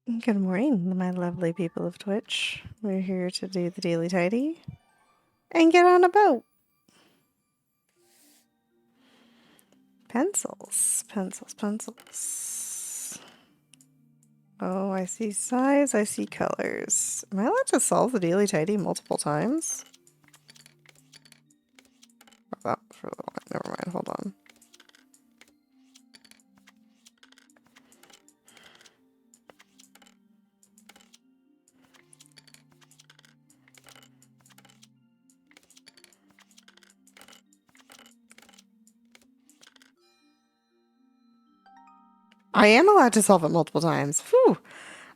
Good morning, my lovely people of Twitch. We're here to do the Daily Tidy and get on a boat. Pencils, pencils, pencils. Oh, I see size, I see colors. Am I allowed to solve the Daily Tidy multiple times? Oh, never mind, hold on. I am allowed to solve it multiple times. Whew!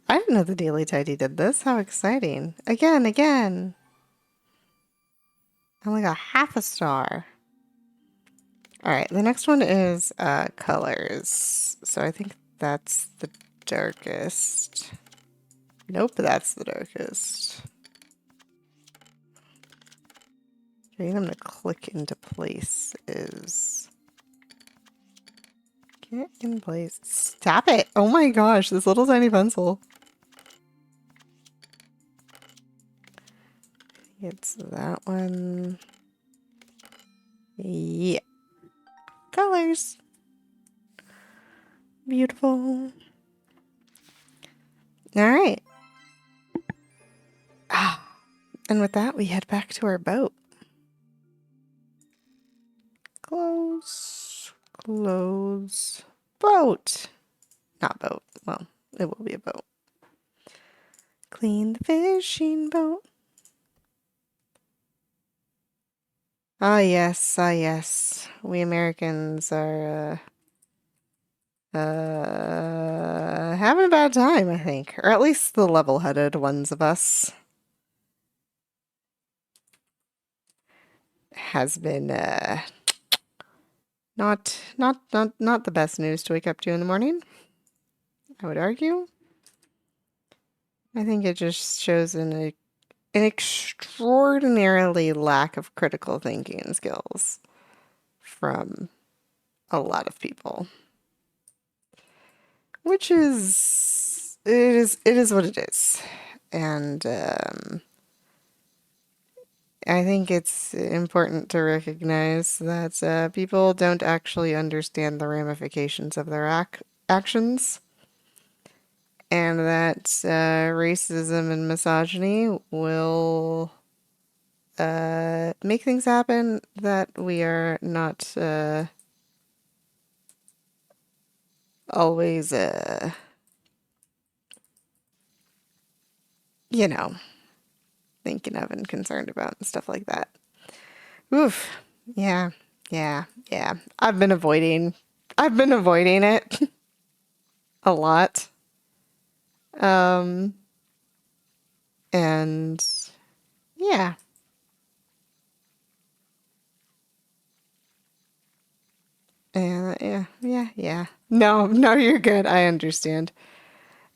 I didn't know the Daily Tidy did this. How exciting. Again. I only got half a star. Alright, the next one is colors. So I think that's the darkest. Nope, that's the darkest. Getting them to click into place is... Get in place. Stop it! Oh my gosh, this little tiny pencil. It's that one. Yeah. Colors. Beautiful. Alright. And with that, we head back to our boat. Close. Close. Boat. Not boat. Well, it will be a boat. Clean the fishing boat. Ah, yes. Ah, yes. We Americans are, having a bad time, I think. Or at least the level-headed ones of us. Has been, not the best news to wake up to in the morning, I would argue. I think it just shows an extraordinarily lack of critical thinking skills from a lot of people. Which is it is what it is. And I think it's important to recognize that people don't actually understand the ramifications of their actions, and that racism and misogyny will make things happen that we are not always, you know, thinking of and concerned about and stuff like that. Oof. Yeah. I've been avoiding it a lot. And yeah. Yeah. No, you're good. I understand.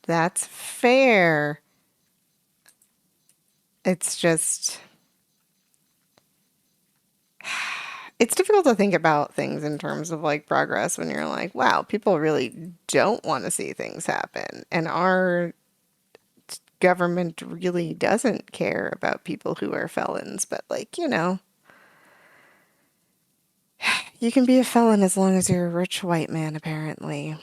That's fair. It's just, it's difficult to think about things in terms of like progress when you're like, wow, people really don't want to see things happen. And our government really doesn't care about people who are felons. But like, you can be a felon as long as you're a rich white man, apparently.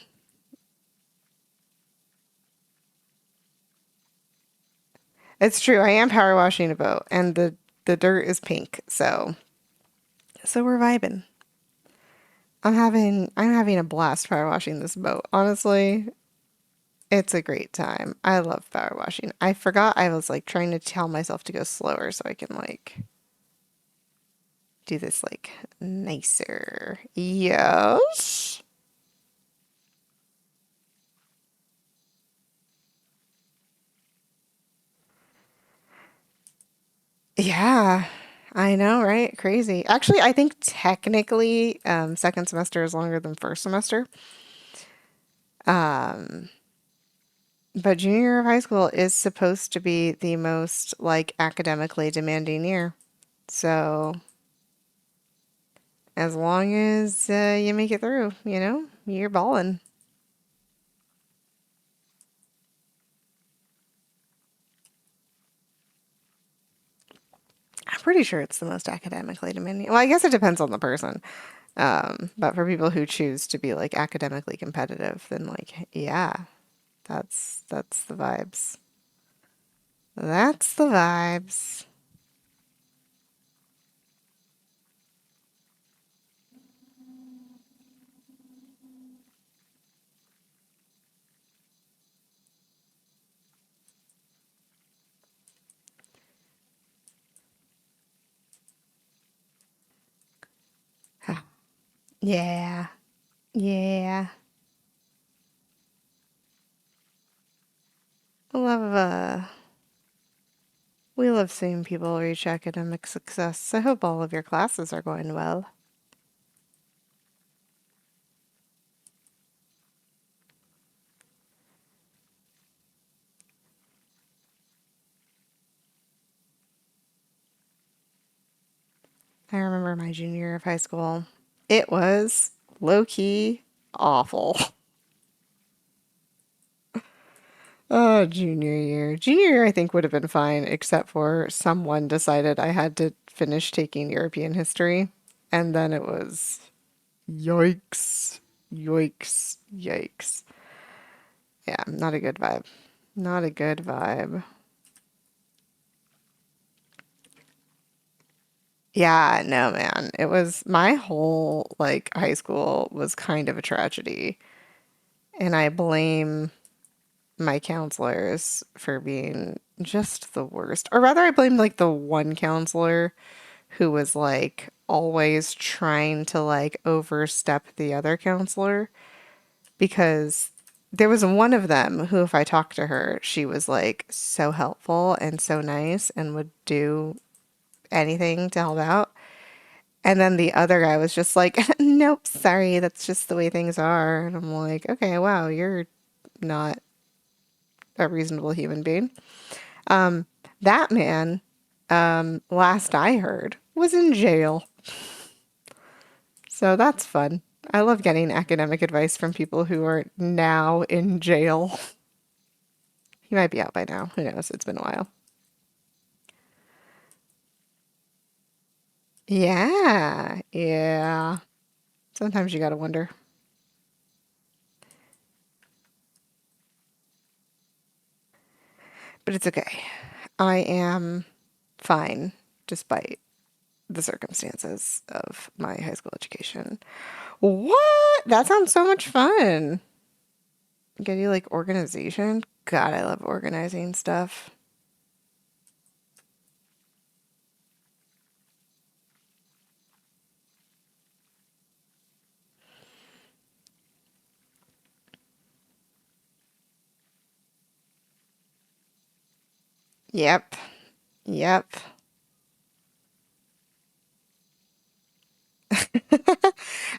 It's true. I am power washing a boat, and the dirt is pink, so we're vibing. I'm having a blast power washing this boat. Honestly, it's a great time. I love power washing. I forgot I was like trying to tell myself to go slower so I can like do this like nicer. Yes. Yeah. I know, right? Crazy. Actually, I think technically second semester is longer than first semester. Um, but junior year of high school is supposed to be the most like academically demanding year. So as long as you make it through, you're balling. pretty sure it's the most academically demanding. Well, I guess it depends on the person. But for people who choose to be like academically competitive, then like, yeah, that's the vibes. That's the vibes. Yeah. Yeah. Love we love seeing people reach academic success. I hope all of your classes are going well. I remember my junior year of high school. It was low key awful. Oh, junior year. Junior year, I think, would have been fine, except for someone decided I had to finish taking European history. And then it was yikes, yikes, yikes. Yeah, not a good vibe. Not a good vibe. Yeah, no, man. It was my whole like high school was kind of a tragedy. And I blame my counselors for being just the worst. Or rather, I blame like the one counselor who was like always trying to like overstep the other counselor because there was one of them who, if I talked to her, she was like so helpful and so nice and would do anything to help out. And then the other guy was just like, nope, sorry, that's just the way things are. And I'm like, okay, wow, you're not a reasonable human being. That man, last I heard, was in jail. So that's fun. I love getting academic advice from people who are now in jail. He might be out by now. Who knows? It's been a while. Yeah, yeah. Sometimes you gotta wonder. But it's okay. I am fine despite the circumstances of my high school education. What? That sounds so much fun. Get you like organization? God, I love organizing stuff. Yep. Yep.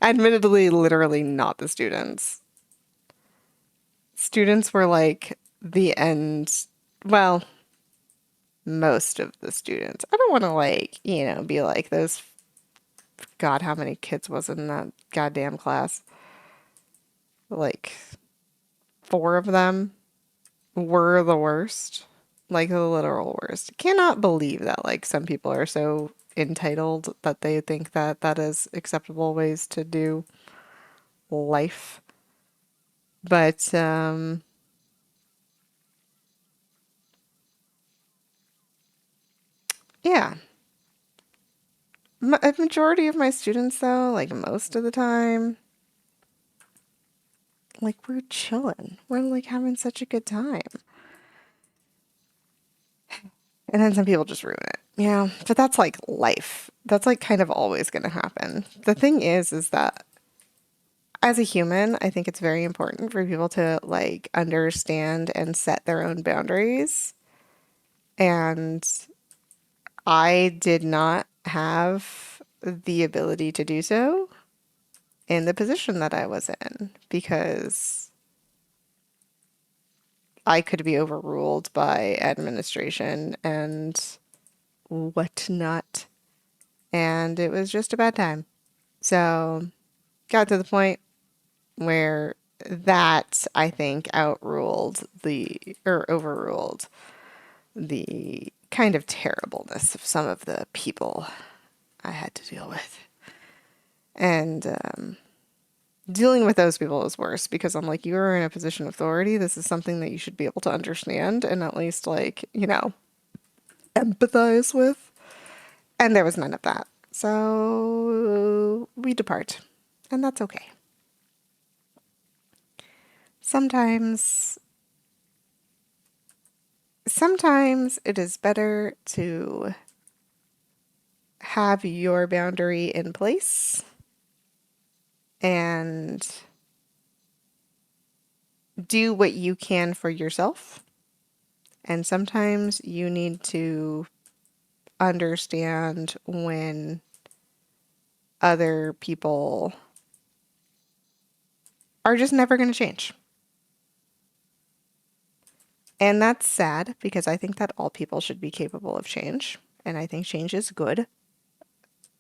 Admittedly, literally not the students. Students were like the end. Well, most of the students. I don't want to like, be like those. God, how many kids was in that goddamn class? Like four of them were the worst. Like the literal worst. Cannot believe that like some people are so entitled that they think that that is acceptable ways to do life. But yeah, a majority of my students though, like most of the time, like we're chilling. We're like having such a good time. And then some people just ruin it. Yeah, but that's like life. That's like kind of always going to happen. The thing is that as a human, I think it's very important for people to like understand and set their own boundaries. And I did not have the ability to do so in the position that I was in because I could be overruled by administration and whatnot. And it was just a bad time. So, got to the point where that I think outruled the or overruled the kind of terribleness of some of the people I had to deal with. And dealing with those people is worse because I'm like, you are in a position of authority. This is something that you should be able to understand and at least, like, empathize with. And there was none of that. So we depart. And that's okay. Sometimes, sometimes it is better to have your boundary in place and do what you can for yourself. And sometimes you need to understand when other people are just never going to change. And that's sad because I think that all people should be capable of change. And I think change is good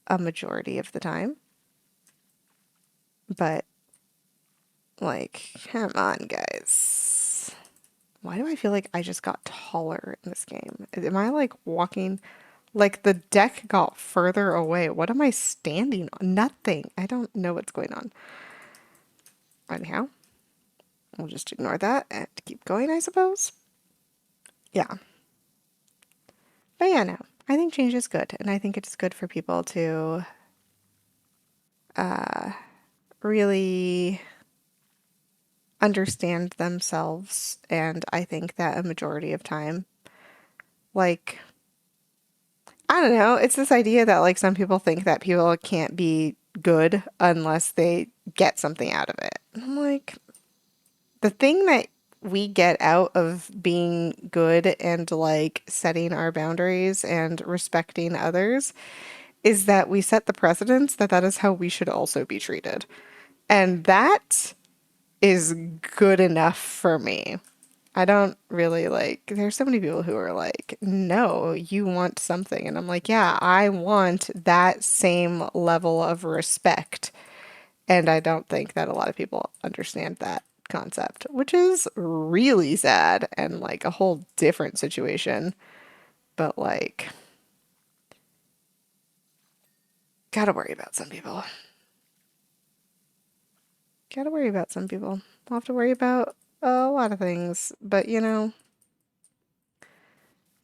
a majority of the time. But, like, come on, guys. Why do I feel like I just got taller in this game? Am I like walking? Like the deck got further away. What am I standing on? Nothing. I don't know what's going on. Anyhow, we'll just ignore that and keep going, I suppose. Yeah. But yeah, no. I think change is good. And I think it's good for people to really understand themselves. And I think that a majority of time, like, I don't know, it's this idea that like some people think that people can't be good unless they get something out of it. And I'm like, the thing that we get out of being good and like setting our boundaries and respecting others is that we set the precedence that that is how we should also be treated. And that is good enough for me. I don't really like, there's so many people who are like, no, you want something. And I'm like, yeah, I want that same level of respect. And I don't think that a lot of people understand that concept, which is really sad and like a whole different situation. But like, gotta worry about some people. Gotta worry about some people. I'll have to worry about a lot of things. But it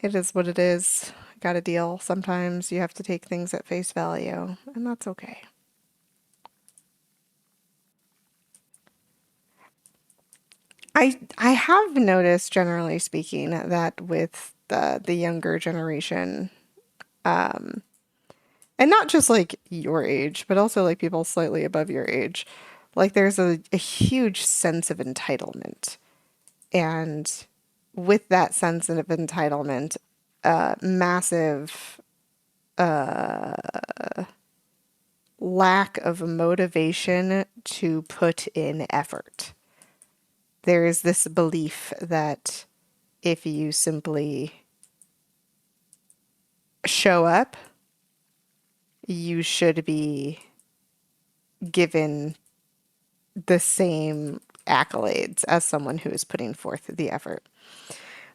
is what it is. Gotta deal. Sometimes you have to take things at face value, and that's okay. I have noticed, generally speaking, that with the younger generation, and not just like your age, but also like people slightly above your age, like there's a huge sense of entitlement. And with that sense of entitlement, massive lack of motivation to put in effort. There is this belief that if you simply show up, you should be given the same accolades as someone who is putting forth the effort,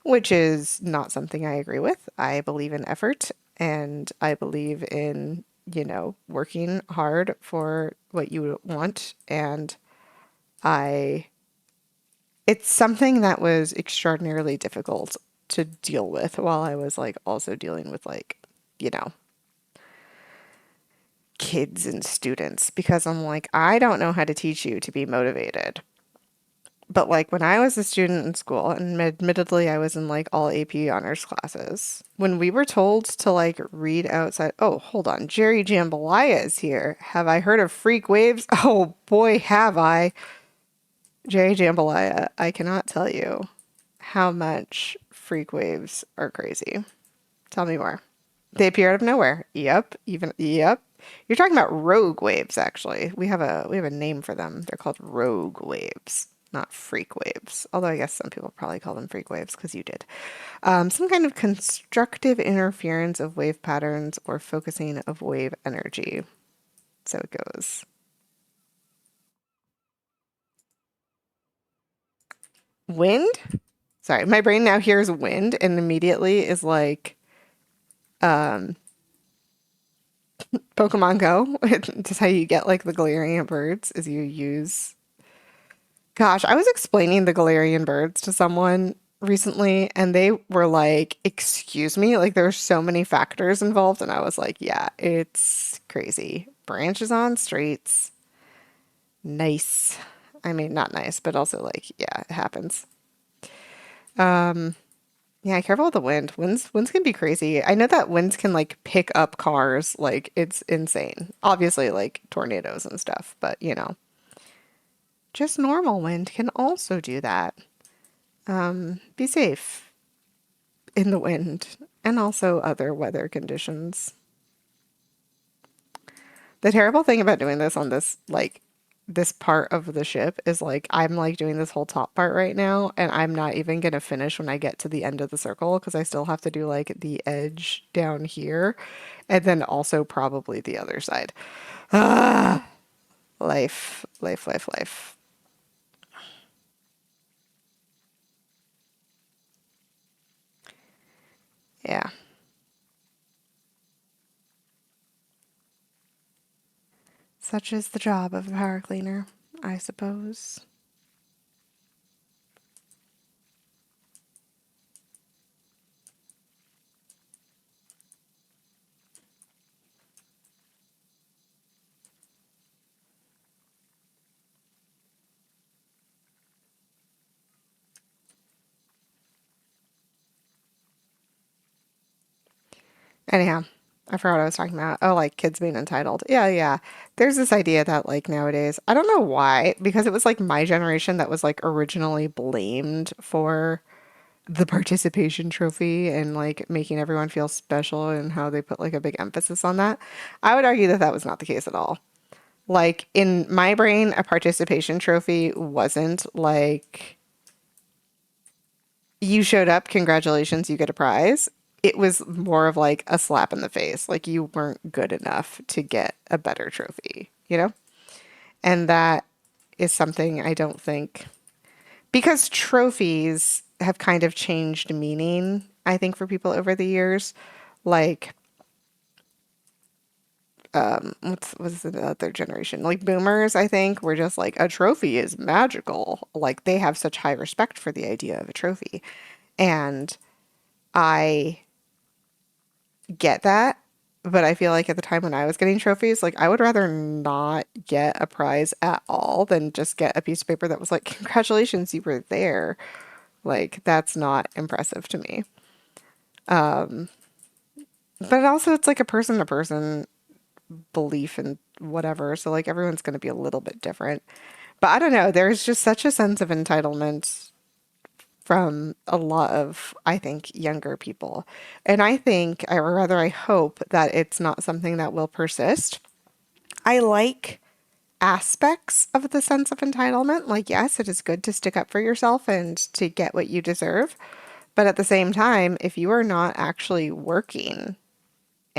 which is not something I agree with. I believe in effort and I believe in, working hard for what you want. And I, it's something that was extraordinarily difficult to deal with while I was like also dealing with like, you know, kids and students because I'm like, I don't know how to teach you to be motivated. But like when I was a student in school, and admittedly I was in like all AP honors classes, when we were told to like read outside, oh, hold on, Jerry Jambalaya is here. Have I heard of freak waves? Oh boy, have I. Jerry Jambalaya, I cannot tell you how much freak waves are crazy. Tell me more. They appear out of nowhere. Yep. You're talking about rogue waves, actually. We have a name for them. They're called rogue waves, not freak waves. Although I guess some people probably call them freak waves because you did. Some kind of constructive interference of wave patterns or focusing of wave energy. So it goes. Wind? Sorry, my brain now hears wind and immediately is like Pokemon Go, just how you get like the Galarian birds is you use. Gosh, I was explaining the Galarian birds to someone recently and they were like, "Excuse me?" Like there's so many factors involved and I was like, "Yeah, it's crazy. Branches on streets. Nice." I mean, not nice, but also like, yeah, it happens. Yeah, careful with the wind. Winds can be crazy. I know that winds can like pick up cars, like it's insane. Obviously, like tornadoes and stuff, but just normal wind can also do that. Be safe in the wind and also other weather conditions. The terrible thing about doing this on this part of the ship is like I'm like doing this whole top part right now and I'm not even gonna finish when I get to the end of the circle because I still have to do like the edge down here and then also probably the other side. Ah, life, life, life, life. Yeah, such is the job of a power cleaner, I suppose. Anyhow, I forgot what I was talking about. Oh, like kids being entitled. Yeah, yeah. There's this idea that like nowadays, I don't know why, because it was like my generation that was like originally blamed for the participation trophy and like making everyone feel special and how they put like a big emphasis on that. I would argue that that was not the case at all. Like in my brain, a participation trophy wasn't like you showed up, congratulations, you get a prize. It was more of like a slap in the face. Like you weren't good enough to get a better trophy, you know? And that is something I don't think, because trophies have kind of changed meaning, I think, for people over the years. Like, what's the other generation? Like boomers, I think, were just like, a trophy is magical. Like, they have such high respect for the idea of a trophy. And I get that, but I feel like at the time when I was getting trophies, like I would rather not get a prize at all than just get a piece of paper that was like, congratulations, you were there. Like that's not impressive to me. But also it's like a person to person belief and whatever. So like everyone's going to be a little bit different. But I don't know, there's just such a sense of entitlement from a lot of, I think, younger people. And I think, or rather, I hope that it's not something that will persist. I like aspects of the sense of entitlement. Like, yes, it is good to stick up for yourself and to get what you deserve. But at the same time, if you are not actually working,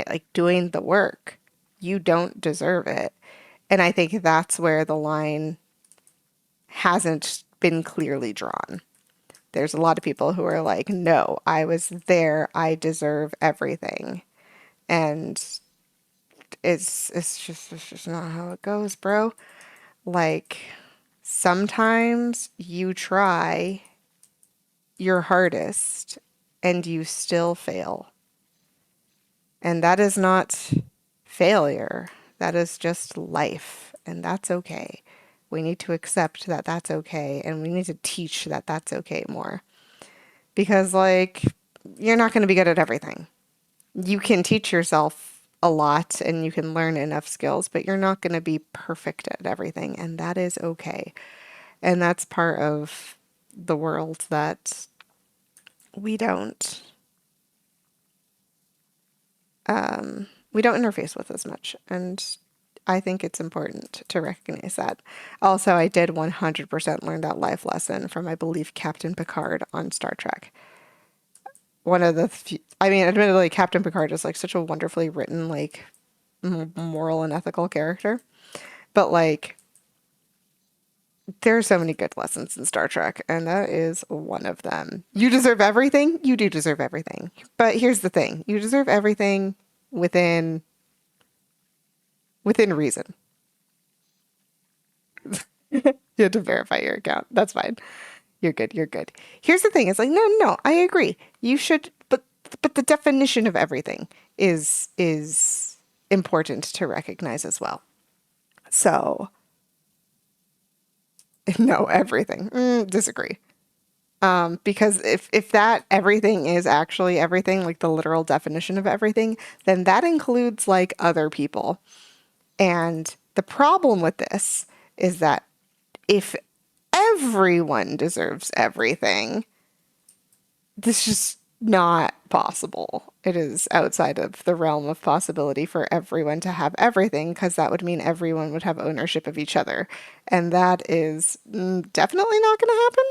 like doing the work, you don't deserve it. And I think that's where the line hasn't been clearly drawn. There's a lot of people who are like, no, I was there. I deserve everything. And it's just not how it goes, bro. Like sometimes you try your hardest and you still fail. And that is not failure. That is just life. And that's okay. We need to accept that that's okay. And we need to teach that that's okay more. Because, like, you're not going to be good at everything. You can teach yourself a lot and you can learn enough skills, but you're not going to be perfect at everything. And that is okay. And that's part of the world that we don't we don't interface with as much. And I think it's important to recognize that. Also, I did 100% learn that life lesson from, I believe, Captain Picard on Star Trek. One of the few, I mean, admittedly, Captain Picard is like such a wonderfully written, like moral and ethical character. But like There are so many good lessons in Star Trek, and that is one of them. You deserve everything. You do deserve everything. But here's the thing. You deserve everything within reason. You have to verify your account. That's fine. You're good. You're good. Here's the thing. It's like, no, no, I agree. You should, but the definition of everything is important to recognize as well. So, no, everything. Disagree. Because if that everything is actually everything, like the literal definition of everything, then that includes like other people. And the problem with this is that if everyone deserves everything, this is just not possible. It is outside of the realm of possibility for everyone to have everything, because that would mean everyone would have ownership of each other. And that is definitely not going to happen.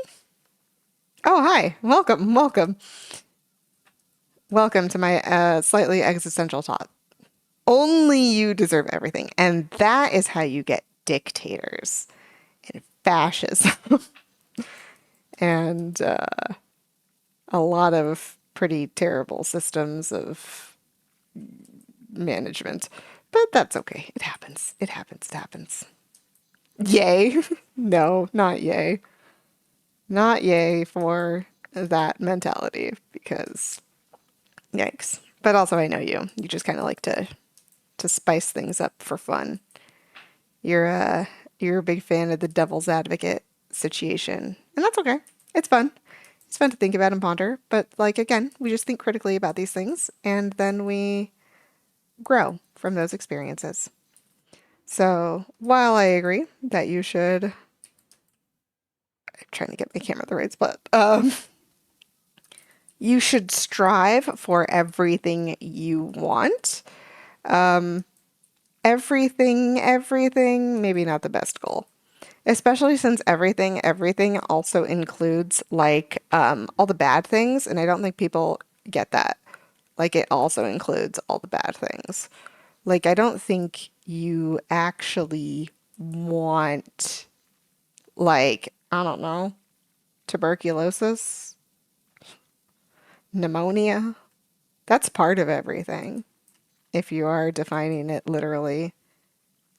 Oh, hi. Welcome. Welcome. Welcome to my slightly existential thought. Only you deserve everything. And that is how you get dictators and fascism and a lot of pretty terrible systems of management. But that's okay. It happens. It happens. It happens. Yay. No, not yay. Not yay for that mentality because yikes. But also I know you. You just kind of like to spice things up for fun. You're a big fan of the devil's advocate situation. And that's okay. It's fun. It's fun to think about and ponder, but like again, we just think critically about these things and then we grow from those experiences. So, while I agree that you should, I'm trying to get my camera the right spot. You should strive for everything you want. Um, everything, maybe not the best goal. Especially since everything also includes like all the bad things, and I don't think people get that. Like it also includes all the bad things. Like I don't think you actually want like, I don't know, tuberculosis, pneumonia. That's part of everything if you are defining it literally.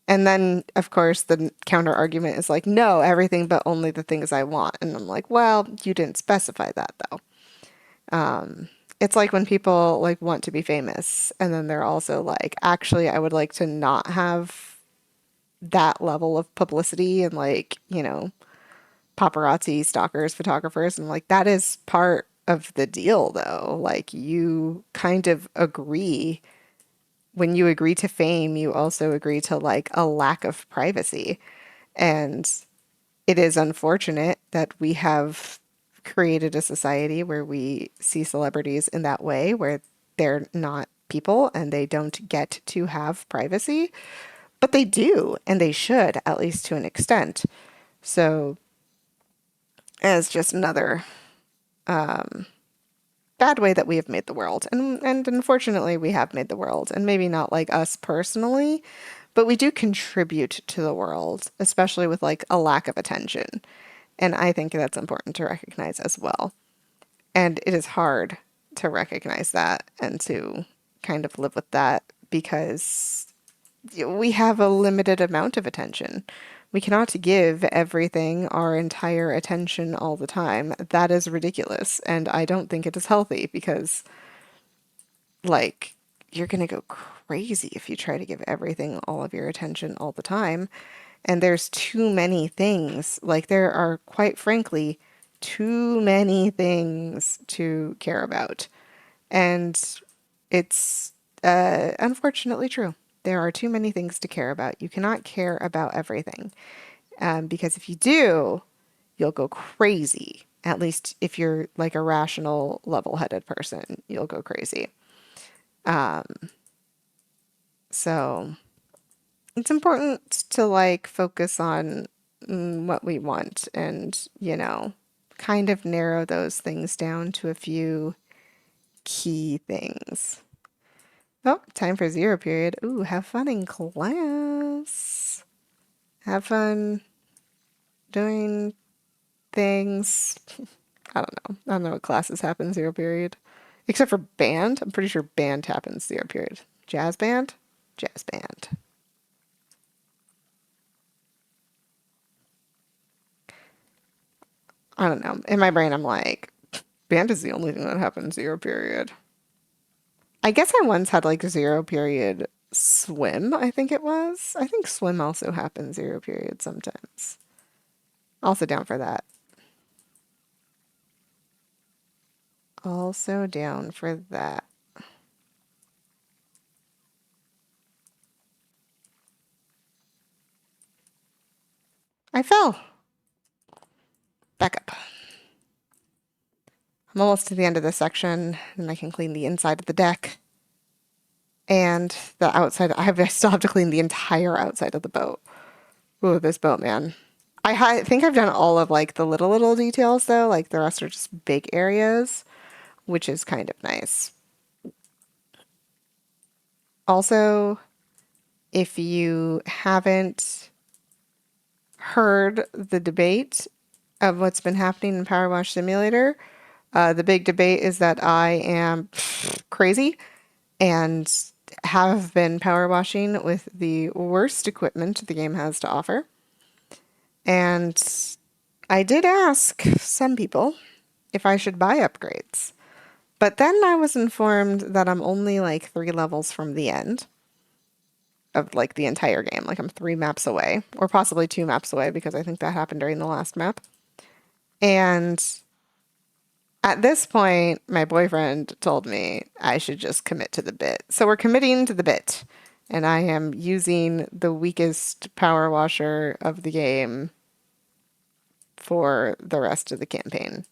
And then, of course, the counter argument is like, no, everything but only the things I want. And I'm like, well, you didn't specify that though. It's like when people like want to be famous and then they're also like, actually, I would like to not have that level of publicity and like, paparazzi, stalkers, photographers. And like, that is part of the deal though. Like, you kind of agree. When you agree to fame, you also agree to like a lack of privacy. And it is unfortunate that we have created a society where we see celebrities in that way, where they're not people and they don't get to have privacy, but they do, and they should, at least to an extent. So, as just another bad way that we have made the world. And unfortunately, we have made the world, and maybe not like us personally, but we do contribute to the world, especially with like a lack of attention. And I think that's important to recognize as well. And it is hard to recognize that and to kind of live with that because we have a limited amount of attention. We cannot give everything our entire attention all the time. That is ridiculous. And I don't think it is healthy because, like, you're going to go crazy if you try to give everything all of your attention all the time. And there's too many things. Like, there are, quite frankly, too many things to care about. And it's unfortunately true. There are too many things to care about. You cannot care about everything. Because if you do, you'll go crazy. At least if you're like a rational, level-headed person, you'll go crazy. So it's important to like focus on what we want and, kind of narrow those things down to a few key things. Oh, time for zero period. Ooh, have fun in class. Have fun doing things. I don't know. I don't know what classes happen 0 period. Except for band. I'm pretty sure band happens 0 period. Jazz band? Jazz band. I don't know. In my brain, I'm like, band is the only thing that happens 0 period. I guess I once had like 0 period swim, I think it was. I think swim also happens 0 period sometimes. Also down for that. Also down for that. I fell. Back up. I'm almost to the end of this section, and I can clean the inside of the deck and the outside. I still have to clean the entire outside of the boat. Ooh, this boat, man. Think I've done all of like the little details though. Like the rest are just big areas, which is kind of nice. Also, if you haven't heard the debate of what's been happening in Powerwash Simulator, the big debate is that I am crazy and have been power washing with the worst equipment the game has to offer. And I did ask some people if I should buy upgrades. But then I was informed that I'm only like 3 levels from the end of like the entire game. Like I'm 3 maps away, or possibly 2 maps away, because I think that happened during the last map. And at this point, my boyfriend told me I should just commit to the bit. So we're committing to the bit. And I am using the weakest power washer of the game for the rest of the campaign.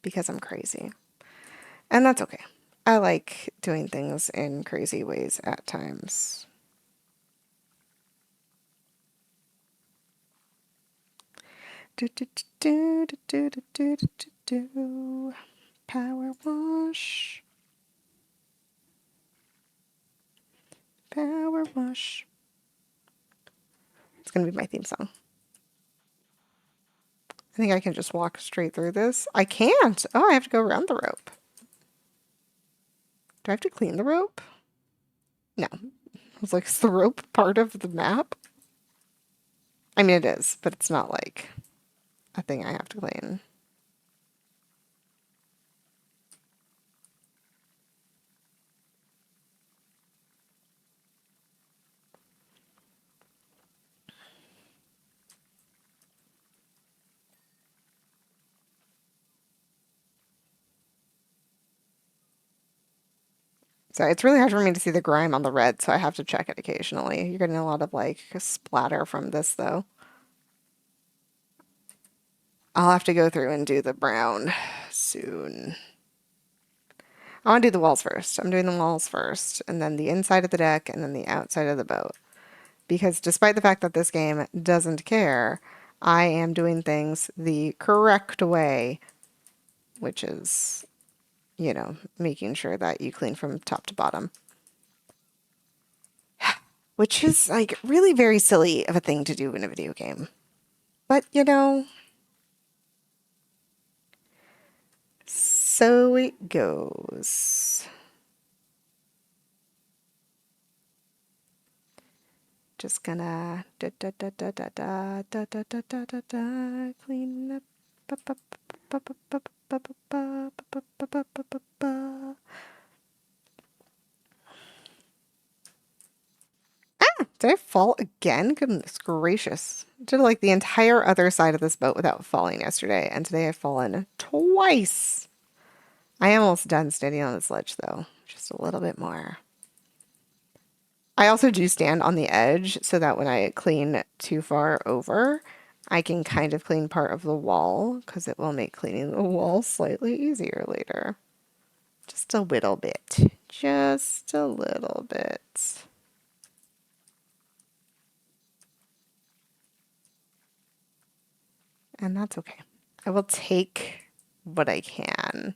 Because I'm crazy. And that's okay. I like doing things in crazy ways at times. Do, do, do, do, do, do, do, do, do, do. Power wash. Power wash. It's going to be my theme song. I think I can just walk straight through this. I can't. Oh, I have to go around the rope. Do I have to clean the rope? No. I was like, is the rope part of the map? I mean, it is, but it's not like a thing I have to clean. So it's really hard for me to see the grime on the red, so I have to check it occasionally. You're getting a lot of like splatter from this though. I'll have to go through and do the brown soon. I want to do the walls first. I'm doing the walls first, and then the inside of the deck, and then the outside of the boat. Because despite the fact that this game doesn't care, I am doing things the correct way, which is, you know, making sure that you clean from top to bottom. Which is like really very silly of a thing to do in a video game. But, you know, so it goes. Just gonna clean up. Did I fall again? Goodness gracious. I did like the entire other side of this boat without falling yesterday, and today I've fallen twice. I am almost done standing on this ledge though. Just a little bit more. I also do stand on the edge so that when I clean too far over, I can kind of clean part of the wall because it will make cleaning the wall slightly easier later. Just a little bit. Just a little bit. And that's okay. I will take what I can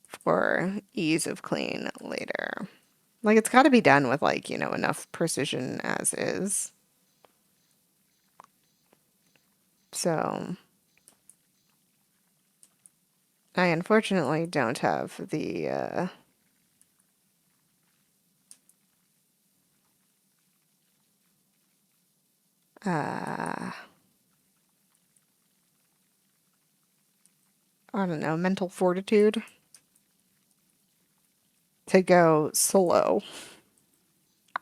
for ease of clean later. Like it's got to be done with like, enough precision as is. So I unfortunately don't have the uh I don't know, mental fortitude to go slow.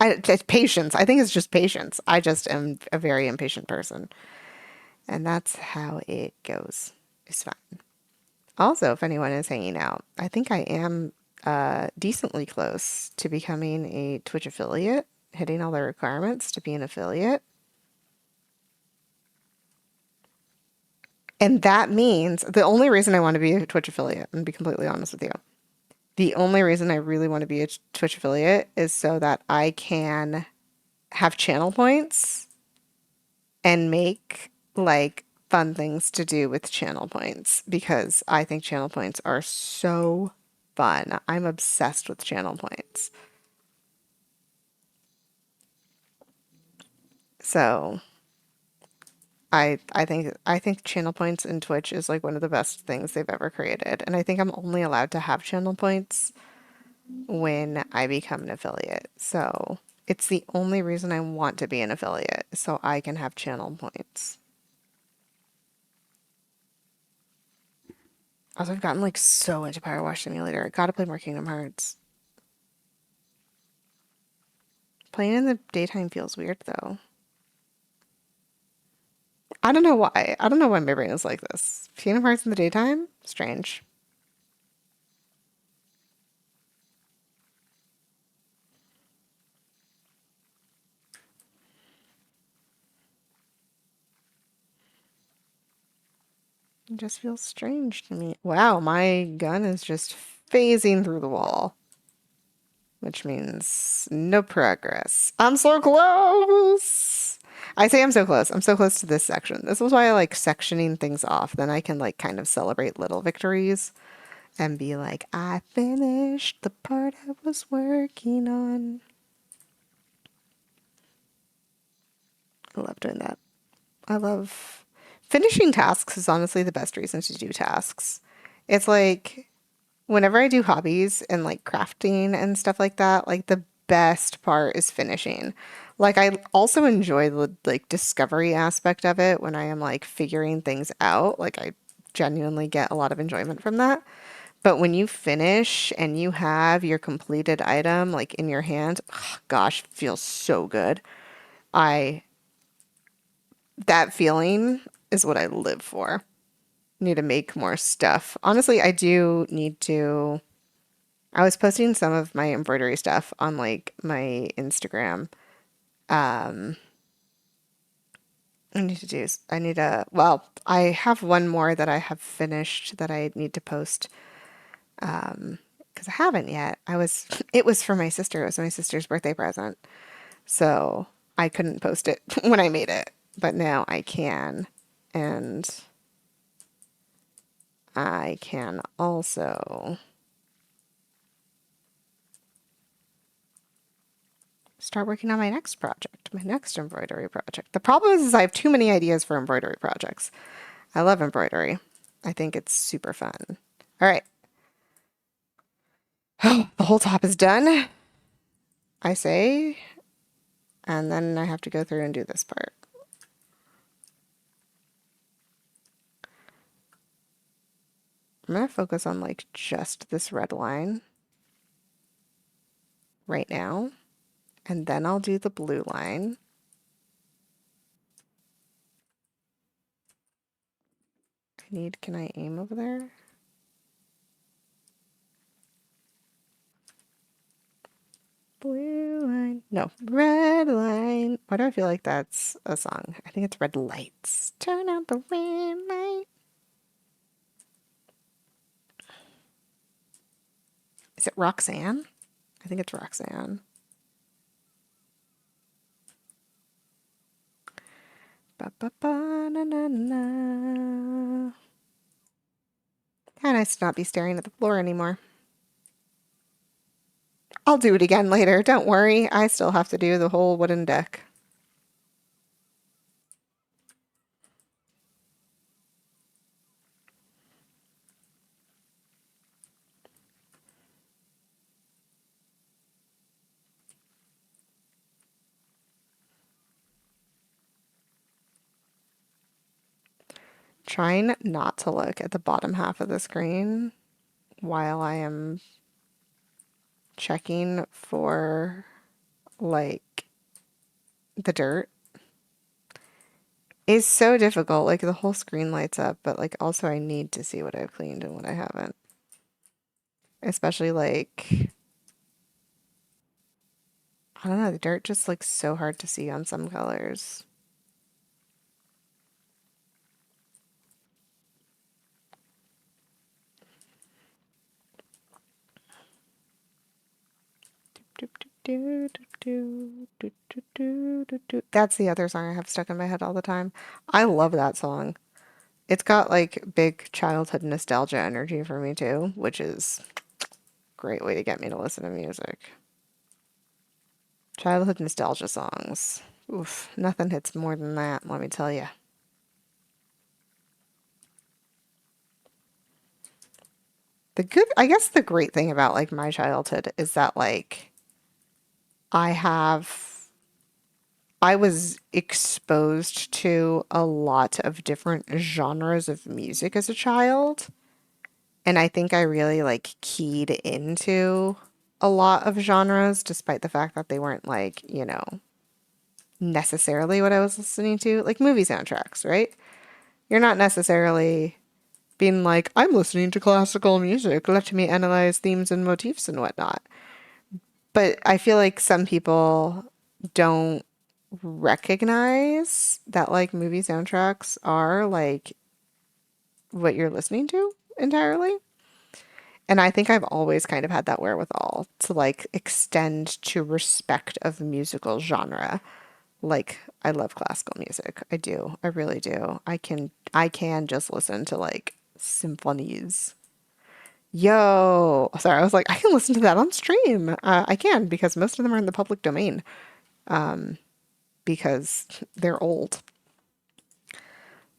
It's patience. I think it's just patience. I just am a very impatient person. And that's how it goes. It's fine. Also, if anyone is hanging out, I think I am decently close to becoming a Twitch affiliate, hitting all the requirements to be an affiliate. And that means the only reason I want to be a Twitch affiliate, and be completely honest with you, the only reason I really want to be a Twitch affiliate is so that I can have channel points and make like fun things to do with channel points because I think channel points are so fun. I'm obsessed with channel points. So I think channel points in Twitch is like one of the best things they've ever created. And I think I'm only allowed to have channel points when I become an affiliate. So it's the only reason I want to be an affiliate, so I can have channel points. Also, I've gotten like so into Powerwash Simulator. I gotta play more Kingdom Hearts. Playing in the daytime feels weird though. I don't know why. I don't know why my brain is like this. Kingdom Hearts in the daytime? Strange. It just feels strange to me. Wow, my gun is just phasing through the wall, which means no progress. I'm so close. I say I'm so close. I'm so close to this section. This is why I like sectioning things off. Then I can like kind of celebrate little victories and be like, I finished the part I was working on. I love doing that. I love finishing tasks is honestly the best reason to do tasks. It's like whenever I do hobbies and like crafting and stuff like that, like the best part is finishing. Like I also enjoy the like discovery aspect of it when I am like figuring things out. Like I genuinely get a lot of enjoyment from that. But when you finish and you have your completed item like in your hand, gosh, feels so good. I That feeling is what I live for. Need to make more stuff. Honestly, I do need to. I was posting some of my embroidery stuff on like my Instagram. Um, I need to, well, I have one more that I have finished that I need to post because I haven't yet. It was for my sister. It was my sister's birthday present. So I couldn't post it when I made it, but now I can. And I can also start working on my next project, my next embroidery project. The problem is I have too many ideas for embroidery projects. I love embroidery. I think it's super fun. All right. Oh, the whole top is done, I say, and then I have to go through and do this part. I'm going to focus on like just this red line right now, and then I'll do the blue line. Can I aim over there? Blue line. No, red line. Why do I feel like that's a song? I think it's Red Lights. Turn out the red light. Is it Roxanne? I think it's Roxanne. Ba ba ba na na na. How nice to not be staring at the floor anymore. I'll do it again later. Don't worry. I still have to do the whole wooden deck. Trying not to look at the bottom half of the screen while I am checking for like the dirt is so difficult. Like the whole screen lights up, but like also I need to see what I've cleaned and what I haven't. Especially like, I don't know, the dirt just looks so hard to see on some colors. That's the other song I have stuck in my head all the time. I love that song. It's got like big childhood nostalgia energy for me too, which is a great way to get me to listen to music. Childhood nostalgia songs. Oof, nothing hits more than that, let me tell you. I guess the great thing about like my childhood is that like I have I was exposed to a lot of different genres of music as a child, and I think I really like keyed into a lot of genres despite the fact that they weren't like, necessarily what I was listening to, like movie soundtracks, right? You're not necessarily being like, I'm listening to classical music, let me analyze themes and motifs and whatnot. But I feel like some people don't recognize that like movie soundtracks are like what you're listening to entirely. And I think I've always kind of had that wherewithal to like extend to respect of musical genre. Like I love classical music. I do. I really do. I can just listen to like symphonies. Yo, sorry, I was like, I can listen to that on stream. I can because most of them are in the public domain because they're old.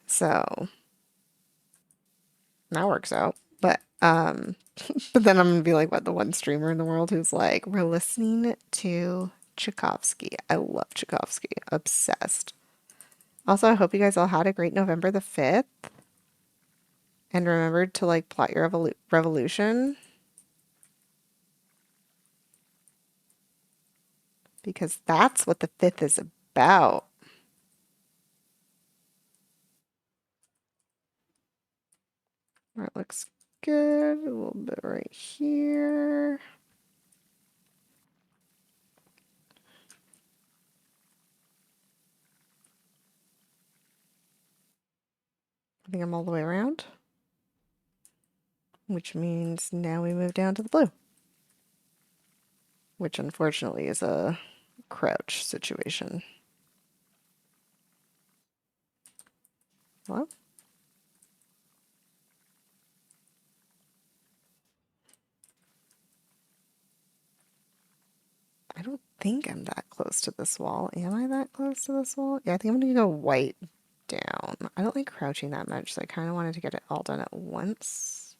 So that works out. But then I'm gonna be like, what, the one streamer in the world who's like, we're listening to Tchaikovsky. I love Tchaikovsky. Obsessed. Also, I hope you guys all had a great November the 5th and remembered to like plot your revolution because that's what the 5th is about. That looks good. A little bit right here. I think I'm all the way around, which means now we move down to the blue, which unfortunately is a crouch situation. Well, I don't think I'm that close to this wall. Am I that close to this wall? Yeah, I think I'm gonna go white down. I don't like crouching that much, so I kind of wanted to get it all done at once.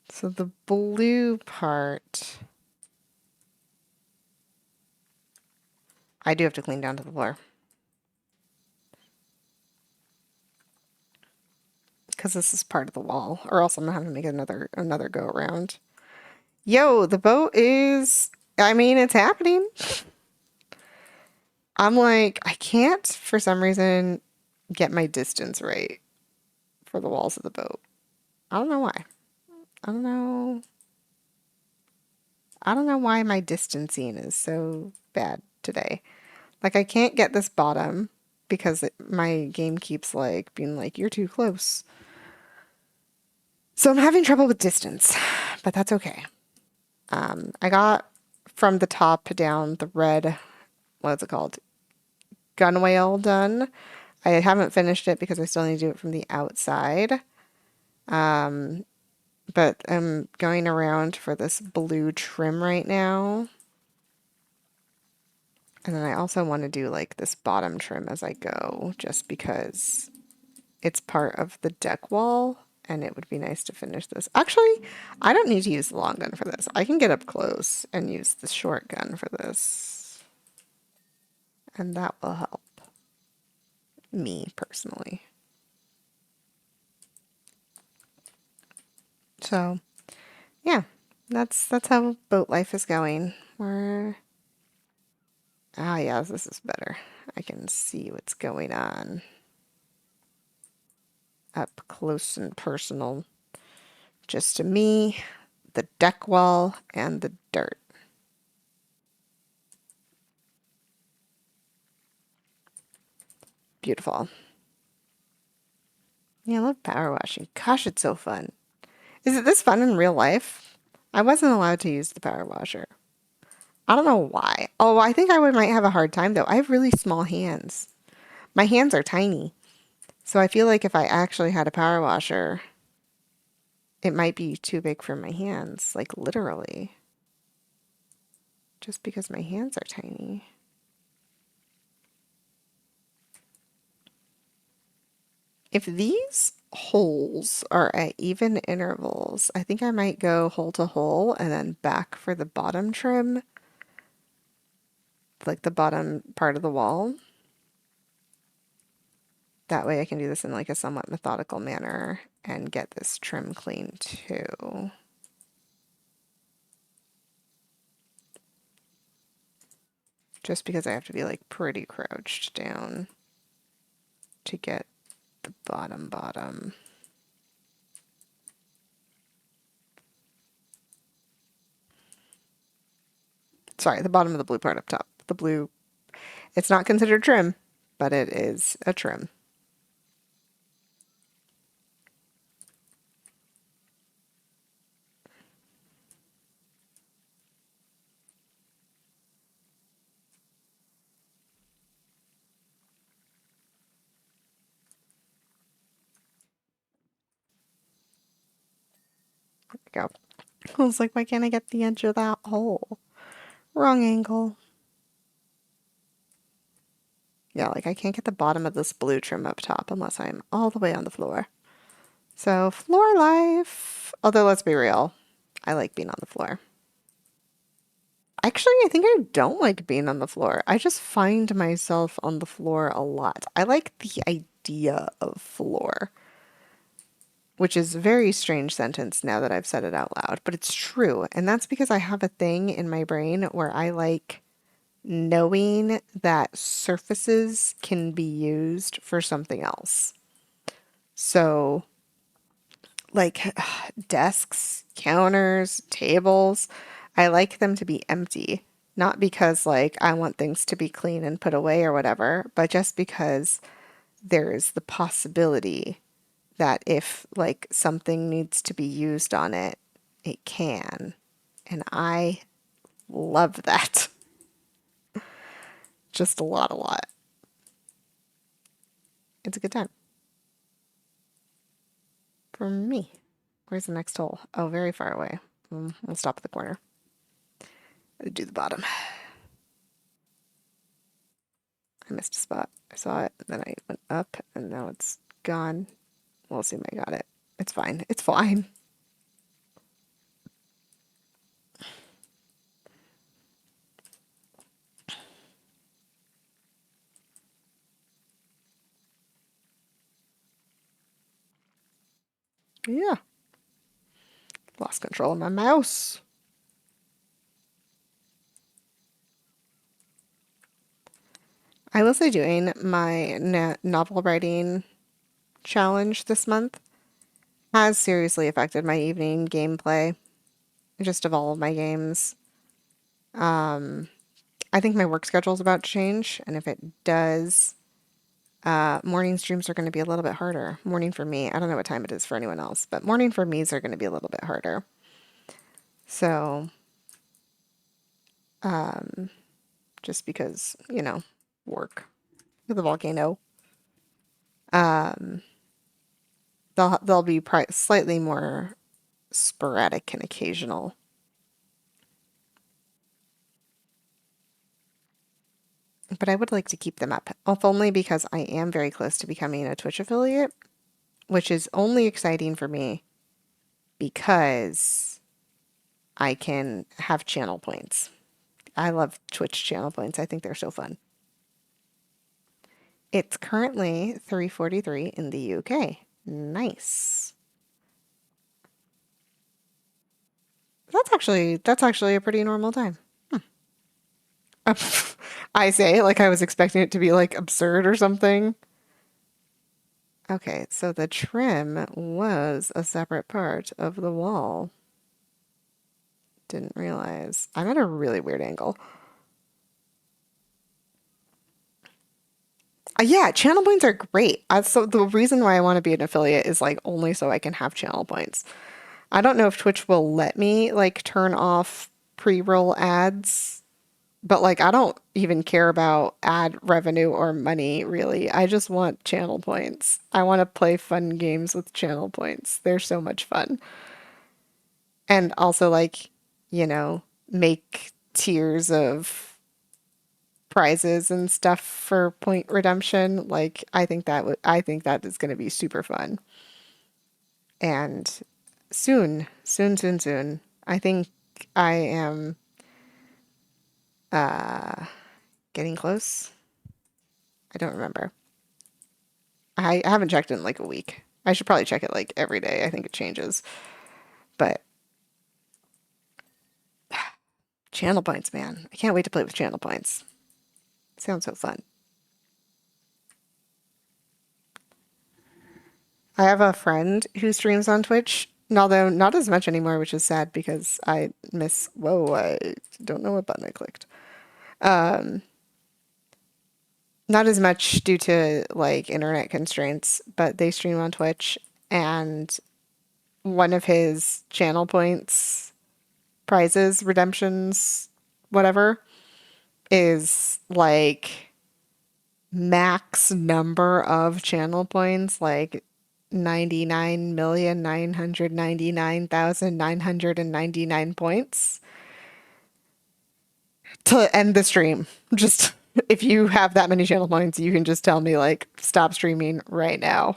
So the blue part, I do have to clean down to the floor because this is part of the wall, or else I'm gonna have to make another go around. Yo, the boat is, I mean, it's happening. I'm like, I can't for some reason get my distance right for the walls of the boat. I don't know why. I don't know. I don't know why my distancing is so bad today. Like I can't get this bottom because my game keeps like being like, you're too close. So I'm having trouble with distance, but that's okay. I got from the top down the red, what's it called? Gunwale done. I haven't finished it because I still need to do it from the outside. But I'm going around for this blue trim right now. And then I also want to do like this bottom trim as I go, just because it's part of the deck wall and it would be nice to finish this. Actually, I don't need to use the long gun for this. I can get up close and use the short gun for this. And that will help me personally. So, yeah, that's how boat life is going. We're yeah, this is better. I can see what's going on up close and personal. Just to me, the deck wall, and the dirt. Beautiful. Yeah, I love power washing. Gosh, it's so fun. Is it this fun in real life? I wasn't allowed to use the power washer. I don't know why. Oh, I think I might have a hard time though. I have really small hands. My hands are tiny. So I feel like if I actually had a power washer, it might be too big for my hands, like literally, just because my hands are tiny. If these holes are at even intervals, I think I might go hole to hole and then back for the bottom trim, like the bottom part of the wall. That way I can do this in like a somewhat methodical manner and get this trim clean too. Just because I have to be like pretty crouched down to get the bottom. Sorry, the bottom of the blue part up top. The blue, it's not considered trim, but it is a trim. There we go. I was like, why can't I get the edge of that hole? Wrong angle. Yeah, like I can't get the bottom of this blue trim up top unless I'm all the way on the floor. So, floor life. Although, let's be real, I like being on the floor. Actually, I think I don't like being on the floor. I just find myself on the floor a lot. I like the idea of floor, which is a very strange sentence now that I've said it out loud, but it's true. And that's because I have a thing in my brain where I like knowing that surfaces can be used for something else. So, like desks, counters, tables, I like them to be empty. Not because like I want things to be clean and put away or whatever, but just because there is the possibility that if like something needs to be used on it, it can. And I love that. Just a lot, a lot. It's a good time for me. Where's the next hole? Oh, very far away. We'll stop at the corner. Do the bottom. I missed a spot. I saw it, then I went up, and now it's gone. We'll assume I got it. It's fine. It's fine. Yeah. Lost control of my mouse. I was doing my novel writing challenge this month. Has seriously affected my evening gameplay, just of all of my games. I think my work schedule is about to change, and if it does, morning streams are going to be a little bit harder. Morning for me. I don't know what time it is for anyone else, but morning for me's are going to be a little bit harder. So just because, work with the volcano. Um, they'll be slightly more sporadic and occasional. But I would like to keep them up, if only because I am very close to becoming a Twitch affiliate, which is only exciting for me because I can have channel points. I love Twitch channel points. I think they're so fun. It's currently 3:43 in the UK. Nice. That's actually a pretty normal time. I say like I was expecting it to be like absurd or something. Okay, so the trim was a separate part of the wall. Didn't realize. I'm at a really weird angle. Yeah, channel points are great. So the reason why I want to be an affiliate is like only so I can have channel points. I don't know if Twitch will let me like turn off pre-roll ads, but like I don't even care about ad revenue or money really. I just want channel points. I want to play fun games with channel points. They're so much fun. And also like, make tiers of prizes and stuff for point redemption. Like I think that is going to be super fun. And soon, soon, soon, soon. I think I am getting close. I don't remember. I haven't checked in like a week. I should probably check it like every day. I think it changes. But channel points, man. I can't wait to play with channel points. Sounds so fun. I have a friend who streams on Twitch, although not as much anymore, which is sad because I miss. Whoa, I don't know what button I clicked. Not as much due to like internet constraints, but they stream on Twitch, and one of his channel points, prizes, redemptions, whatever, is like max number of channel points, like 99,999,999 points to end the stream. Just if you have that many channel points, you can just tell me like stop streaming right now.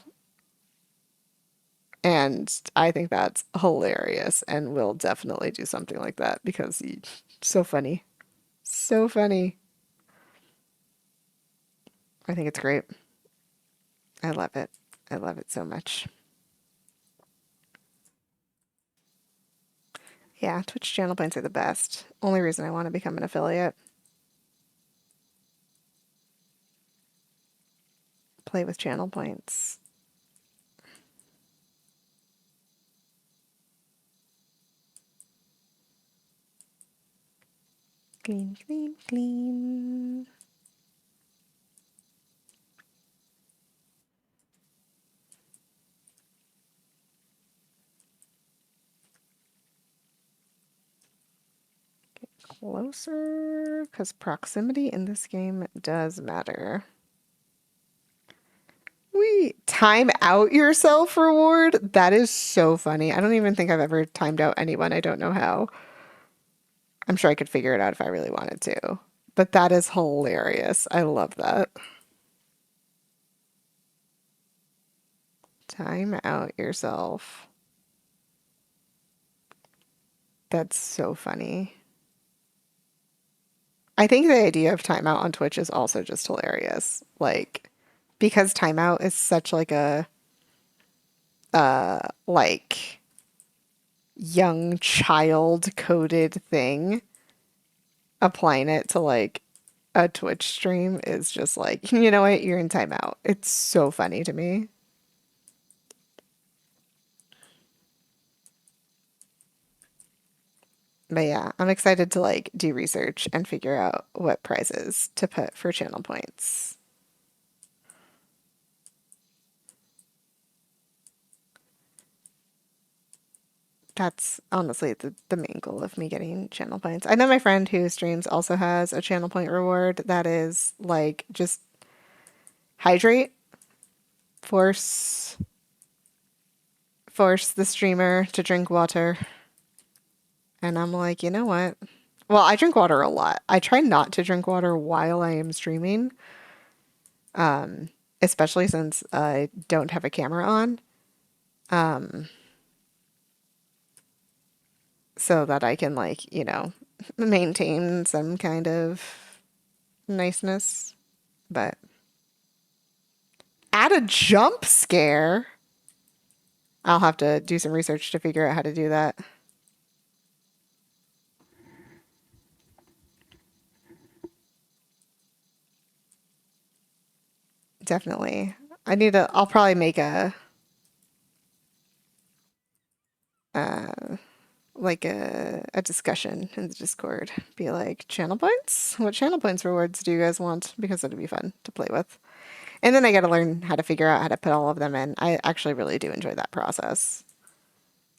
And I think that's hilarious and we'll definitely do something like that because he's so funny. So funny. I think it's great. I love it. I love it so much. Yeah, Twitch channel points are the best. Only reason I want to become an affiliate. Play with channel points. Clean, clean, clean. Get closer, because proximity in this game does matter. Time out yourself reward? That is so funny. I don't even think I've ever timed out anyone. I don't know how. I'm sure I could figure it out if I really wanted to. But that is hilarious. I love that. Time out yourself. That's so funny. I think the idea of timeout on Twitch is also just hilarious. Like, because timeout is such like a like young child coded thing, applying it to like a Twitch stream is just like, you know what, you're in timeout. It's so funny to me. But yeah, I'm excited to like do research and figure out what prizes to put for channel points. That's honestly the main goal of me getting channel points. I know my friend who streams also has a channel point reward that is like just hydrate, force force the streamer to drink water. And I'm like, you know what? Well, I drink water a lot. I try not to drink water while I am streaming, especially since I don't have a camera on, so that I can like, maintain some kind of niceness. But add a jump scare. I'll have to do some research to figure out how to do that. Definitely. I'll probably make uh a discussion in the Discord. Be like, channel points? What channel points rewards do you guys want? Because it'd be fun to play with. And then I got to learn how to figure out how to put all of them in. I actually really do enjoy that process.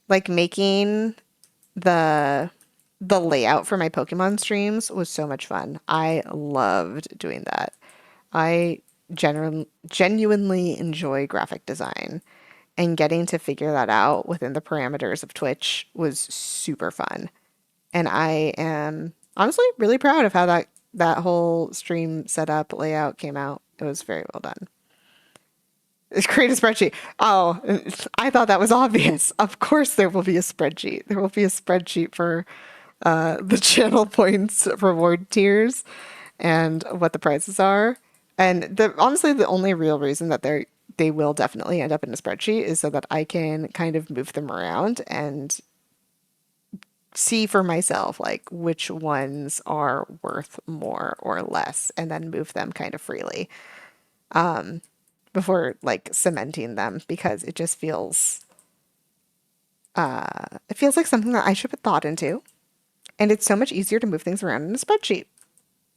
Like making the the layout for my Pokemon streams was so much fun. I loved doing that. I genuinely enjoy graphic design, and getting to figure that out within the parameters of Twitch was super fun. And I am honestly really proud of how that whole stream setup layout came out. It was very well done. Create a spreadsheet. Oh, I thought that was obvious. Of course, there will be a spreadsheet. There will be a spreadsheet for the channel points reward tiers and what the prices are. And honestly, the only real reason that they will definitely end up in a spreadsheet is so that I can kind of move them around and see for myself like which ones are worth more or less, and then move them kind of freely before like cementing them, because it feels like something that I should put thought into, and it's so much easier to move things around in a spreadsheet.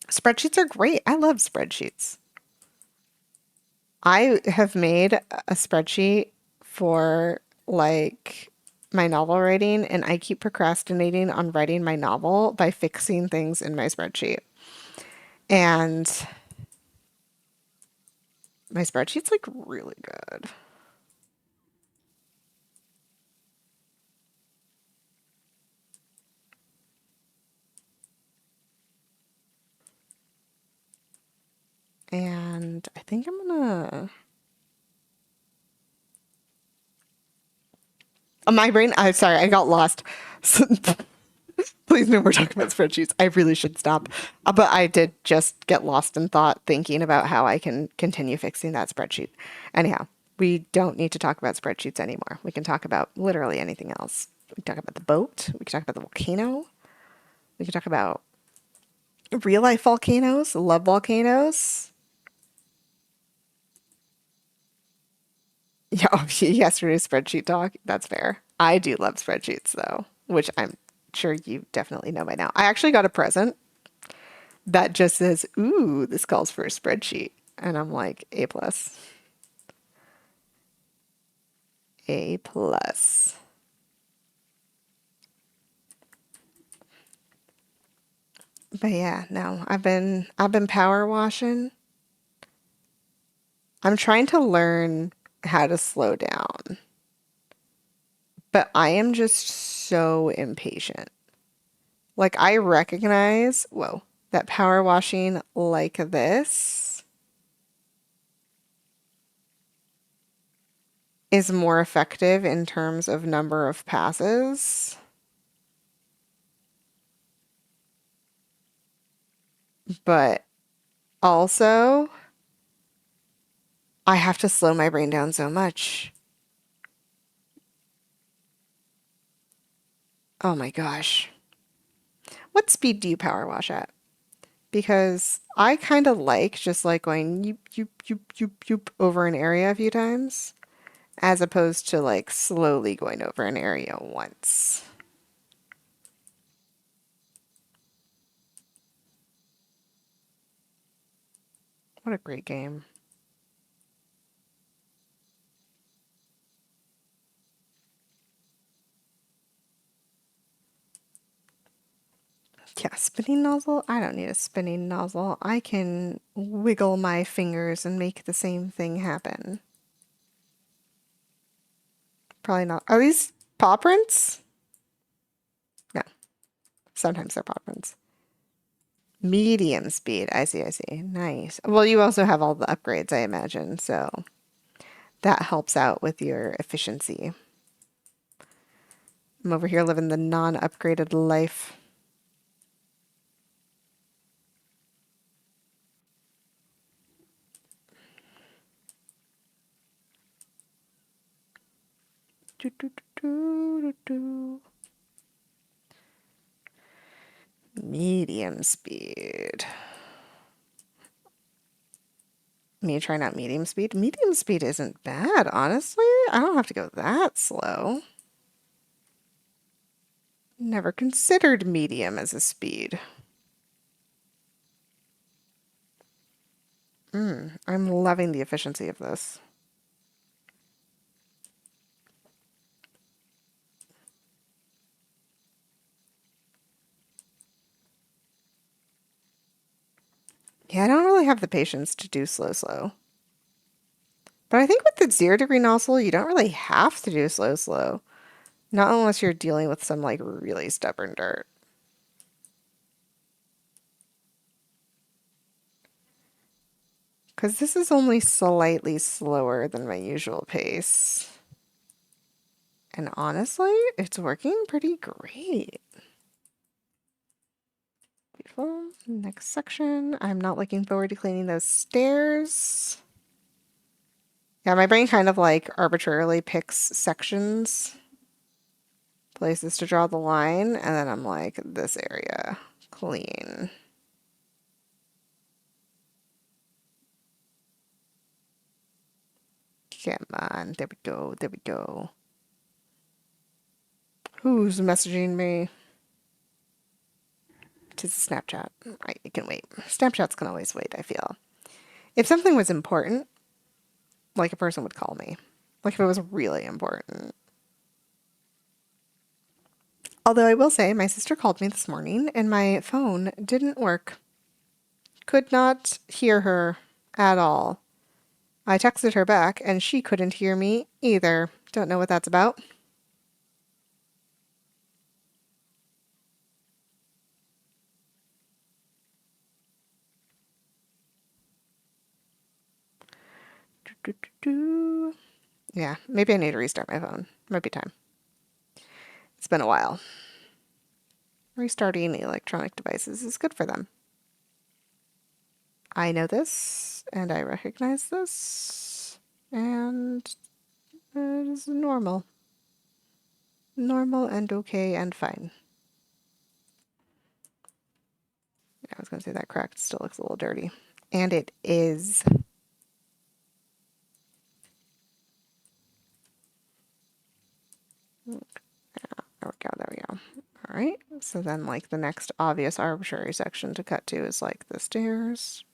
Spreadsheets are great. I love spreadsheets. I have made a spreadsheet for like my novel writing, and I keep procrastinating on writing my novel by fixing things in my spreadsheet. And my spreadsheet's like really good. And I think I'm gonna. My brain. I'm sorry, I got lost. Please, no more talking about spreadsheets. I really should stop. But I did just get lost in thought thinking about how I can continue fixing that spreadsheet. Anyhow, we don't need to talk about spreadsheets anymore. We can talk about literally anything else. We can talk about the boat. We can talk about the volcano. We can talk about real life volcanoes, love volcanoes. Yeah, oh, yesterday's spreadsheet talk. That's fair. I do love spreadsheets though, which I'm sure you definitely know by now. I actually got a present that just says, "Ooh, this calls for a spreadsheet," and I'm like, A plus, A plus. But yeah, no, I've been power washing. I'm trying to learn how to slow down, but I am just so impatient. Like I recognize, whoa, that power washing like this is more effective in terms of number of passes, but also I have to slow my brain down so much. Oh my gosh. What speed do you power wash at? Because I kind of like just like going yoop, yoop, yoop, yoop, yoop over an area a few times, as opposed to like slowly going over an area once. What a great game. Yeah, spinning nozzle? I don't need a spinning nozzle. I can wiggle my fingers and make the same thing happen. Probably not. Are these paw prints? No, sometimes they're paw prints. Medium speed. I see, I see. Nice. Well, you also have all the upgrades, I imagine, so that helps out with your efficiency. I'm over here living the non-upgraded life. Do, do, do, do, do. Medium speed. Me trying out medium speed? Medium speed isn't bad, honestly. I don't have to go that slow. Never considered medium as a speed. I'm loving the efficiency of this. Yeah, I don't really have the patience to do slow. But I think with the 0 degree nozzle, you don't really have to do slow. Not unless you're dealing with some like really stubborn dirt. Because this is only slightly slower than my usual pace. And honestly, it's working pretty great. Beautiful. Next section. I'm not looking forward to cleaning those stairs. Yeah, my brain kind of like arbitrarily picks sections, places to draw the line, and then I'm like, this area, clean. Come on, there we go, there we go. Who's messaging me? Tis Snapchat. I can wait. Snapchats can always wait, I feel. If something was important, like a person would call me. Like if it was really important. Although I will say, my sister called me this morning and my phone didn't work. Could not hear her at all. I texted her back and she couldn't hear me either. Don't know what that's about. Yeah, maybe I need to restart my phone. Might be time. It's been a while. Restarting electronic devices is good for them. I know this, and I recognize this, and it is normal. Normal and okay and fine. I was going to say that cracked still looks a little dirty. And it is. There we go, there we go. All right, so then like the next obvious arbitrary section to cut to is like the stairs.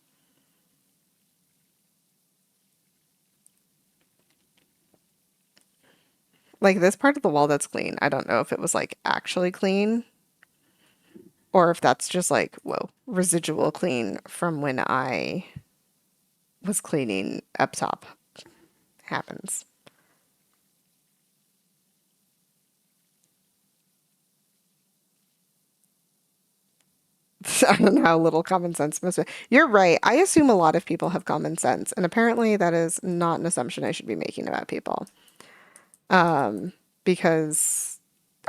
Like this part of the wall that's clean, I don't know if it was like actually clean or if that's just like, whoa, residual clean from when I was cleaning up top. Happens. I don't know how little common sense must be. You're right. I assume a lot of people have common sense, and apparently that is not an assumption I should be making about people. Because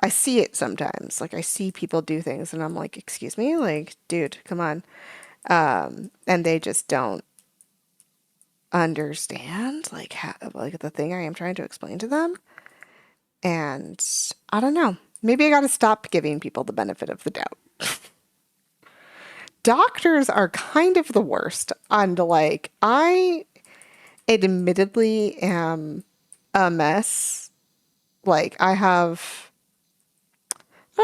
I see it sometimes. Like I see people do things and I'm like, excuse me, like, dude, come on. And they just don't understand like like the thing I am trying to explain to them. And I don't know. Maybe I got to stop giving people the benefit of the doubt. Doctors are kind of the worst. And like, I admittedly am a mess. Like, I don't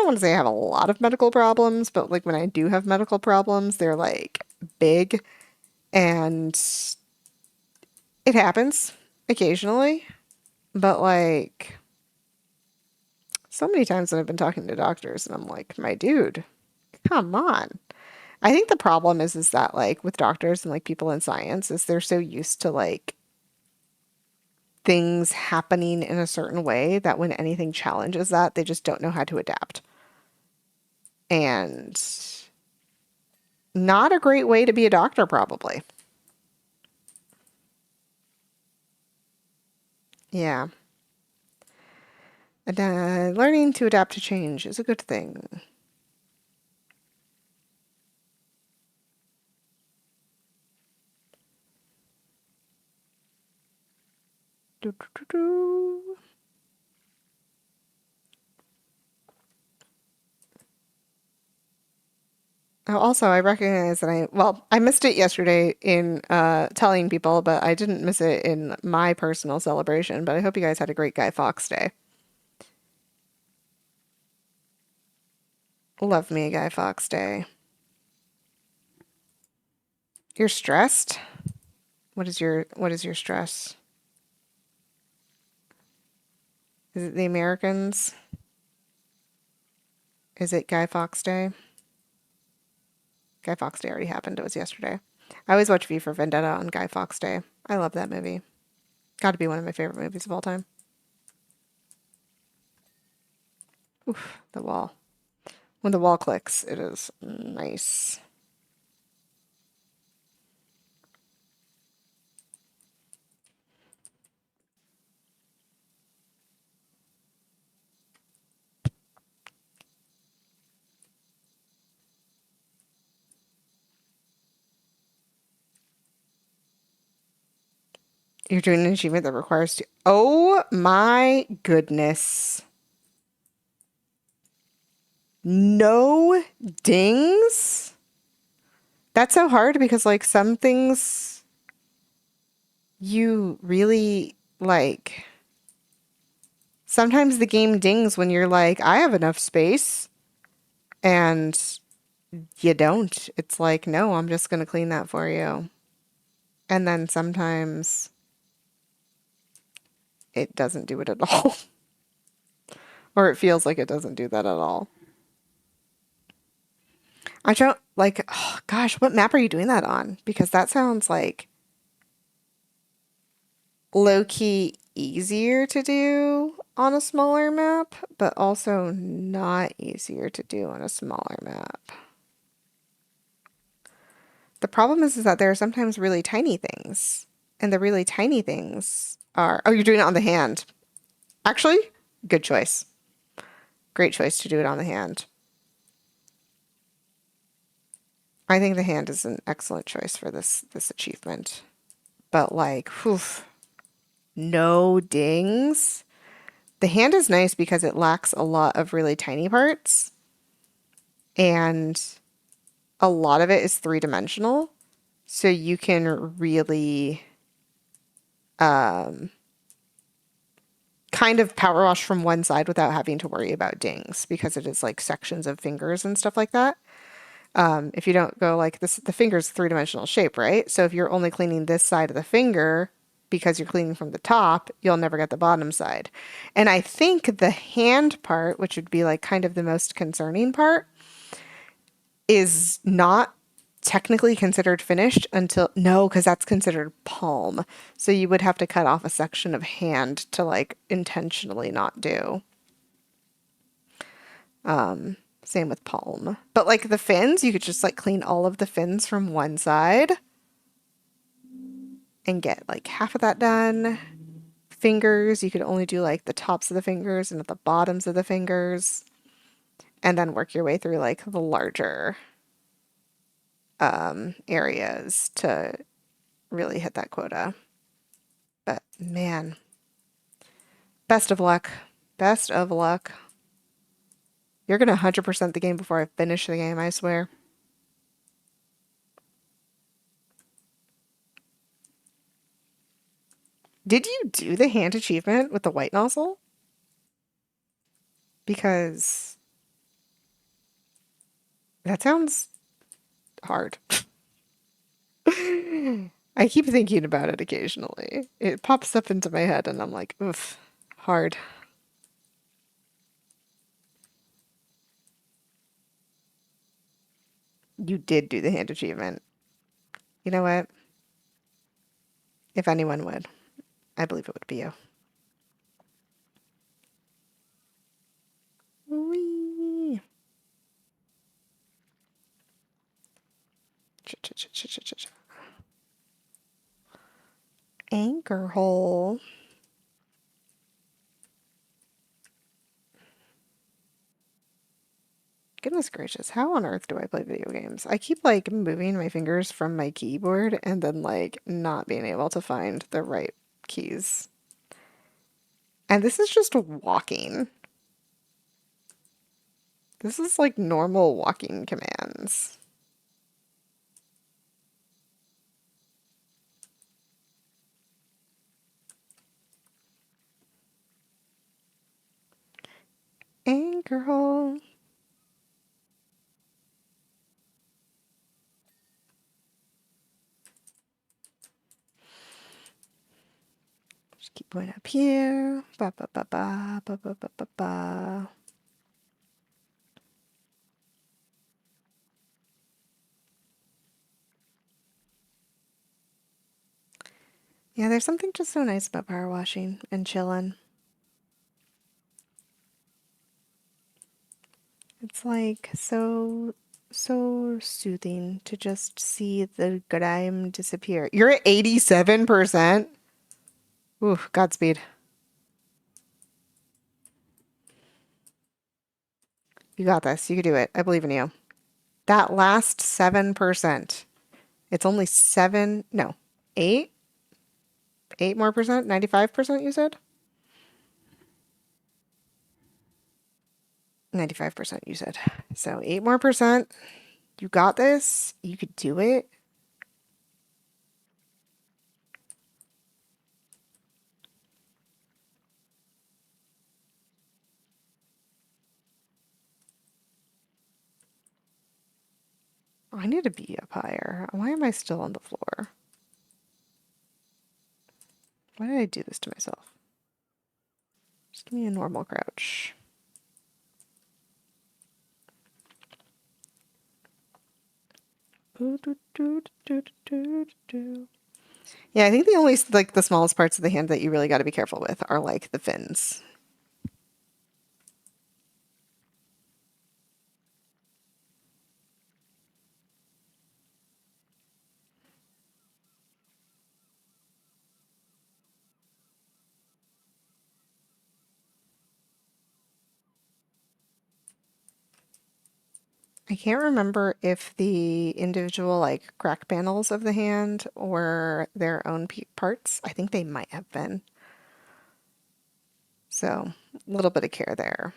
want to say I have a lot of medical problems, but like when I do have medical problems, they're like big and it happens occasionally. But like so many times that I've been talking to doctors and I'm like, my dude, Come on. I think the problem is that like with doctors and like people in science is they're so used to like things happening in a certain way that when anything challenges that, they just don't know how to adapt. And not a great way to be a doctor, probably. Yeah. And learning to adapt to change is a good thing. Do, do, do, do. Oh, also, I recognize that I missed it yesterday in telling people, but I didn't miss it in my personal celebration. But I hope you guys had a great Guy Fawkes Day. Love me a Guy Fawkes Day. You're stressed? What is your stress? Is it the Americans? Is it Guy Fawkes Day? Guy Fawkes Day already happened. It was yesterday. I always watch V for Vendetta on Guy Fawkes Day. I love that movie. Got to be one of my favorite movies of all time. Oof, the wall. When the wall clicks, it is nice. You're doing an achievement that requires to. Oh my goodness. No dings? That's so hard because, like, some things you really like. Sometimes the game dings when you're like, I have enough space, and you don't. It's like, no, I'm just going to clean that for you. And then sometimes it doesn't do it at all, or it feels like it doesn't do that at all. I don't like, oh, gosh, what map are you doing that on? Because that sounds like low key easier to do on a smaller map, but also not easier to do on a smaller map. The problem is that there are sometimes really tiny things, and the really tiny things are, oh, you're doing it on the hand. Actually, good choice. Great choice to do it on the hand. I think the hand is an excellent choice for this achievement. But like, whew, no dings. The hand is nice because it lacks a lot of really tiny parts, and a lot of it is three-dimensional. So you can really kind of power wash from one side without having to worry about dings because it is like sections of fingers and stuff like that. If you don't go like this, the finger's three-dimensional shape, right? So if you're only cleaning this side of the finger because you're cleaning from the top, you'll never get the bottom side. And I think the hand part, which would be like kind of the most concerning part, is not technically considered finished until, no, because that's considered palm. So you would have to cut off a section of hand to like intentionally not do. Same with palm. But like the fins, you could just like clean all of the fins from one side and get like half of that done. Fingers, you could only do like the tops of the fingers and at the bottoms of the fingers, and then work your way through like the larger areas to really hit that quota. But man, best of luck. Best of luck. You're gonna 100% the game before I finish the game, I swear. Did you do the hand achievement with the white nozzle? Because that sounds hard. I keep thinking about it occasionally. It pops up into my head and I'm like, oof, hard. You did do the hand achievement. You know what? If anyone would, I believe it would be you. Whee! Anchor hole. Goodness gracious, how on earth do I play video games? I keep like moving my fingers from my keyboard and then like not being able to find the right keys. And this is just walking. This is like normal walking commands. Anchor hole. Just keep going up here. Ba ba ba ba ba ba ba ba ba. Yeah, there's something just so nice about power washing and chilling. It's like so soothing to just see the grime disappear. You're at 87%? Ooh, Godspeed. You got this. You can do it. I believe in you. That last 7%. It's only seven, no, eight? 8 more percent? 95% you said? 95% you said. So 8 more percent. You got this. You could do it. I need to be up higher. Why am I still on the floor? Why did I do this to myself? Just give me a normal crouch. Yeah, I think the only like the smallest parts of the hand that you really got to be careful with are like the fins. I can't remember if the individual like crack panels of the hand were their own parts. I think they might have been. So, a little bit of care there.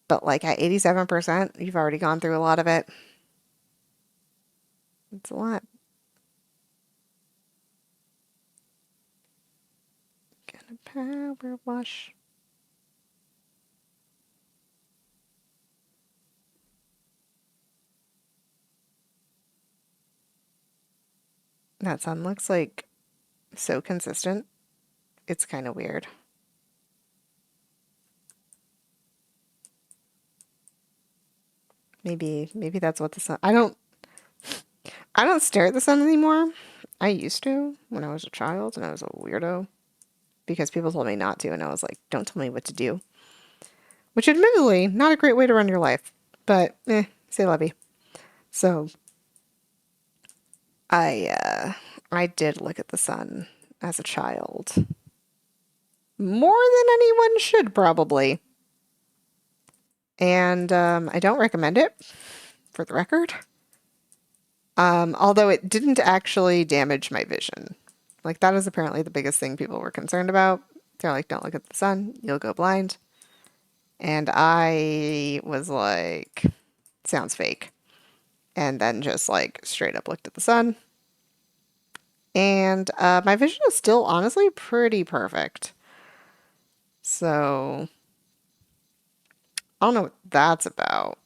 But like at 87%, you've already gone through a lot of it. It's a lot. Gonna power wash. That sun looks like so consistent. It's kind of weird. Maybe that's what the sun. I don't stare at the sun anymore. I used to when I was a child and I was a weirdo because people told me not to, and I was like, don't tell me what to do. Which admittedly, not a great way to run your life, but c'est la vie. So I did look at the sun as a child. More than anyone should probably. And I don't recommend it, for the record. Although it didn't actually damage my vision. Like that is apparently the biggest thing people were concerned about. They're like, don't look at the sun, you'll go blind. And I was like, sounds fake. And then just like straight up looked at the sun. And my vision is still honestly pretty perfect. So I don't know what that's about.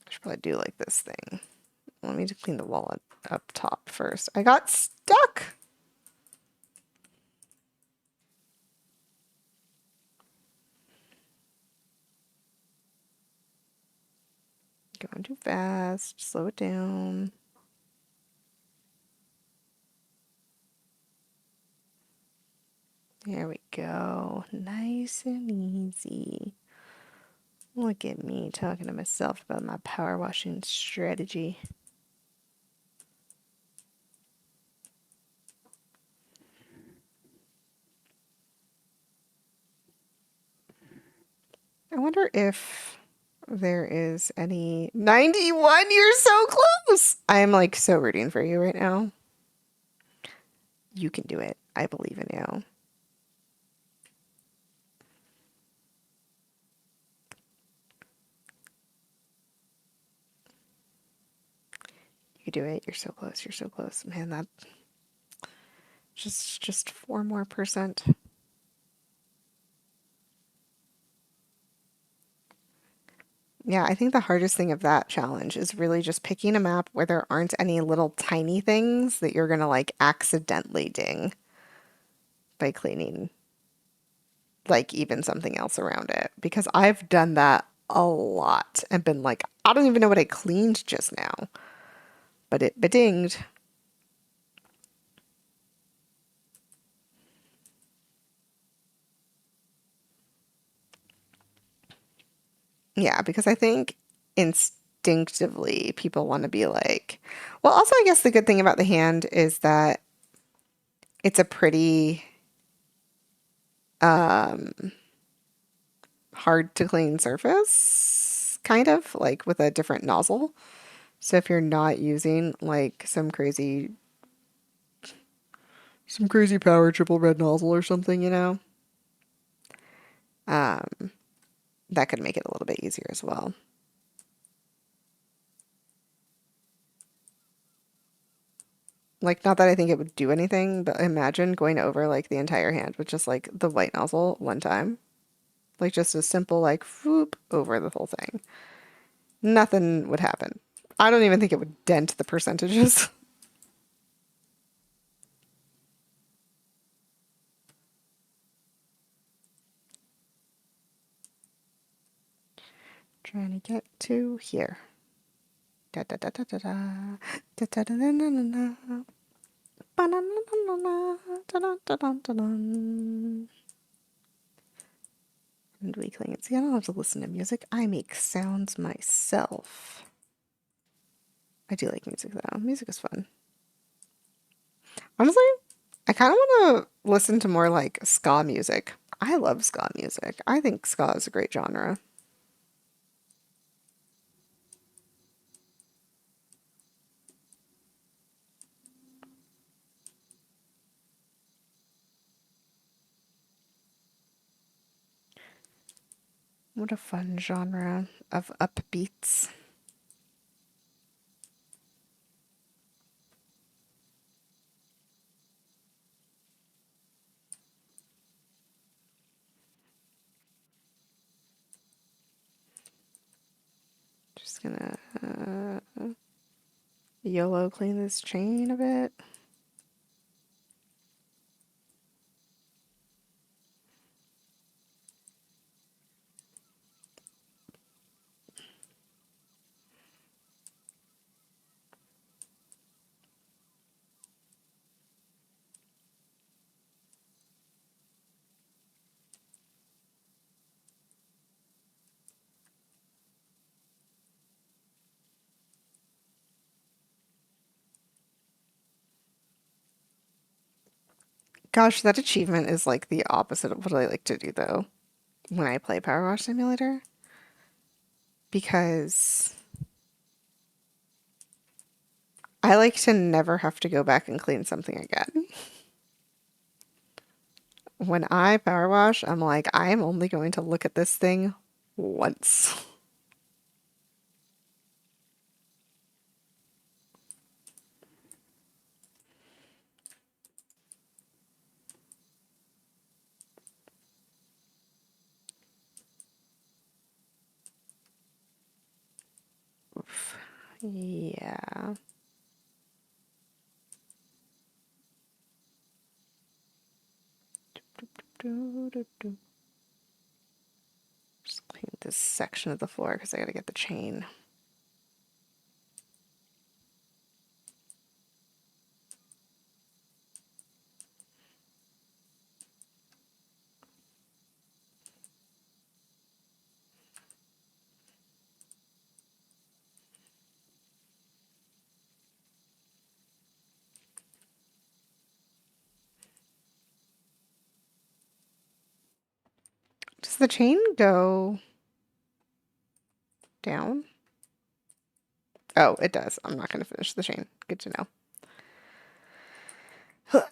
I should probably do like this thing. Let me just clean the wall up top first. I got stuck. Going too fast. Slow it down. There we go. Nice and easy. Look at me talking to myself about my power washing strategy. I wonder if there is any 91. You're so close. I am like so rooting for you right now. You can do it. I believe in you. You can do it. You're so close. You're so close. Man, that just 4% more. Yeah, I think the hardest thing of that challenge is really just picking a map where there aren't any little tiny things that you're gonna like accidentally ding by cleaning like even something else around it. Because I've done that a lot and been like, I don't even know what I cleaned just now, but it bedinged. Yeah, because I think instinctively people want to be like, well, also, I guess the good thing about the hand is that it's a pretty hard to clean surface, kind of like with a different nozzle. So if you're not using like some crazy power triple red nozzle or something, um, that could make it a little bit easier as well. Like, not that I think it would do anything, but imagine going over like the entire hand with just like the white nozzle one time. Like just a simple like whoop over the whole thing. Nothing would happen. I don't even think it would dent the percentages. Trying to get to here. Da da da da da da. Da da da da da da da. Ba-na-na-na-na-na. Da-da-da-da-da-da. And weakling. See, I don't have to listen to music. I make sounds myself. I do like music though. Music is fun. Honestly, I kind of want to listen to more like ska music. I love ska music. I think ska is a great genre. What a fun genre of upbeats. Just gonna YOLO clean this chain a bit. Gosh, that achievement is like the opposite of what I like to do though when I play Power Wash Simulator because I like to never have to go back and clean something again. When I power wash, I'm like, I am only going to look at this thing once. Oof. Yeah. Just clean this section of the floor because I gotta get the chain. Does the chain go down? Oh, it does. I'm not going to finish the chain. Good to know. I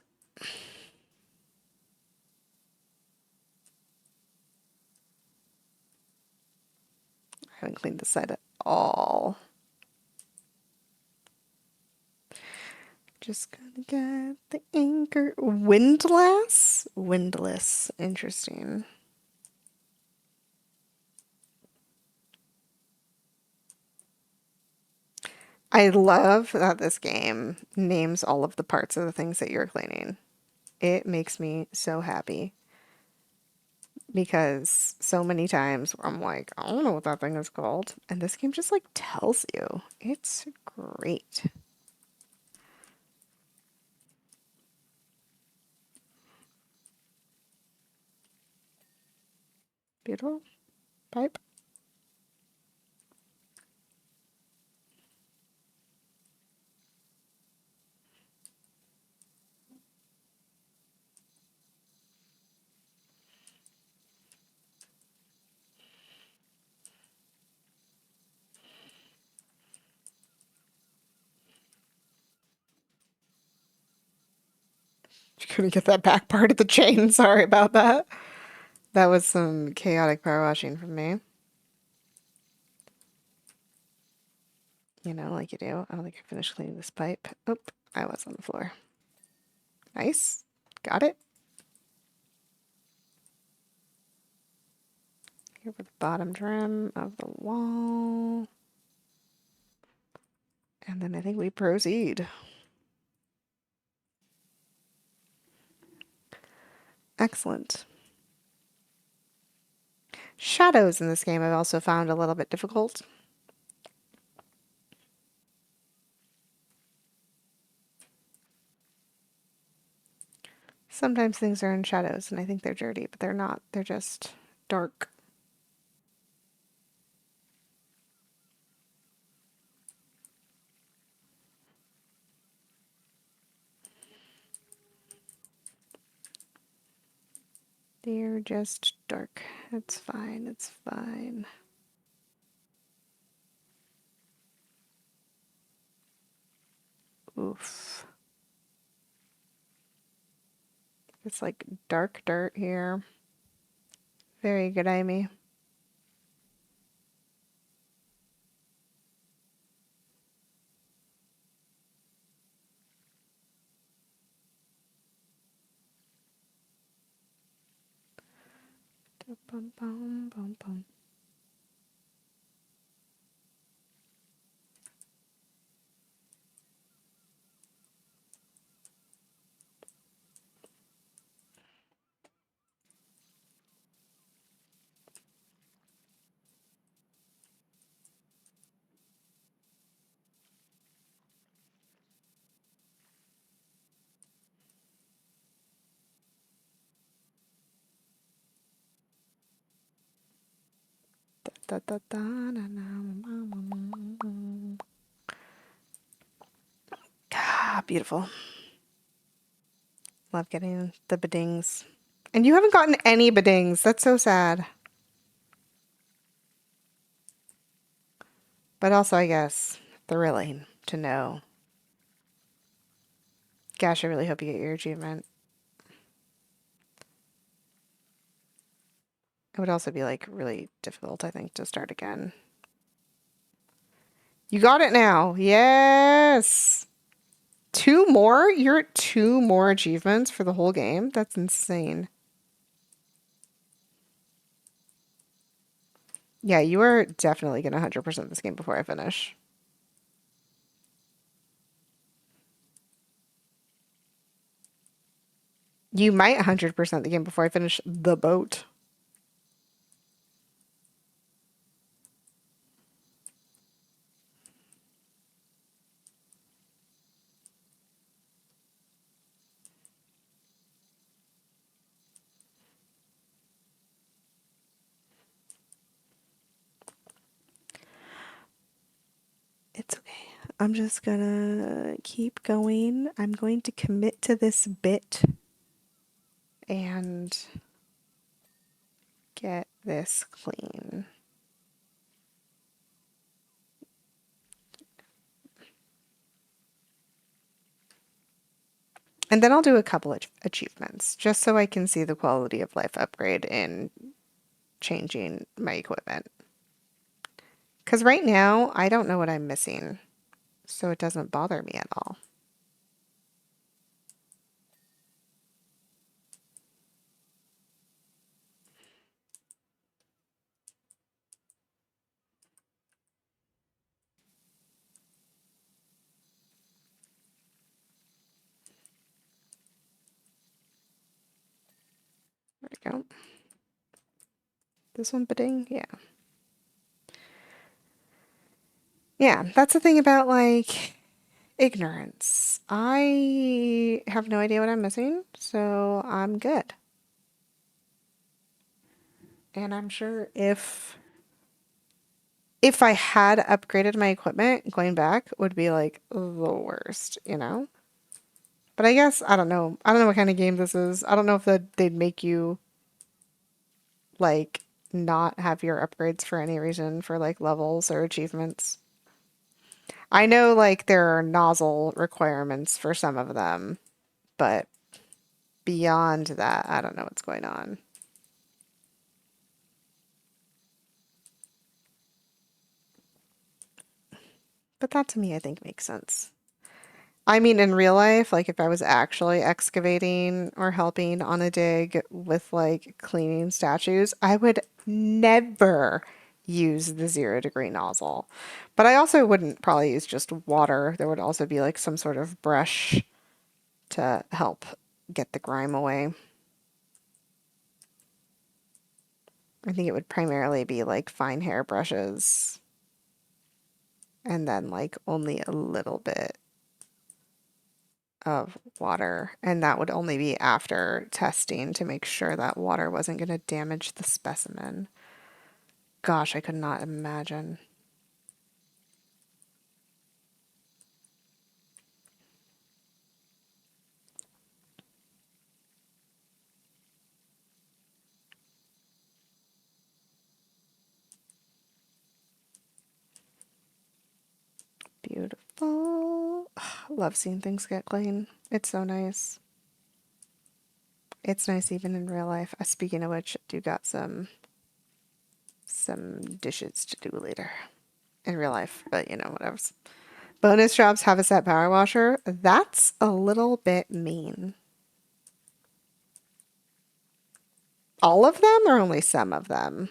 haven't cleaned this side at all. Just gonna get the anchor. Windlass? Windlass. Interesting. I love that this game names all of the parts of the things that you're cleaning. It makes me so happy because so many times I'm like, I don't know what that thing is called. And this game just like tells you. It's great. Beautiful. Pipe. You couldn't get that back part of the chain. Sorry about that. That was some chaotic power washing from me. You know, like you do. I don't think I finished cleaning this pipe. Oop, I was on the floor. Nice. Got it. Here for the bottom trim of the wall. And then I think we proceed. Excellent. Shadows in this game I've also found a little bit difficult. Sometimes things are in shadows and I think they're dirty, but they're not. They're just dark. They're just dark. It's fine. It's fine. Oof. It's like dark dirt here. Very good, Amy. Bum, bum, bum, bum. Da, da, da, na, na, ah, beautiful. Love getting the bedings. And you haven't gotten any bedings. That's so sad. But also, I guess, thrilling to know. Gosh, I really hope you get your achievement. It would also be like really difficult, I think, to start again. You got it now. Yes. Two more? You're at two more achievements for the whole game? That's insane. Yeah, you are definitely going to 100% this game before I finish. You might 100% the game before I finish the boat. It's okay. I'm just gonna keep going. I'm going to commit to this bit and get this clean. And then I'll do a couple of achievements just so I can see the quality of life upgrade in changing my equipment. Because right now, I don't know what I'm missing, so it doesn't bother me at all. There we go. This one bidding? Yeah. Yeah, that's the thing about like ignorance. I have no idea what I'm missing, so I'm good. And I'm sure if I had upgraded my equipment, going back would be like the worst, you know? But I guess I don't know. I don't know what kind of game this is. I don't know if they'd make you like not have your upgrades for any reason for like levels or achievements. I know like there are nozzle requirements for some of them, but beyond that, I don't know what's going on. But that to me, I think makes sense. I mean, in real life, like if I was actually excavating or helping on a dig with like cleaning statues, I would never use the 0 degree nozzle. But I also wouldn't probably use just water. There would also be like some sort of brush to help get the grime away. I think it would primarily be like fine hair brushes and then like only a little bit of water. And that would only be after testing to make sure that water wasn't going to damage the specimen. Gosh, I could not imagine. Beautiful. Love seeing things get clean. It's so nice. It's nice even in real life. Speaking of which, I do got some dishes to do later in real life, but you know, whatever. Bonus jobs have a set power washer. That's a little bit mean. All of them or only some of them?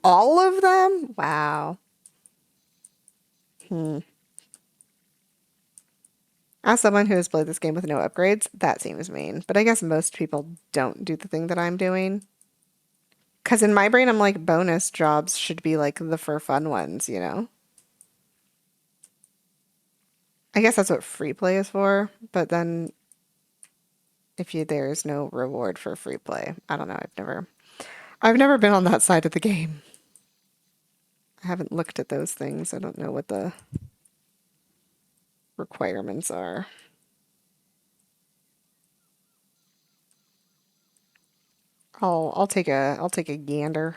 All of them? Wow. Hmm. As someone who has played this game with no upgrades, that seems mean. But I guess most people don't do the thing that I'm doing. Because in my brain, I'm like, bonus jobs should be like the for fun ones, you know? I guess that's what free play is for. But then if you there's no reward for free play, I don't know. I've never been on that side of the game. I haven't looked at those things. I don't know what the requirements are. I'll take a gander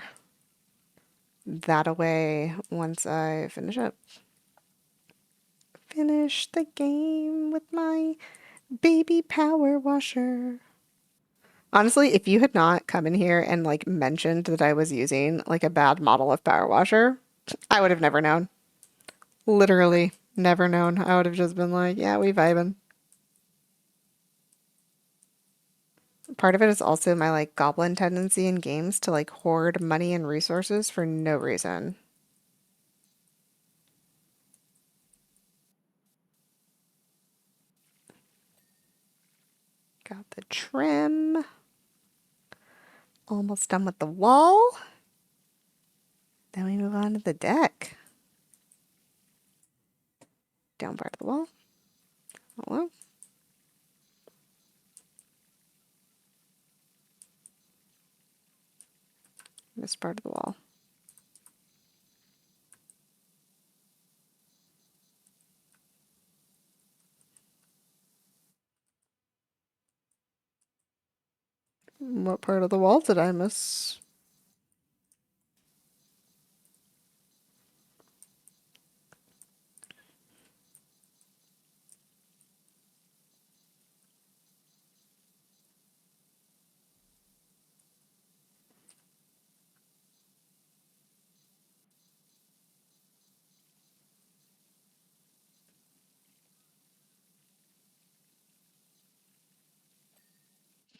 that away once I finish up. Finish the game with my baby power washer. Honestly, if you had not come in here and like mentioned that I was using like a bad model of power washer, I would have never known. Literally never known. I would have just been like, yeah, we vibing. Part of it is also my like goblin tendency in games to like hoard money and resources for no reason. Got the trim. Almost done with the wall. Then we move on to the deck. Down part of the wall. Hello. This part of the wall. What part of the wall did I miss?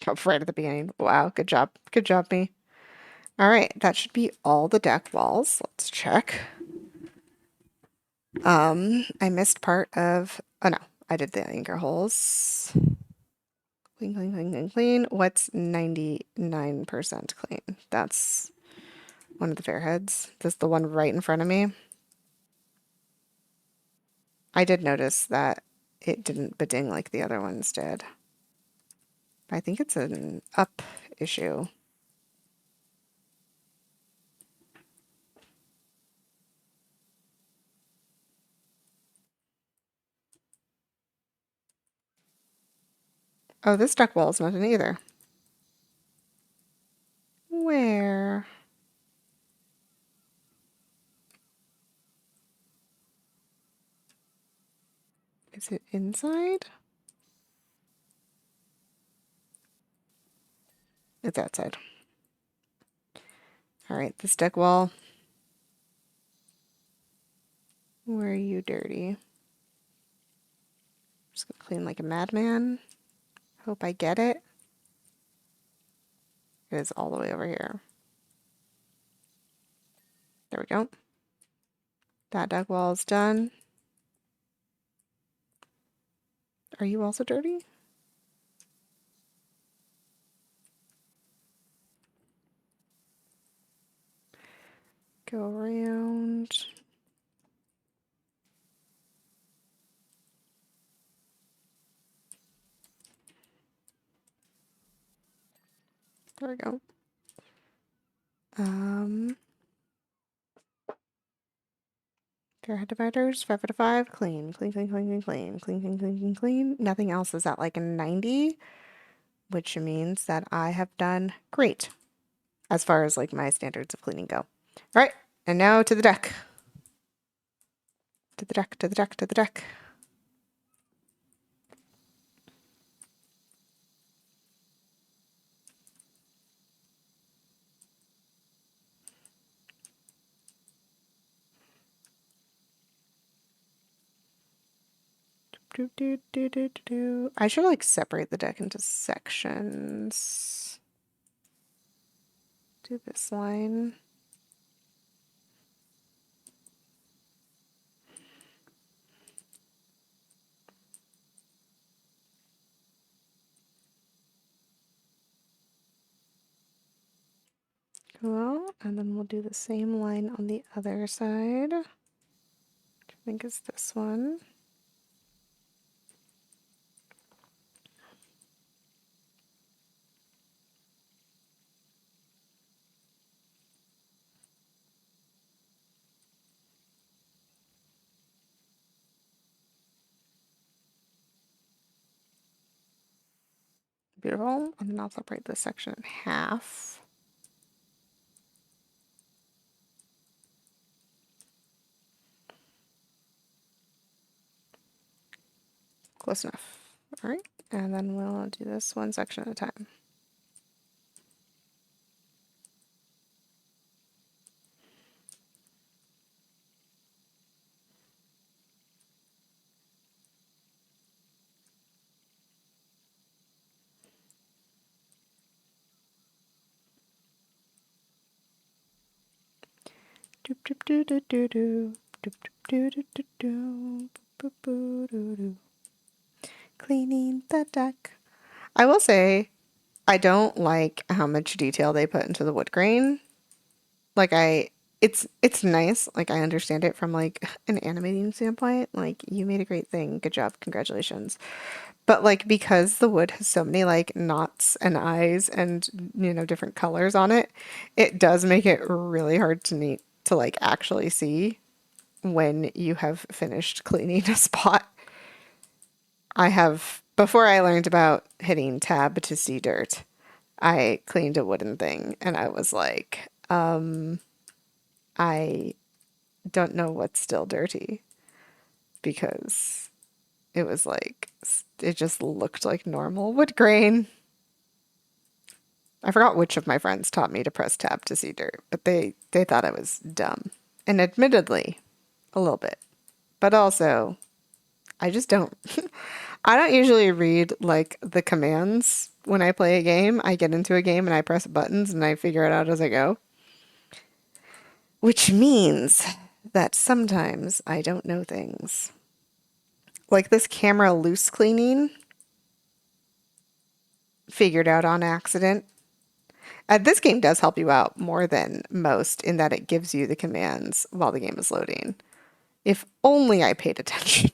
Oh, right at the beginning. Wow, good job. Good job, me. All right, that should be all the deck walls. Let's check. I missed part of, oh no, I did the anchor holes. Clean, clean, clean, clean, clean. What's 99% clean? That's one of the fairheads. This is the one right in front of me. I did notice that it didn't beding like the other ones did. I think it's an up issue. Oh, this deck wall is not in either. Where? Is it inside? It's outside. All right, this deck wall. Where are you dirty? Just gonna clean like a madman. Hope I get it. It is all the way over here. There we go. That deck wall is done. Are you also dirty? Go around. There we go. Fairhead dividers, 5 out of 5. Clean, clean, clean, clean, clean, clean, clean, clean, clean, clean, clean. Nothing else is at like a 90, which means that I have done great as far as like my standards of cleaning go. All right, and now to the deck. To the deck, to the deck, to the deck. Do, do, do, do, do, do. I should like separate the deck into sections. Do this line. Cool. And then we'll do the same line on the other side. I think it's this one. Beautiful. And then I'll separate this section in half. Close enough. All right. And then we'll do this one section at a time. Doop doop doo doo doo doo. Doop doop doo doo doo doo. Boop boop doo doo. Cleaning the deck. I will say, I don't like how much detail they put into the wood grain. Like it's nice. Like I understand it from like an animating standpoint. Like you made a great thing. Good job. Congratulations. But like because the wood has so many like knots and eyes and different colors on it, it does make it really hard to like actually see when you have finished cleaning a spot. I have before I learned about hitting tab to see dirt, I cleaned a wooden thing and I was like, I don't know what's still dirty because it was like it just looked like normal wood grain. I forgot which of my friends taught me to press tab to see dirt, but they thought I was dumb. And admittedly, a little bit. But also, I just don't I don't usually read like the commands when I play a game. I get into a game and I press buttons and I figure it out as I go, which means that sometimes I don't know things. Like this camera loose cleaning, figured out on accident. This game does help you out more than most in that it gives you the commands while the game is loading. If only I paid attention.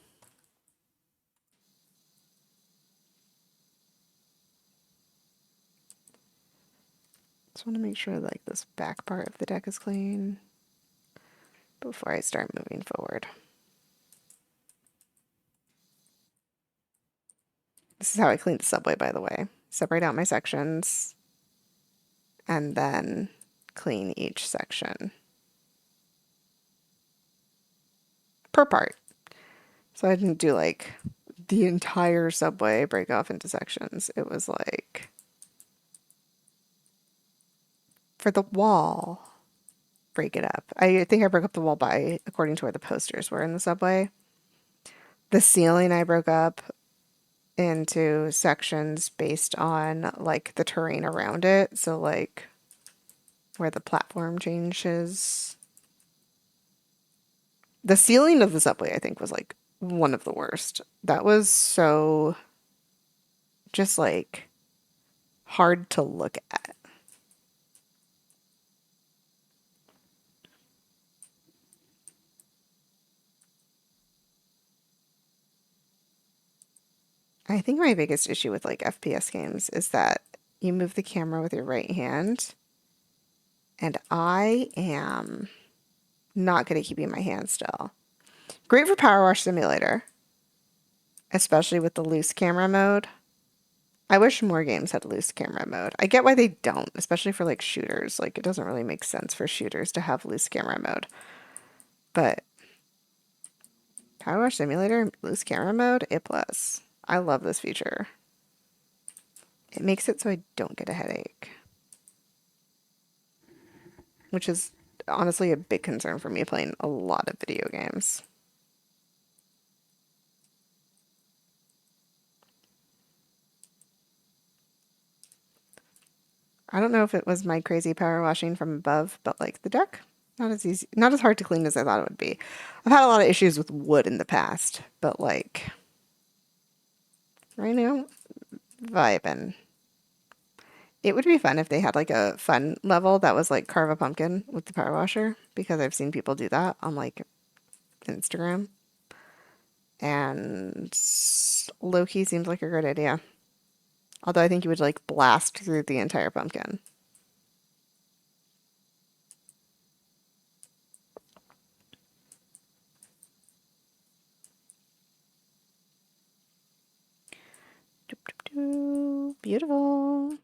Just want to make sure like this back part of the deck is clean before I start moving forward. This is how I clean the subway, by the way. Separate out my sections and then clean each section per part. So I didn't do like the entire subway break off into sections. It was like for the wall, break it up. I think I broke up the wall by according to where the posters were in the subway. The ceiling I broke up into sections based on like the terrain around it. So like where the platform changes. The ceiling of the subway, I think, was like one of the worst. That was so just like hard to look at. I think my biggest issue with like FPS games is that you move the camera with your right hand, and I am not good at keeping my hand still. Great for Powerwash Simulator, especially with the loose camera mode. I wish more games had loose camera mode. I get why they don't, especially for like shooters. Like it doesn't really make sense for shooters to have loose camera mode. But Powerwash Simulator, loose camera mode, A plus. I love this feature. It makes it so I don't get a headache, which is honestly a big concern for me playing a lot of video games. I don't know if it was my crazy power washing from above, but like the deck, not as easy, not as hard to clean as I thought it would be. I've had a lot of issues with wood in the past, but like right now, vibing. It would be fun if they had like a fun level that was like carve a pumpkin with the power washer because I've seen people do that on like Instagram. And low-key seems like a great idea. Although I think you would like blast through the entire pumpkin. Doop, doop, doop. Beautiful.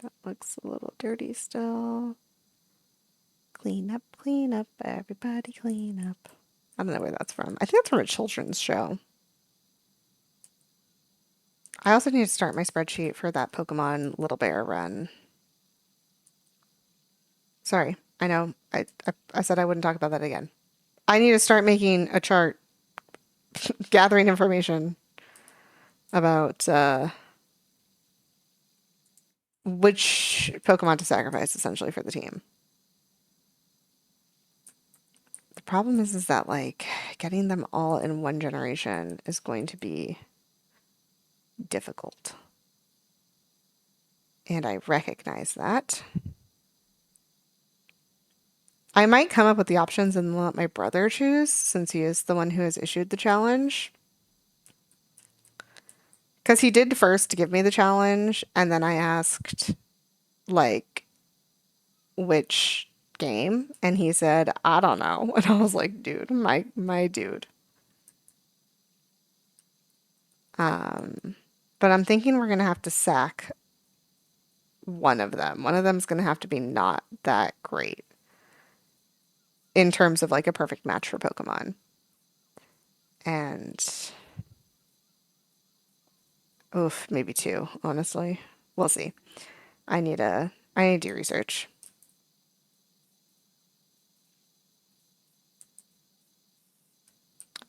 That looks a little dirty still. Clean up, everybody clean up. I don't know where that's from. I think that's from a children's show. I also need to start my spreadsheet for that Pokemon Little Bear run. Sorry, I know. I said I wouldn't talk about that again. I need to start making a chart gathering information about which Pokemon to sacrifice essentially for the team. The problem is that like getting them all in one generation is going to be difficult. And I recognize that. I might come up with the options and let my brother choose since he is the one who has issued the challenge. Because he did first give me the challenge, and then I asked, like, which game, and he said, I don't know. And I was like, dude, my dude. But I'm thinking we're gonna have to sack one of them. One of them's gonna have to be not that great in terms of like a perfect match for Pokemon. And oof, maybe two, honestly. We'll see. I need to do research.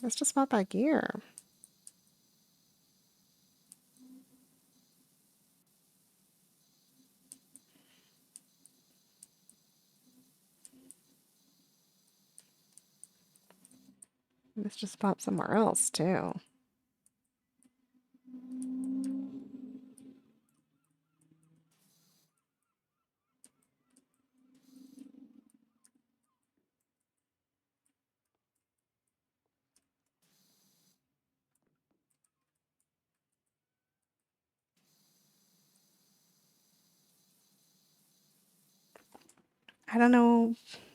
Let's just spot back gear. Let's just pop somewhere else too. I don't know.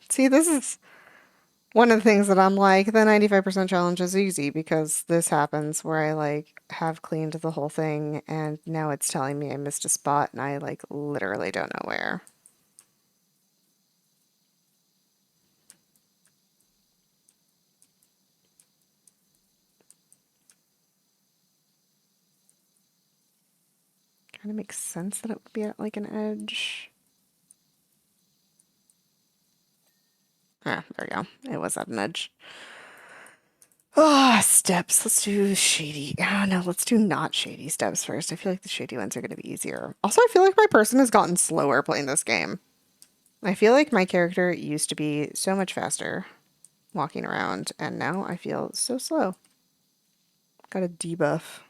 See, this is one of the things that I'm like, the 95% challenge is easy because this happens where I like have cleaned the whole thing and now it's telling me I missed a spot and I like literally don't know where. Kind of makes sense that it would be at like an edge. Ah, there we go. It was at an edge. Ah, steps. Let's do shady. Oh, no, let's do not shady steps first. I feel like the shady ones are going to be easier. Also, I feel like my person has gotten slower playing this game. I feel like my character used to be so much faster walking around, and now I feel so slow. Got a debuff.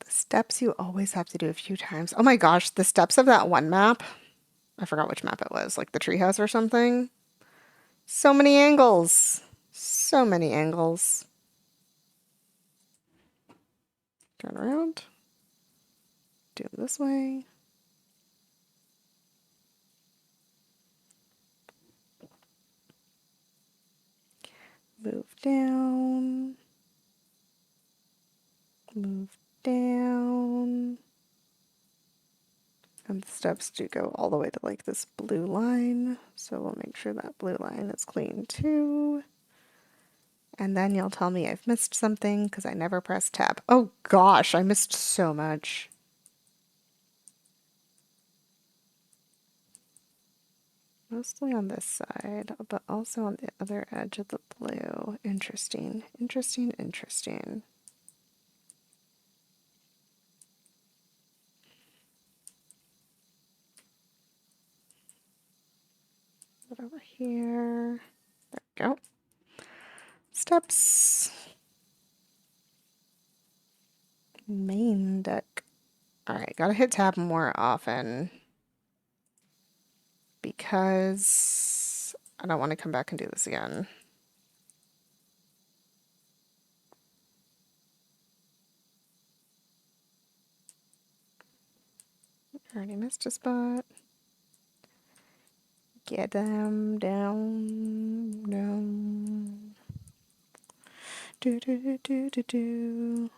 The steps you always have to do a few times. Oh my gosh, the steps of that one map. I forgot which map it was, like the treehouse or something. So many angles. So many angles. Turn around. Do it this way. Move down. Move down. And the steps do go all the way to like this blue line. So we'll make sure that blue line is clean too. And then you'll tell me I've missed something because I never pressed tab. Oh gosh, I missed so much. Mostly on this side, but also on the other edge of the blue. Interesting, interesting, interesting. Put over here. There we go. Steps. Main deck. Alright, gotta hit tab more often because I don't want to come back and do this again. Already missed a spot. Get them down. Do do do do do do.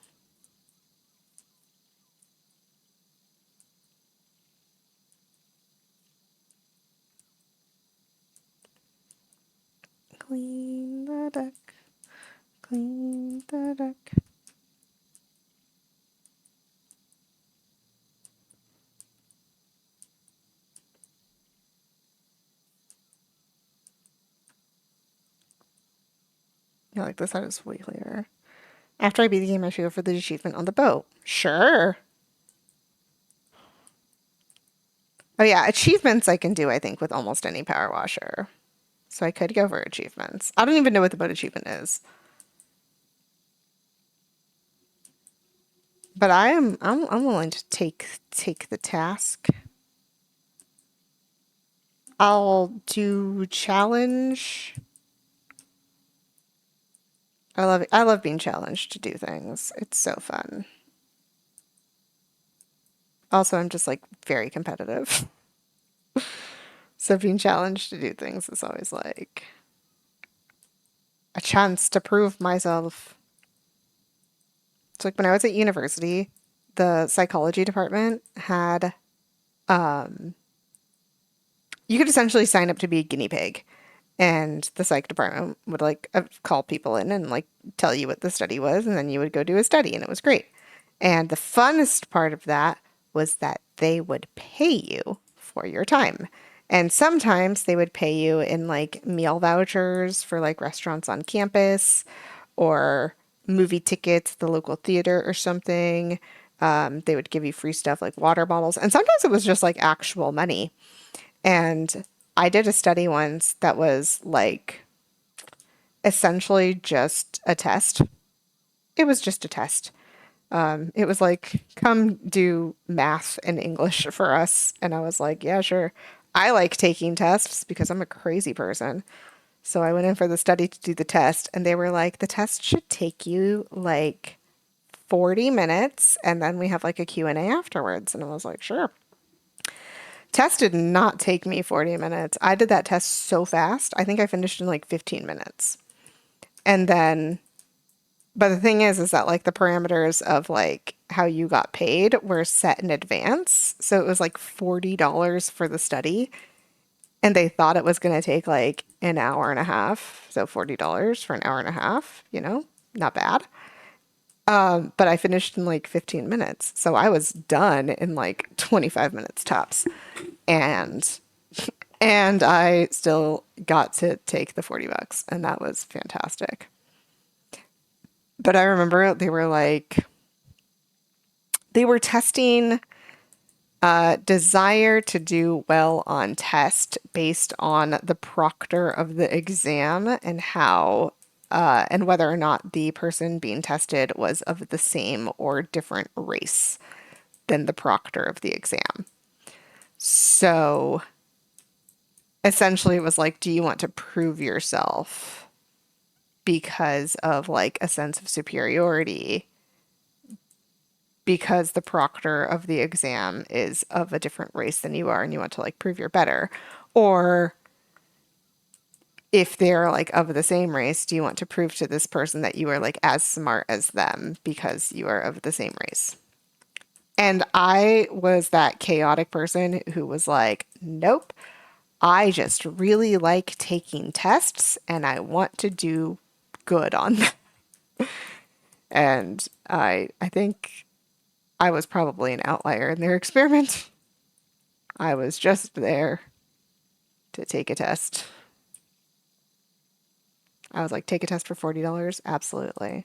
Clean the deck. Clean the deck. Yeah, like this side is way clearer. After I beat the game, I should go for the achievement on the boat. Sure. Oh yeah, achievements I can do, I think, with almost any power washer. So I could go for achievements. I don't even know what the boat achievement is. But I'm willing to take the task. I'll do challenge. I love being challenged to do things. It's so fun. Also, I'm just like very competitive. So being challenged to do things is always like a chance to prove myself. So like when I was at university, the psychology department had you could essentially sign up to be a guinea pig. And the psych department would like call people in and like tell you what the study was, and then you would go do a study, and it was great. And the funnest part of that was that they would pay you for your time. And sometimes they would pay you in like meal vouchers for like restaurants on campus or movie tickets at the local theater or something. They would give you free stuff like water bottles. And sometimes it was just like actual money. And I did a study once that was like essentially just a test. It was just a test. It was like, come do math and English for us. And I was like, yeah, sure. I like taking tests because I'm a crazy person. So I went in for the study to do the test, and they were like, the test should take you like 40 minutes, and then we have like a Q&A afterwards. And I was like, sure. Test did not take me 40 minutes. I did that test so fast. I think I finished in like 15 minutes. And then, but the thing is that like the parameters of like how you got paid were set in advance. So it was like $40 for the study. And they thought it was going to take like an hour and a half. So $40 for an hour and a half, not bad. But I finished in like 15 minutes. So I was done in like 25 minutes tops. And and I still got to take the $40 and that was fantastic. But I remember they were testing desire to do well on test based on the proctor of the exam and how and whether or not the person being tested was of the same or different race than the proctor of the exam. So essentially, it was like, do you want to prove yourself because of like a sense of superiority? Because the proctor of the exam is of a different race than you are and you want to like prove you're better? Or if they're like of the same race, do you want to prove to this person that you are like as smart as them because you are of the same race? And I was that chaotic person who was like, nope, I just really like taking tests and I want to do good on them. And I think I was probably an outlier in their experiment. I was just there to take a test. I was like, take a test for $40? Absolutely.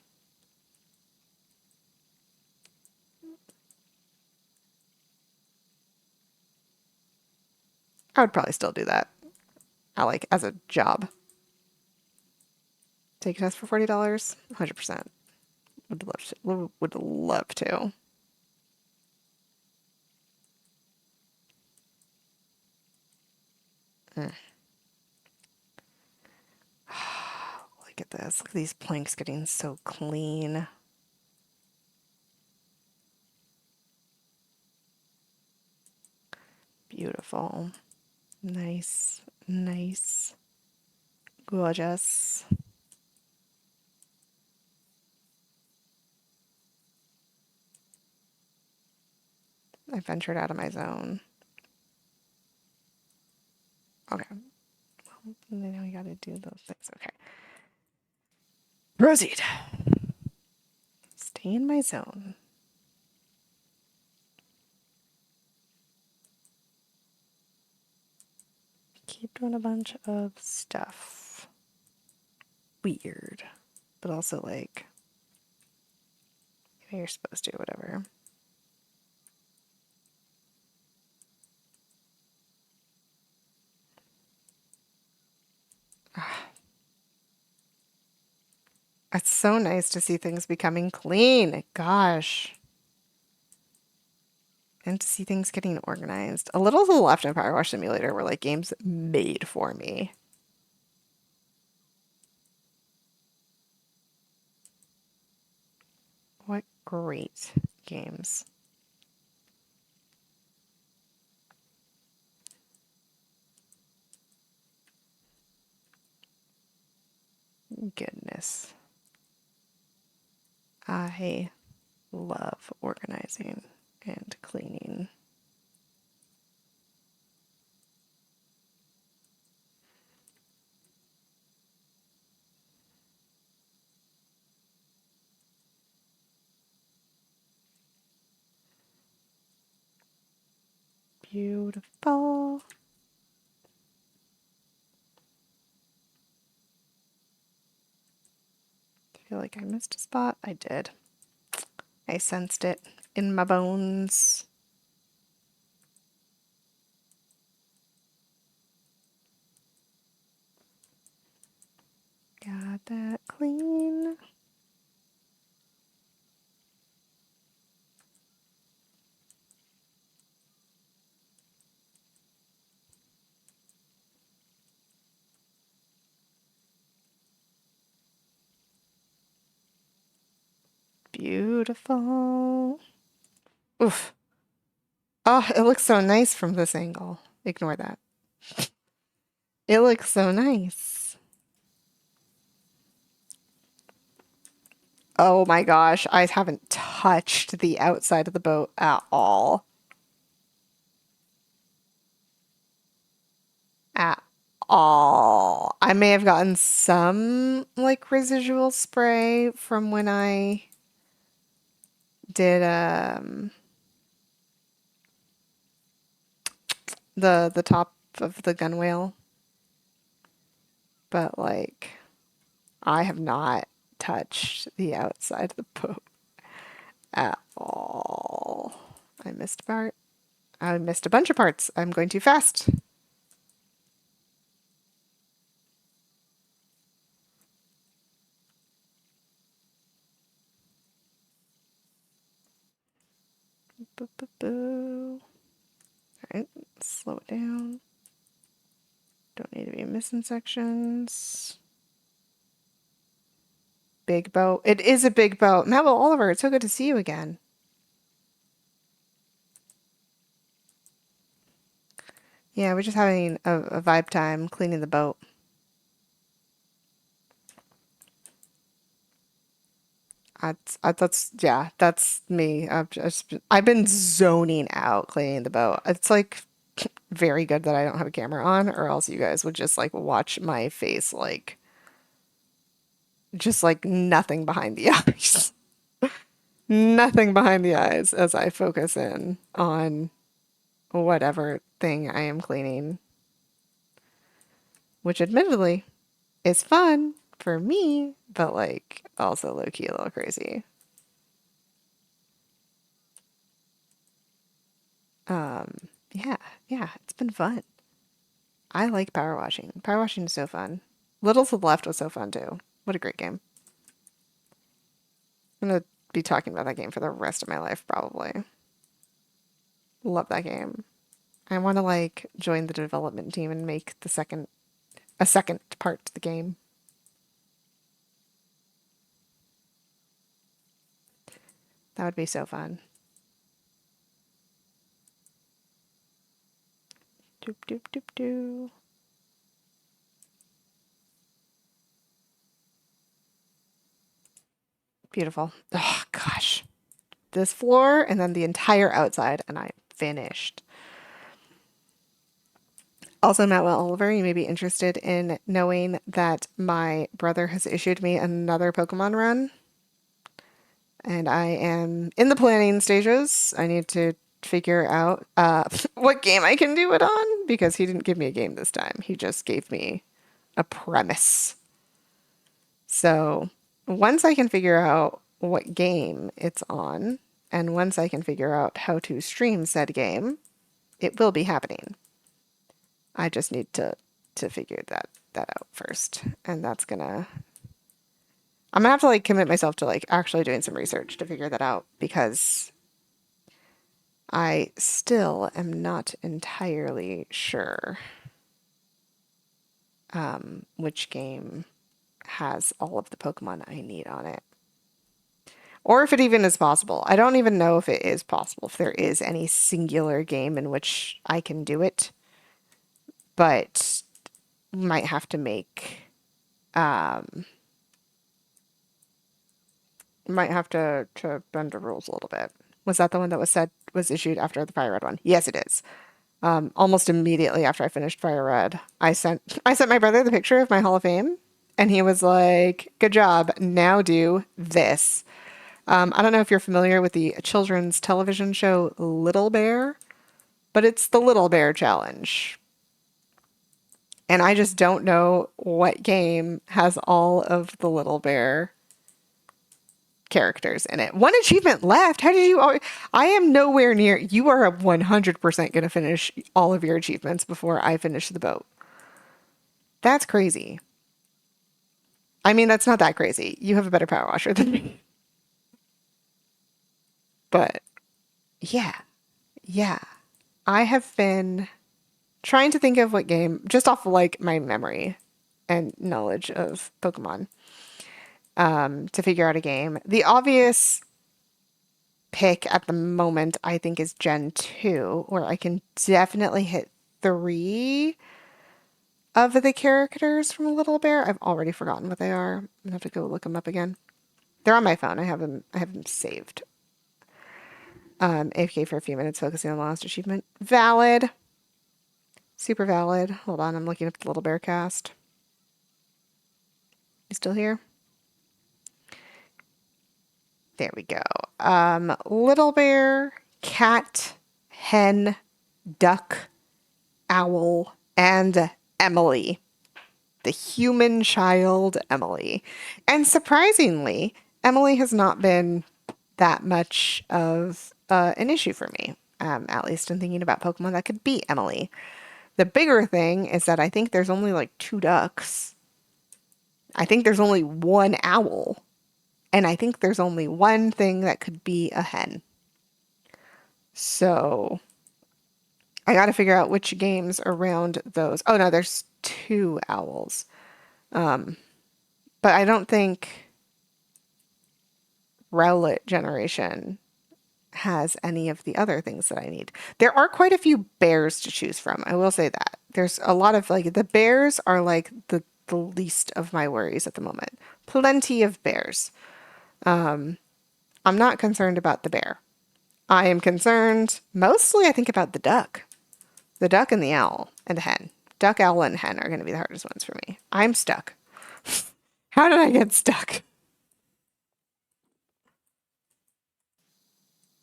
I would probably still do that. I like as a job. Take a test for $40? 100%. Would love to. Would love to. Mm. Look at this. Look at these planks getting so clean. Beautiful. Nice. Nice. Gorgeous. I ventured out of my zone. Okay. And then we gotta do those things. Okay. Proceed. Stay in my zone. Keep doing a bunch of stuff. Weird. But also like, you're supposed to, whatever. It's so nice to see things becoming clean. Gosh. And to see things getting organized. A little to the left in Powerwash Simulator were like games made for me. What great games. Goodness. I love organizing and cleaning. Beautiful. I feel like I missed a spot. I did. I sensed it in my bones. Got that clean. Beautiful. Oof. Oh, it looks so nice from this angle. Ignore that. It looks so nice. Oh my gosh, I haven't touched the outside of the boat at all. At all. I may have gotten some like residual spray from when I did the top of the gunwale, but like I have not touched the outside of the boat at all. I missed a part. I missed a bunch of parts. I'm going too fast. Boo, boo, boo. All right, slow it down. Don't need to be missing sections. Big boat. It is a big boat. Mabel Oliver, it's so good to see you again. Yeah, we're just having a vibe time cleaning the boat. That's me. I've been zoning out cleaning the boat. It's like very good that I don't have a camera on, or else you guys would just like watch my face like just like nothing behind the eyes. Nothing behind the eyes as I focus in on whatever thing I am cleaning, which admittedly is fun for me, but like also low key a little crazy. Yeah, yeah, it's been fun. I like power washing. Power washing is so fun. Little to the Left was so fun too. What a great game. I'm gonna be talking about that game for the rest of my life, probably. Love that game. I want to like join the development team and make a second part to the game. That would be so fun. Doop doop doop doo. Beautiful. Oh gosh. This floor and then the entire outside, and I'm finished. Also, Matt Oliver, you may be interested in knowing that my brother has issued me another Pokemon run, and I am in the planning stages. I need to figure out what game I can do it on because he didn't give me a game this time. He just gave me a premise. So once I can figure out what game it's on, and once I can figure out how to stream said game, it will be happening. I just need to figure that out first. And I'm gonna have to like commit myself to like actually doing some research to figure that out because I still am not entirely sure which game has all of the Pokemon I need on it. Or if it even is possible. I don't even know if it is possible, if there is any singular game in which I can do it, but might have to might have to bend the rules a little bit. Was that the one that was issued after the Fire Red one? Yes, it is. Almost immediately after I finished Fire Red, I sent my brother the picture of my Hall of Fame, and he was like, "Good job. Now do this." I don't know if you're familiar with the children's television show Little Bear, but it's the Little Bear Challenge. And I just don't know what game has all of the Little Bear characters in it. One achievement left. How did you? I am nowhere near. You are 100% going to finish all of your achievements before I finish the boat. That's crazy. I mean, that's not that crazy. You have a better power washer than me. But yeah, yeah. I have been trying to think of what game, just off of like my memory and knowledge of Pokemon, to figure out a game. The obvious pick at the moment, I think, is Gen 2, where I can definitely hit three of the characters from Little Bear. I've already forgotten what they are. I'm gonna have to go look them up again. They're on my phone. I have them saved. AFK for a few minutes, focusing on the last achievement. Valid. Super valid. Hold on, I'm looking up the Little Bear cast. You still here? There we go. Little bear, cat, hen, duck, owl, and Emily, the human child Emily. And surprisingly, Emily has not been that much of an issue for me, at least in thinking about Pokemon that could beat Emily. The bigger thing is that I think there's only like two ducks. I think there's only one owl. And I think there's only one thing that could be a hen. So I got to figure out which games around those. Oh no, there's two owls. But I don't think Rowlet generation has any of the other things that I need. There are quite a few bears to choose from. I will say that. There's a lot of like the bears are like the least of my worries at the moment. Plenty of bears. I'm not concerned about the bear. I am concerned mostly, I think, about the duck. The duck and the owl and the hen. Duck, owl, and hen are going to be the hardest ones for me. I'm stuck. How did I get stuck?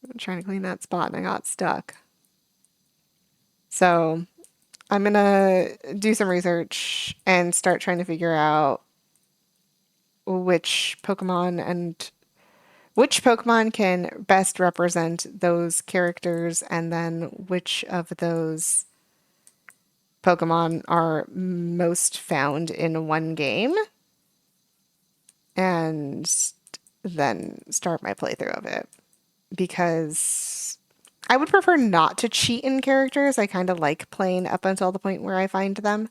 I'm trying to clean that spot and I got stuck. So I'm going to do some research and start trying to figure out which Pokemon can best represent those characters and then which of those Pokemon are most found in one game, and then start my playthrough of it. Because I would prefer not to cheat in characters. I kind of like playing up until the point where I find them,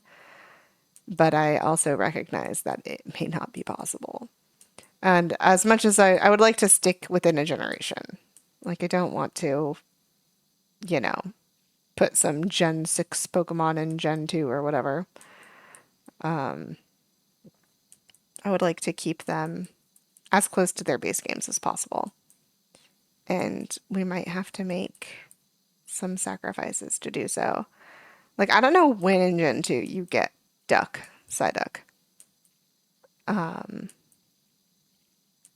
but I also recognize that it may not be possible. And as much as I would like to stick within a generation, like I don't want to, you know, put some Gen 6 Pokemon in Gen 2 or whatever. I would like to keep them as close to their base games as possible. And we might have to make some sacrifices to do so. Like, I don't know when in Gen 2 you get duck, Psyduck. Um,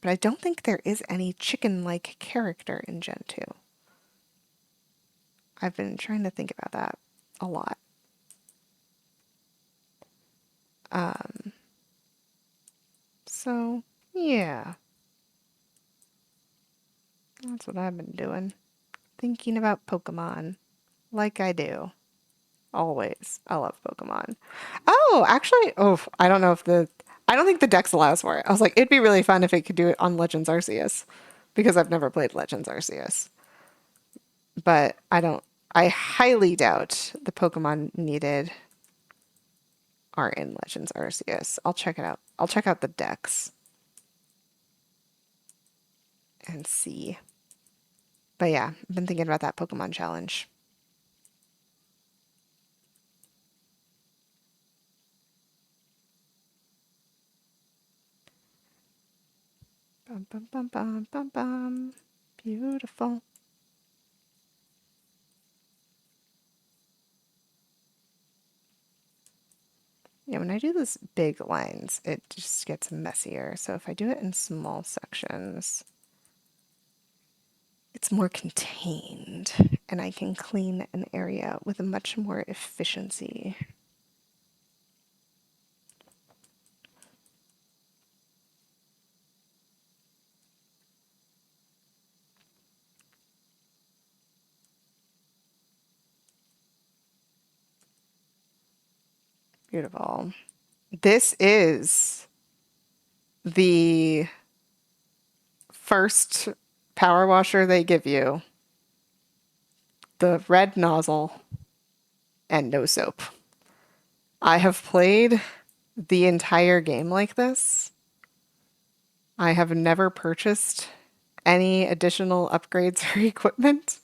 but I don't think there is any chicken-like character in Gen 2. I've been trying to think about that a lot. Um, so, yeah, that's what I've been doing. Thinking about Pokemon, like I do. Always. I love Pokemon. Oh, actually, I don't know if I don't think the Dex allows for it. I was like, it'd be really fun if it could do it on Legends Arceus because I've never played Legends Arceus. But I highly doubt the Pokemon needed are in Legends Arceus. I'll check it out. I'll check out the Dex and see. But yeah, I've been thinking about that Pokemon challenge. Bum, bum, bum, bum, bum, bum. Beautiful. Yeah, when I do those big lines, it just gets messier. So if I do it in small sections, it's more contained and I can clean an area with much more efficiency. Beautiful. This is the first power washer they give you, the red nozzle and no soap. I have played the entire game like this. I have never purchased any additional upgrades or equipment.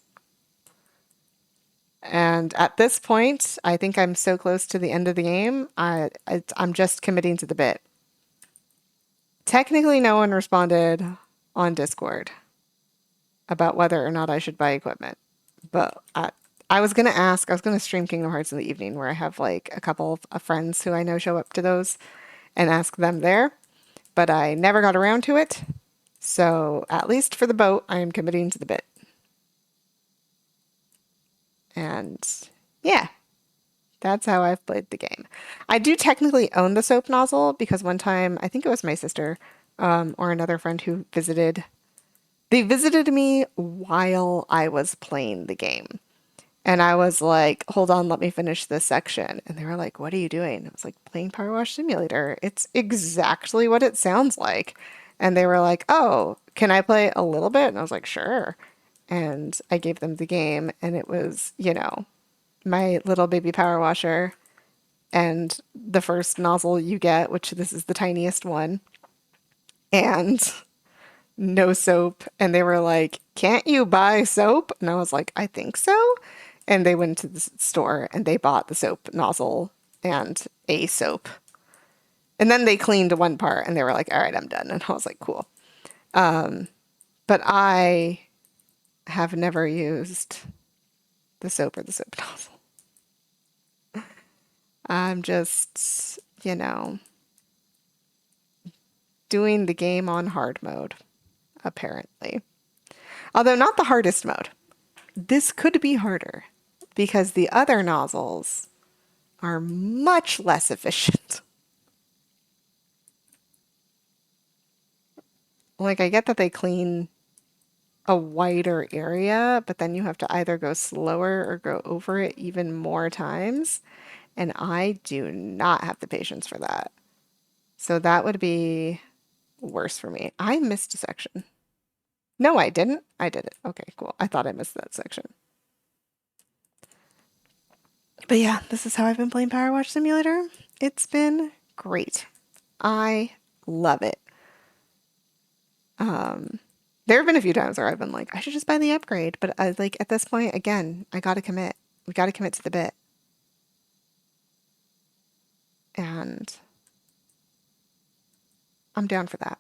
And at this point, I think I'm so close to the end of the game, I'm just committing to the bit. Technically, no one responded on Discord about whether or not I should buy equipment. But I was going to ask, I was going to stream Kingdom Hearts in the evening where I have like a couple of friends who I know show up to those and ask them there. But I never got around to it. So at least for the boat, I am committing to the bit. And yeah, that's how I've played the game. I do technically own the soap nozzle because one time, I think it was my sister or another friend who they visited me while I was playing the game. And I was like, hold on, let me finish this section. And they were like, what are you doing? I was like, playing Power Wash Simulator. It's exactly what it sounds like. And they were like, oh, can I play a little bit? And I was like, sure. And I gave them the game, and it was, my little baby power washer and the first nozzle you get, which this is the tiniest one, and no soap. And they were like, can't you buy soap? And I was like, I think so. And they went to the store and they bought the soap nozzle and a soap. And then they cleaned one part and they were like, all right, I'm done. And I was like, cool. But I have never used the soap or the soap nozzle. I'm just, doing the game on hard mode, apparently. Although not the hardest mode. This could be harder because the other nozzles are much less efficient. Like, I get that they clean a wider area, but then you have to either go slower or go over it even more times. And I do not have the patience for that. So that would be worse for me. I missed a section. No, I didn't. I did it. Okay, cool. I thought I missed that section. But yeah, this is how I've been playing Power Wash Simulator. It's been great. I love it. There have been a few times where I've been like, I should just buy the upgrade, but I like at this point, again, I gotta commit. We gotta commit to the bit. And I'm down for that.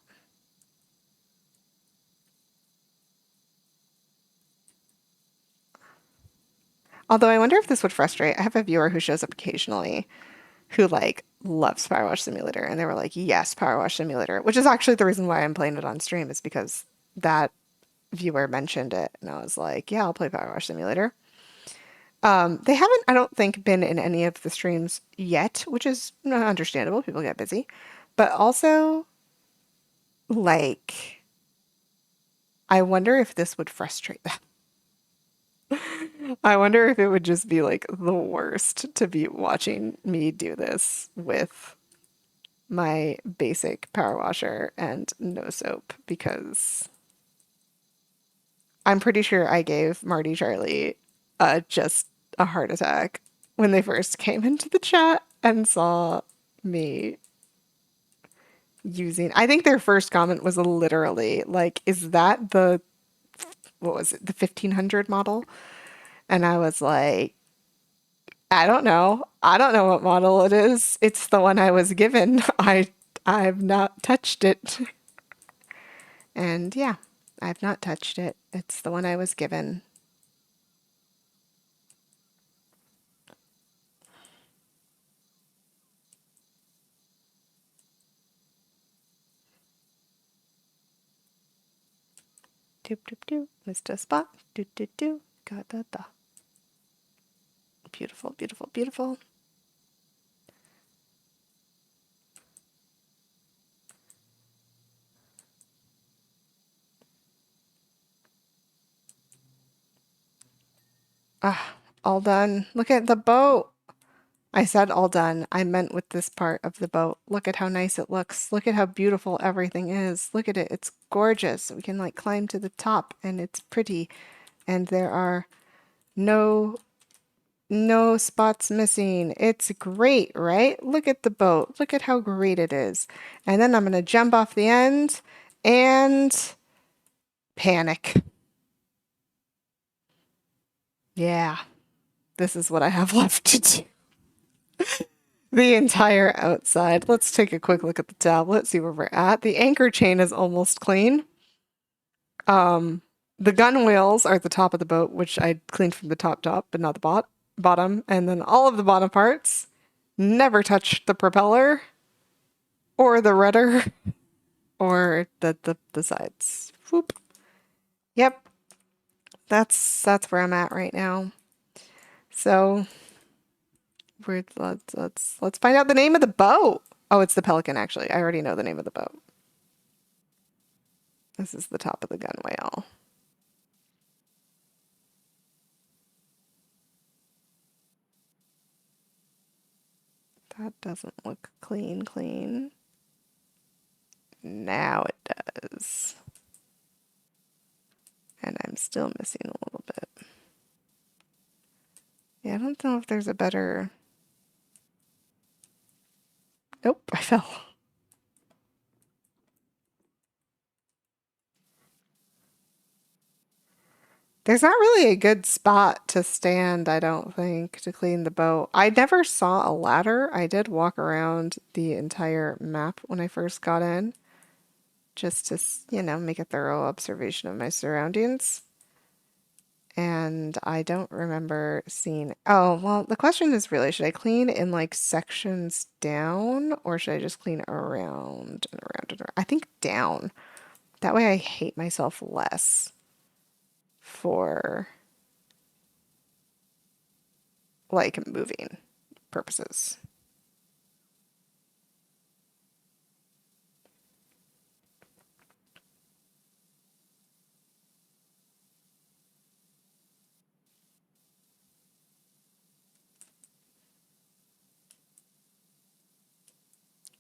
Although I wonder if this would frustrate. I have a viewer who shows up occasionally who like loves Powerwash Simulator, and they were like, "Yes, Powerwash Simulator," which is actually the reason why I'm playing it on stream is because that viewer mentioned it, and I was like, "Yeah, I'll play Powerwash Simulator." They haven't, I don't think, been in any of the streams yet, which is understandable. People get busy, but also like, I wonder if this would frustrate them. I wonder if it would just be like the worst to be watching me do this with my basic power washer and no soap because I'm pretty sure I gave Marty Charlie just a heart attack when they first came into the chat and saw me using. I think their first comment was literally like, "Is that the what was it, the 1500 model?" And I was like, "I don't know. I don't know what model it is. It's the one I was given. I've not touched it." And yeah, I've not touched it. It's the one I was given. Doop doop doop. Missed a spot. Doop doop doop. Got da da. Beautiful, beautiful, beautiful. Ah, all done. Look at the boat. I said all done. I meant with this part of the boat. Look at how nice it looks. Look at how beautiful everything is. Look at it. It's gorgeous. We can like climb to the top and it's pretty. And there are no no spots missing. It's great, right? Look at the boat. Look at how great it is. And then I'm going to jump off the end and panic. Yeah, this is what I have left to do. The entire outside. Let's take a quick look at the tablet, see where we're at. The anchor chain is almost clean. The gun wheels are at the top of the boat, which I cleaned from the top, but not the bottom. And then all of the bottom parts never touched the propeller or the rudder or the sides. Whoop. Yep, that's where I'm at right now. So let's find out the name of the boat. Oh, it's the Pelican, actually. I already know the name of the boat. This is the top of the gun whale. That doesn't look clean. Now it does. And I'm still missing a little bit. Yeah, I don't know if there's a better... Nope, I fell. There's not really a good spot to stand, I don't think, to clean the boat. I never saw a ladder. I did walk around the entire map when I first got in, just to, make a thorough observation of my surroundings. And I don't remember seeing. Oh, well, the question is really, should I clean in like sections down or should I just clean around and around and around? I think down. That way I hate myself less for like moving purposes.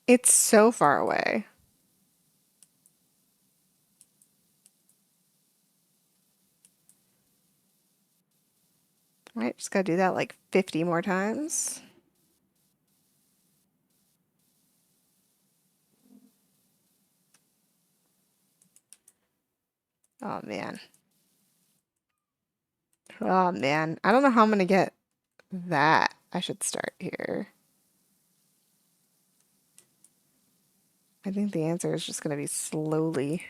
It's so far away. Right, just gotta do that like 50 more times. Oh man. Oh man. I don't know how I'm gonna get that. I should start here. I think the answer is just gonna be slowly.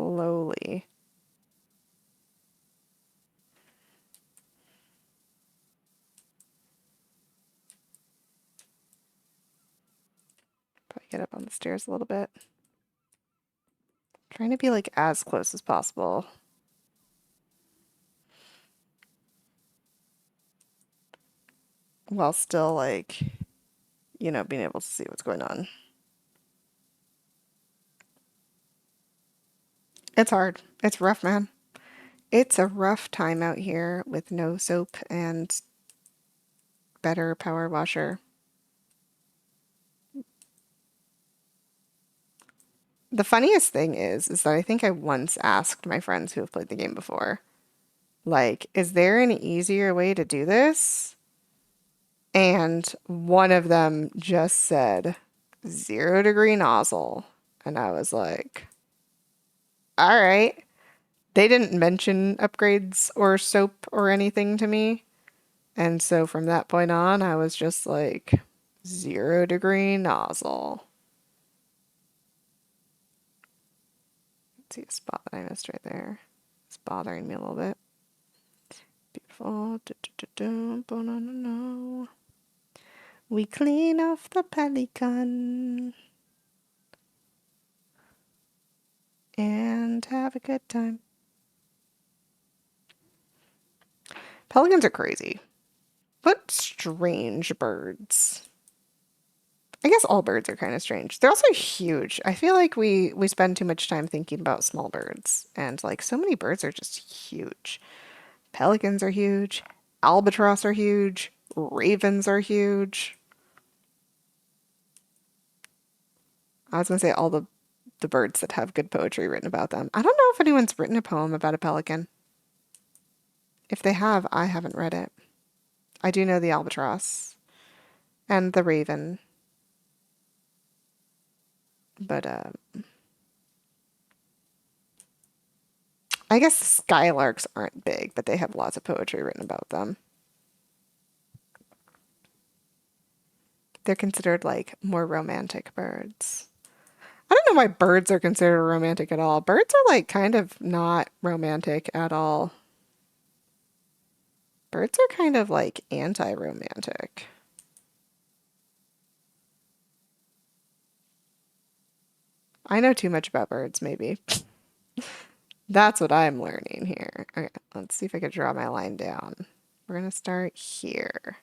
slowly. Probably get up on the stairs a little bit. Trying to be like as close as possible. While still like, being able to see what's going on. It's hard. It's rough, man. It's a rough time out here with no soap and better power washer. The funniest thing is that I think I once asked my friends who have played the game before, like, is there an easier way to do this? And one of them just said 0-degree nozzle. And I was like, all right. They didn't mention upgrades or soap or anything to me. And so from that point on, I was just like 0-degree nozzle. Let's see a spot that I missed right there. It's bothering me a little bit. Beautiful. We clean off the pelican and have a good time. Pelicans are crazy. What strange birds. I guess all birds are kind of strange. They're also huge. I feel like we spend too much time thinking about small birds, and like so many birds are just huge. Pelicans are huge. Albatross are huge. Ravens are huge. I was gonna say all the birds that have good poetry written about them. I don't know if anyone's written a poem about a pelican. If they have, I haven't read it. I do know the albatross and the raven, but I guess skylarks aren't big, but they have lots of poetry written about them. They're considered like more romantic birds. I don't know why birds are considered romantic at all. Birds are like kind of not romantic at all. Birds are kind of like anti-romantic. I know too much about birds, maybe. That's what I'm learning here. Okay, let's see if I can draw my line down. We're gonna start here.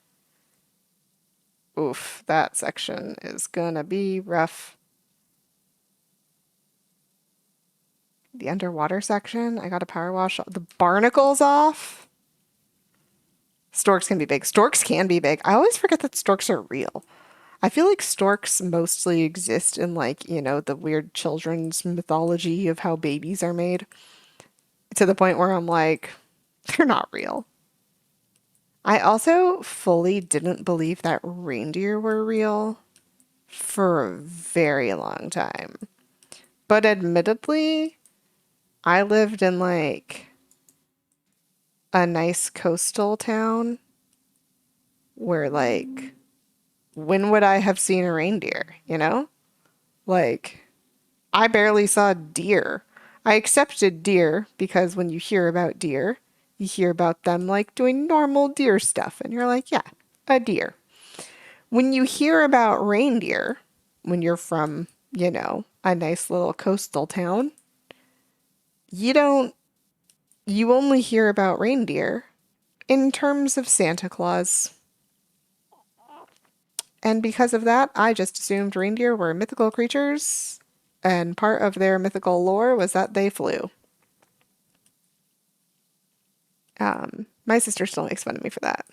Oof, that section is gonna be rough. The underwater section, I gotta power wash the barnacles off. Storks can be big. Storks can be big. I always forget that storks are real. I feel like storks mostly exist in like, the weird children's mythology of how babies are made. To the point where I'm like, they're not real. I also fully didn't believe that reindeer were real for a very long time. But admittedly, I lived in like a nice coastal town where like when would I have seen a reindeer, you know? Like I barely saw deer. I accepted deer because when you hear about deer, you hear about them like doing normal deer stuff and you're like, yeah, a deer. When you hear about reindeer, when you're from, a nice little coastal town, you don't, you only hear about reindeer in terms of Santa Claus. And because of that, I just assumed reindeer were mythical creatures, and part of their mythical lore was that they flew. My sister still makes fun of me for that.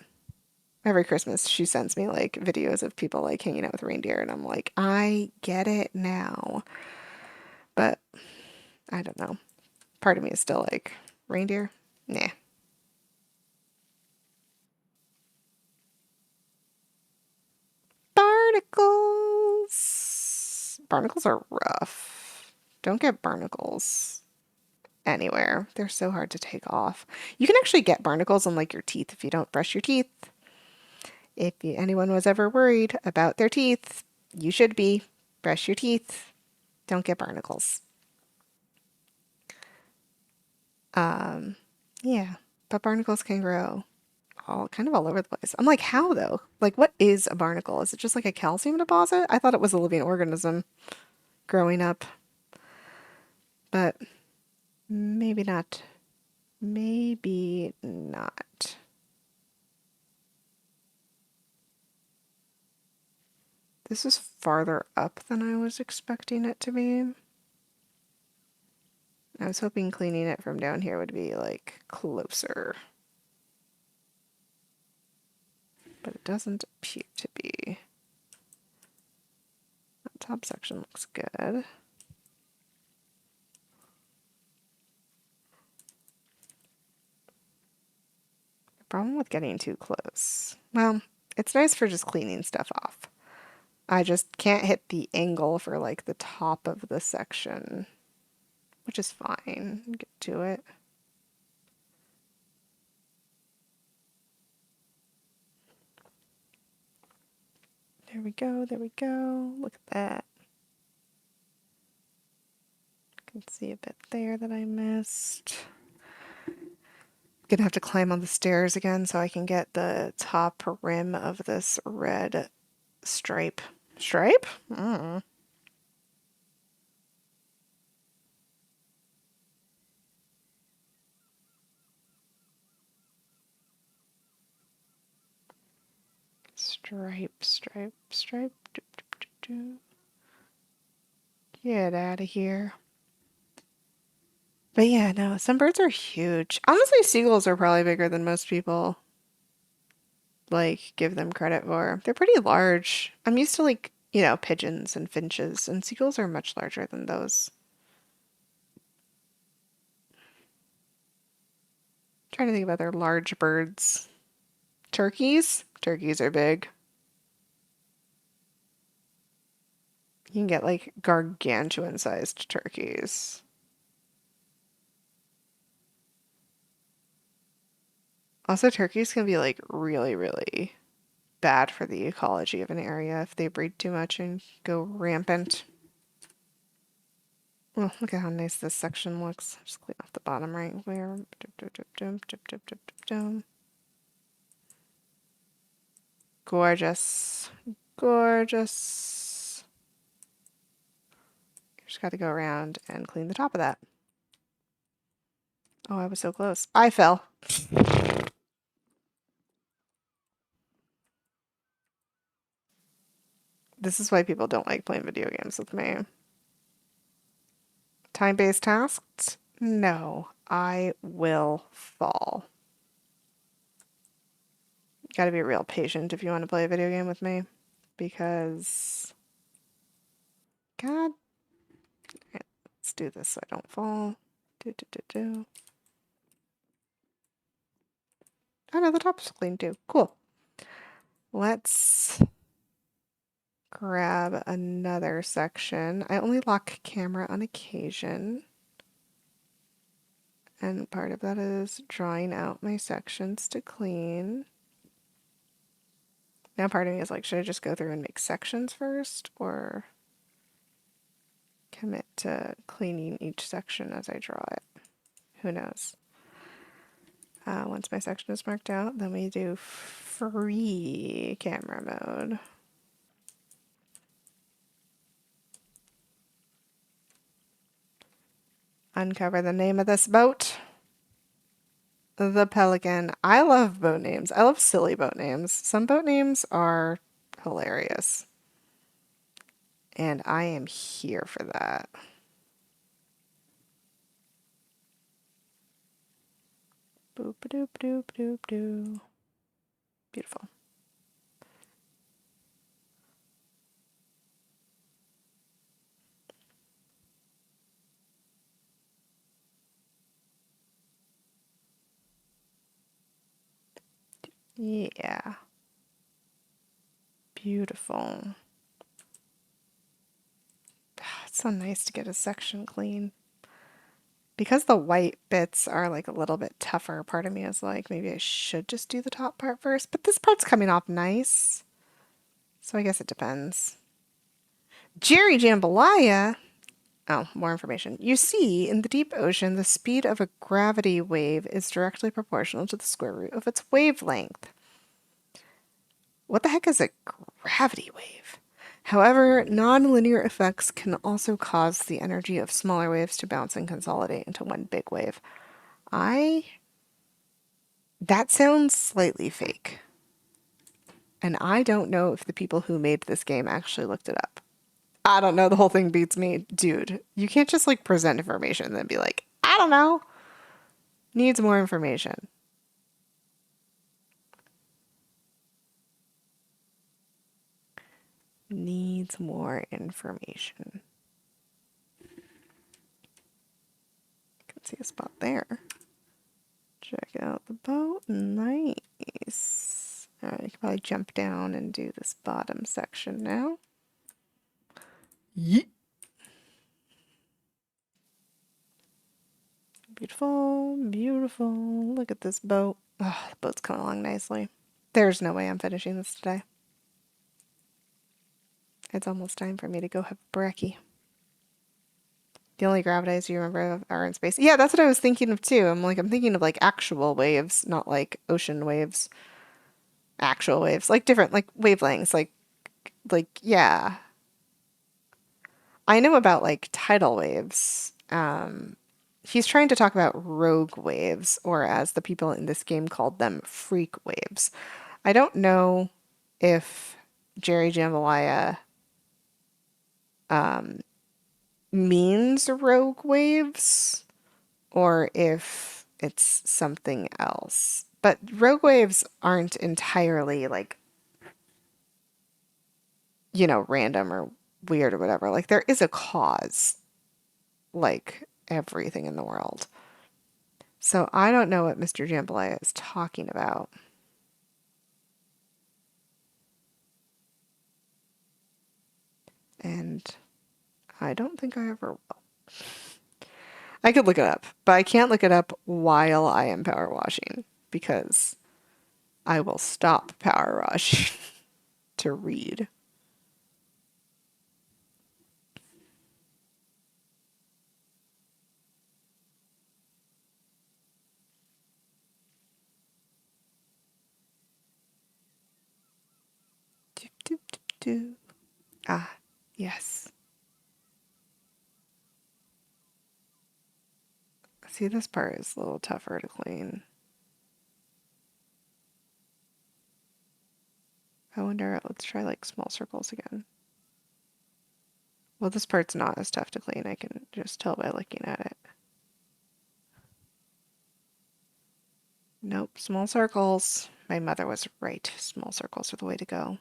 Every Christmas, she sends me like videos of people like hanging out with reindeer, and I'm like, I get it now. But I don't know. Part of me is still like, reindeer? Nah. Barnacles. Barnacles are rough. Don't get barnacles anywhere. They're so hard to take off. You can actually get barnacles on like your teeth if you don't brush your teeth. If anyone was ever worried about their teeth, you should be. Brush your teeth. Don't get barnacles. Um, yeah, but barnacles can grow all kind of all over the place. I'm like, how though? Like, what is a barnacle? Is it just like a calcium deposit? I thought it was a living organism growing up, but maybe not. Maybe not. This is farther up than I was expecting it to be. I was hoping cleaning it from down here would be like closer, but it doesn't appear to be. That top section looks good. The problem with getting too close. Well, it's nice for just cleaning stuff off. I just can't hit the angle for like the top of the section, which is fine. Get to it. There we go, there we go. Look at that. I can see a bit there that I missed. Gonna have to climb on the stairs again so I can get the top rim of this red stripe. Stripe? Mm. Stripe, stripe, stripe. Doop, doop, doop, doop. Get out of here. But yeah, no, some birds are huge. Honestly, seagulls are probably bigger than most people like give them credit for. They're pretty large. I'm used to like, pigeons and finches, and seagulls are much larger than those. Trying to think of other large birds. Turkeys? Turkeys are big. You can get like gargantuan sized turkeys. Also, turkeys can be like really, really bad for the ecology of an area if they breed too much and go rampant. Oh, look at how nice this section looks. Just clean off the bottom right where. Gorgeous. Gorgeous. Just got to go around and clean the top of that. Oh, I was so close. I fell. This is why people don't like playing video games with me. Time-based tasks? No, I will fall. Gotta be real patient if you want to play a video game with me. Because, God, let's do this so I don't fall. Do, do, do, do. Oh no, the top's clean too. Cool. Let's grab another section. I only lock camera on occasion. And part of that is drawing out my sections to clean. Now part of me is like, should I just go through and make sections first or commit to cleaning each section as I draw it? Who knows? Once my section is marked out, then we do free camera mode. Uncover the name of this boat. The Pelican. I love boat names. I love silly boat names. Some boat names are hilarious. And I am here for that. Boop doop doop doop doo. Beautiful. Yeah. Beautiful. It's so nice to get a section clean. Because the white bits are like a little bit tougher, part of me is like, maybe I should just do the top part first. But this part's coming off nice. So I guess it depends. Jerry Jambalaya? Oh, more information. You see, in the deep ocean, the speed of a gravity wave is directly proportional to the square root of its wavelength. What the heck is a gravity wave? However, nonlinear effects can also cause the energy of smaller waves to bounce and consolidate into one big wave. I That sounds slightly fake. And I don't know if the people who made this game actually looked it up. I don't know. The whole thing beats me. Dude, you can't just like present information and then be like, I don't know. Needs more information. Needs more information. Can see a spot there. Check out the boat. Nice. All right, I can probably jump down and do this bottom section now. Yeet. Beautiful, beautiful. Look at this boat. Oh, the boat's coming along nicely. There's no way I'm finishing this today. It's almost time for me to go have brekkie. The only gravities you remember are in space. Yeah, that's what I was thinking of too. I'm thinking of like actual waves, not like ocean waves. Actual waves, like different like wavelengths, yeah. I know about like tidal waves. He's trying to talk about rogue waves, or as the people in this game called them, freak waves. I don't know if Jerry Jambalaya means rogue waves or if it's something else. But rogue waves aren't entirely like, random or weird or whatever. Like there is a cause, like everything in the world. So I don't know what Mr. Jambalaya is talking about. And I don't think I ever will. I could look it up, but I can't look it up while I am power washing because I will stop power washing to read. Doop, doop, doop, doop. Ah, yes. See, this part is a little tougher to clean. I wonder, let's try like small circles again. Well, this part's not as tough to clean. I can just tell by looking at it. Nope, small circles. My mother was right. Small circles are the way to go.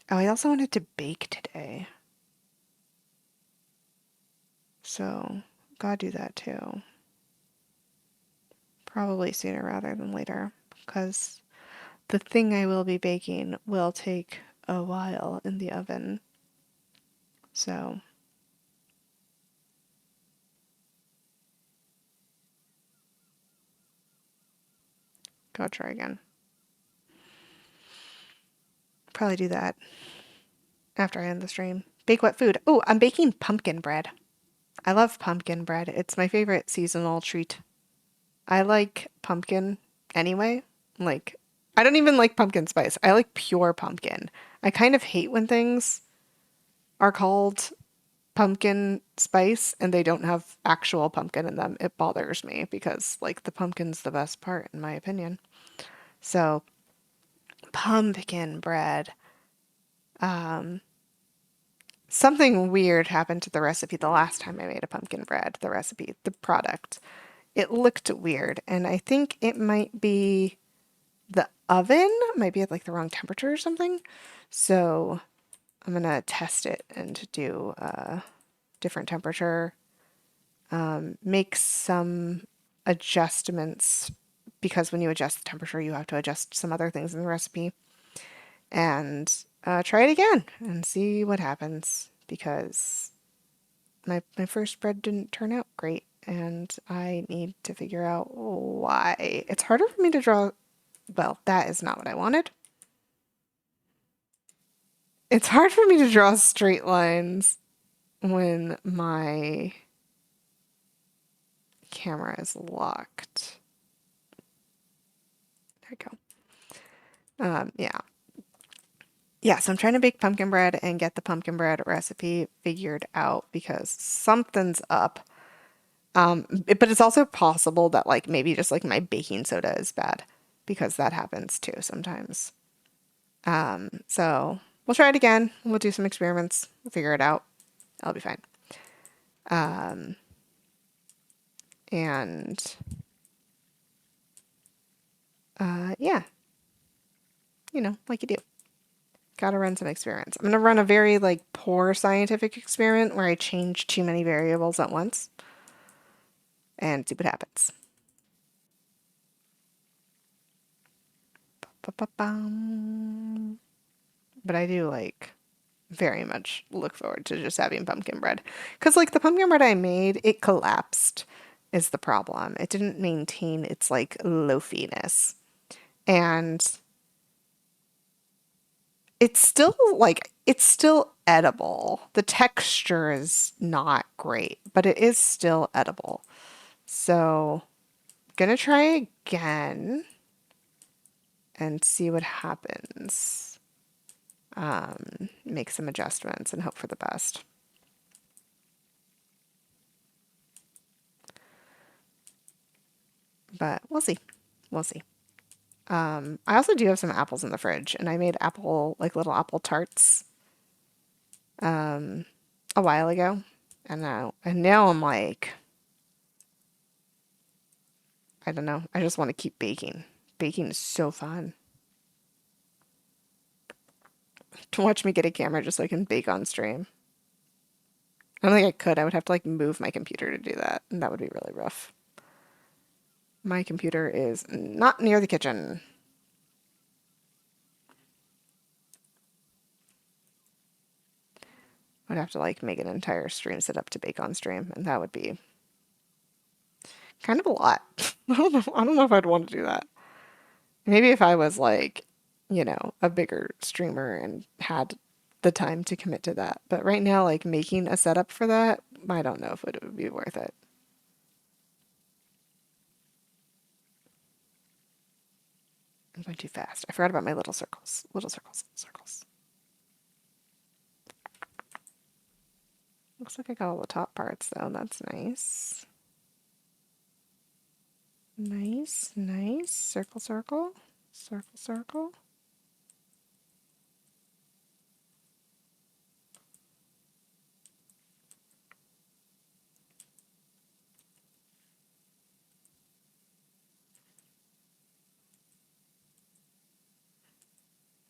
Oh, I also wanted to bake today. So, gotta do that too. Probably sooner rather than later, because the thing I will be baking will take a while in the oven. So, go try again. Probably do that after I end the stream. Bake what food? Oh, I'm baking pumpkin bread. I love pumpkin bread. It's my favorite seasonal treat. I like pumpkin anyway. Like, I don't even like pumpkin spice. I like pure pumpkin. I kind of hate when things are called pumpkin spice and they don't have actual pumpkin in them. It bothers me because, like, the pumpkin's the best part, in my opinion. So, pumpkin bread. Something weird happened to the recipe the last time I made a pumpkin bread. The recipe, the product. It looked weird, and I think it might be the oven, might be at like the wrong temperature or something. So I'm gonna test it and do a different temperature, make some adjustments because when you adjust the temperature, you have to adjust some other things in the recipe, and try it again and see what happens because my first bread didn't turn out great, and I need to figure out why. It's harder for me to draw. Well, that is not what I wanted. It's hard for me to draw straight lines when my camera is locked. There we go. Yeah. Yeah, so I'm trying to bake pumpkin bread and get the pumpkin bread recipe figured out because something's up. But it's also possible that like maybe just like my baking soda is bad because that happens too sometimes. So we'll try it again. We'll do some experiments. We'll figure it out. I'll be fine. And yeah, like you do. Gotta run some experiments. I'm gonna run a very like poor scientific experiment where I change too many variables at once and see what happens. Ba-ba-bum. But I do like very much look forward to just having pumpkin bread. Because like the pumpkin bread I made, it collapsed is the problem. It didn't maintain its like loafiness. And it's still edible. The texture is not great, but it is still edible. So, gonna try again and see what happens. Make some adjustments and hope for the best. But we'll see. We'll see. I also do have some apples in the fridge, and I made like little apple tarts, a while ago. And now I'm like, I don't know. I just want to keep baking. Baking is so fun. To watch me get a camera just so I can bake on stream. I don't think I could. I would have to like move my computer to do that, and that would be really rough. My computer is not near the kitchen. I'd have to like make an entire stream set up to bake on stream, and that would be kind of a lot. I don't know. I don't know if I'd want to do that. Maybe if I was like, a bigger streamer and had the time to commit to that. But right now, like making a setup for that, I don't know if it would be worth it. I'm going too fast. I forgot about my little circles. Little circles, circles. Looks like I got all the top parts though. That's nice. Nice, nice. Circle, circle. Circle, circle.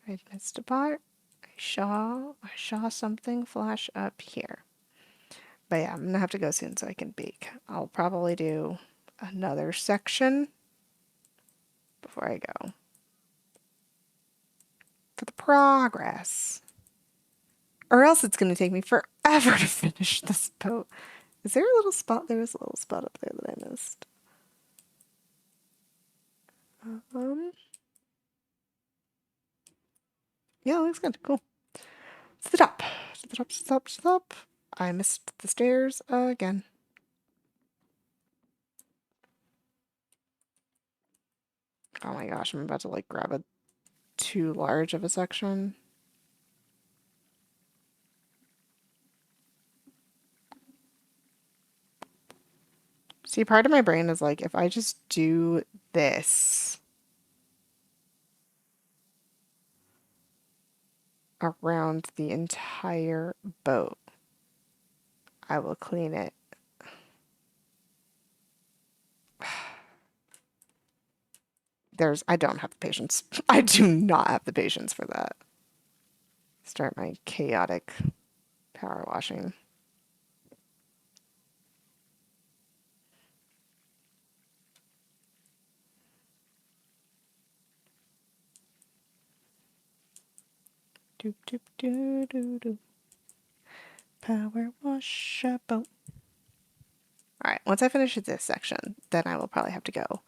I missed a part. I saw something flash up here. But yeah, I'm gonna have to go soon so I can bake. I'll probably do another section before I go for the progress. Or else it's gonna take me forever to finish this boat. Is there a little spot? There is a little spot up there that I missed. Yeah, looks good. Cool. To the top. To the top, to the top, to the top. I missed the stairs again. Oh my gosh, I'm about to like grab a too large of a section. See, part of my brain is like, if I just do this around the entire boat, I will clean it. I don't have the patience. I do not have the patience for that. Start my chaotic power washing. Doop doop doo doo doo. Power wash a boat. All right, once I finish this section, then I will probably have to go.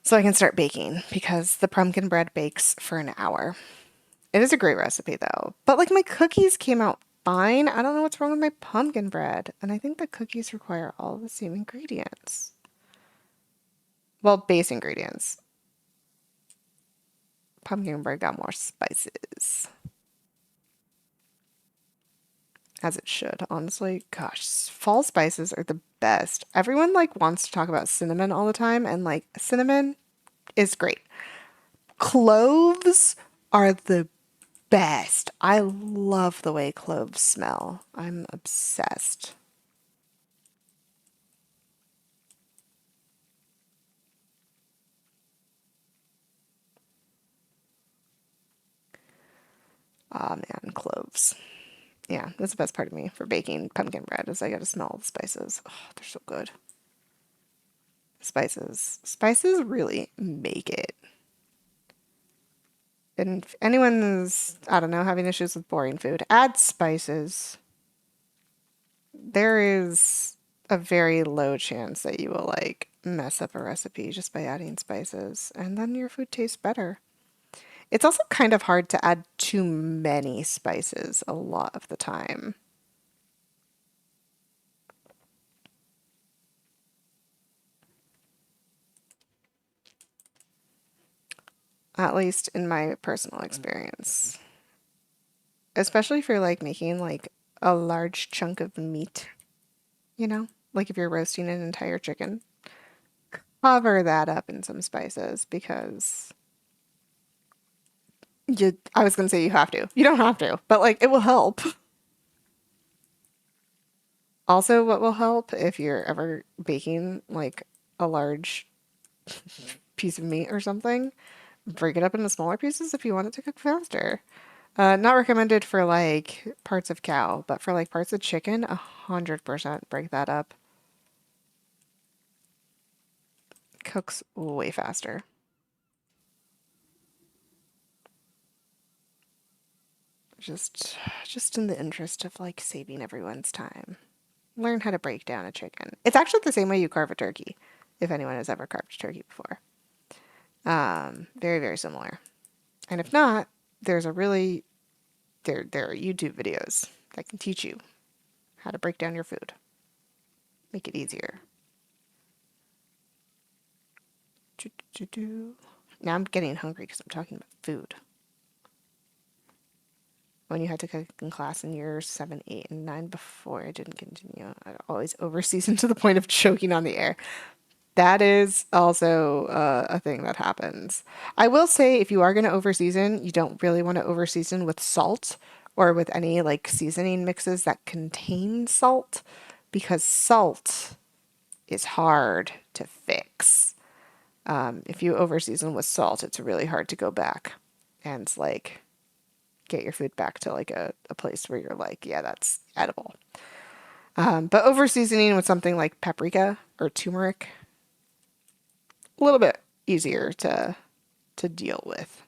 So I can start baking because the pumpkin bread bakes for an hour. It is a great recipe though. But like my cookies came out fine. I don't know what's wrong with my pumpkin bread. And I think the cookies require all the same ingredients. Well, base ingredients. Pumpkin bread got more spices. As it should, honestly. Gosh, fall spices are the best. Everyone like wants to talk about cinnamon all the time, and like cinnamon is great. Cloves are the best. I love the way cloves smell. I'm obsessed. Ah man, cloves. Yeah, that's the best part of me for baking pumpkin bread is I get to smell all the spices. Oh, they're so good. Spices. Spices really make it. And if anyone is, I don't know, having issues with boring food, add spices. There is a very low chance that you will like mess up a recipe just by adding spices, and then your food tastes better. It's also kind of hard to add too many spices a lot of the time. At least in my personal experience. Especially if you're like making like a large chunk of meat, you know? Like if you're roasting an entire chicken, cover that up in some spices because I was gonna say you have to. You don't have to, but like it will help. Also, what will help if you're ever baking like a large piece of meat or something, break it up into smaller pieces if you want it to cook faster. Not recommended for like parts of cow, but for like parts of chicken, 100% break that up. Cooks way faster. Just just in the interest of like saving everyone's time. Learn how to break down a chicken. It's actually the same way you carve a turkey, if anyone has ever carved a turkey before. Very, very similar. And if not, there's a really there are YouTube videos that can teach you how to break down your food. Make it easier. Now I'm getting hungry because I'm talking about food. When you had to cook in class in years 7, 8, and 9 before I didn't continue, I always overseasoned to the point of choking on the air. That is also a thing that happens. I will say if you are going to overseason, you don't really want to overseason with salt or with any like seasoning mixes that contain salt because salt is hard to fix. If you overseason with salt, it's really hard to go back and like get your food back to like a place where you're like, yeah, that's edible. But overseasoning with something like paprika or turmeric, a little bit easier to deal with.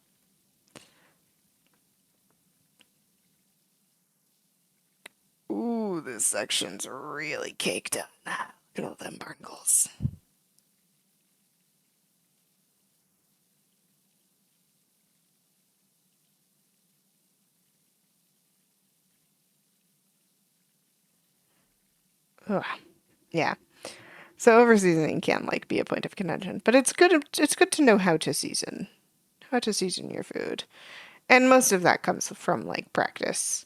Ooh, this section's really caked up. Look at all them barnacles. Ugh. Yeah. So overseasoning can like be a point of contention, but it's good to know how to season your food. And most of that comes from like practice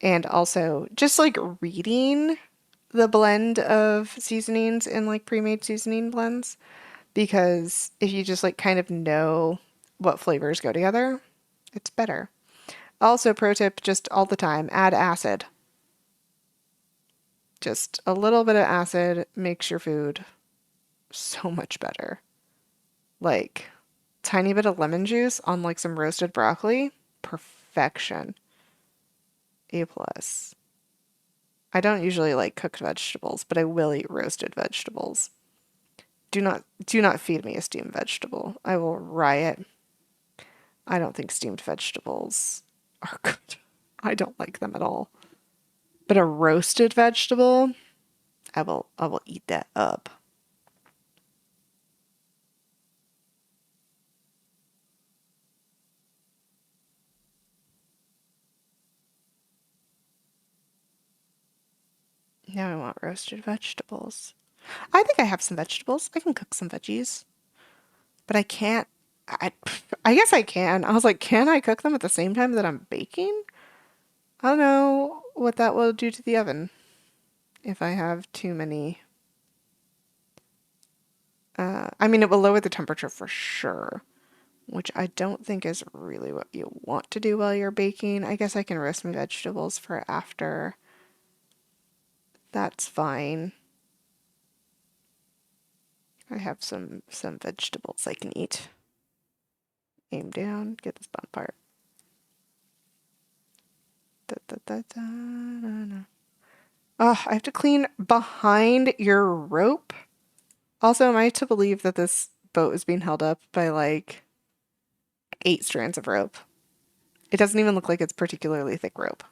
and also just like reading the blend of seasonings in like pre-made seasoning blends because if you just like kind of know what flavors go together, it's better. Also, pro tip just all the time, add acid. Just a little bit of acid makes your food so much better. Like tiny bit of lemon juice on like some roasted broccoli, perfection. A plus. I don't usually like cooked vegetables, but I will eat roasted vegetables. Do not feed me a steamed vegetable. I will riot. I don't think steamed vegetables are good. I don't like them at all. But a roasted vegetable, I will eat that up. Now I want roasted vegetables. I think I have some vegetables. I can cook some veggies, but I can't. I, I guess I can. I was like, can I cook them at the same time that I'm baking? I don't know what that will do to the oven if I have too many. I mean, it will lower the temperature for sure, which I don't think is really what you want to do while you're baking. I guess I can roast my vegetables for after. That's fine. I have some vegetables I can eat. Aim down, get this bottom part. Da, da, da, da, da, da. Oh, I have to clean behind your rope. Also, am I to believe that this boat is being held up by like 8 strands of rope? It doesn't even look like it's particularly thick rope.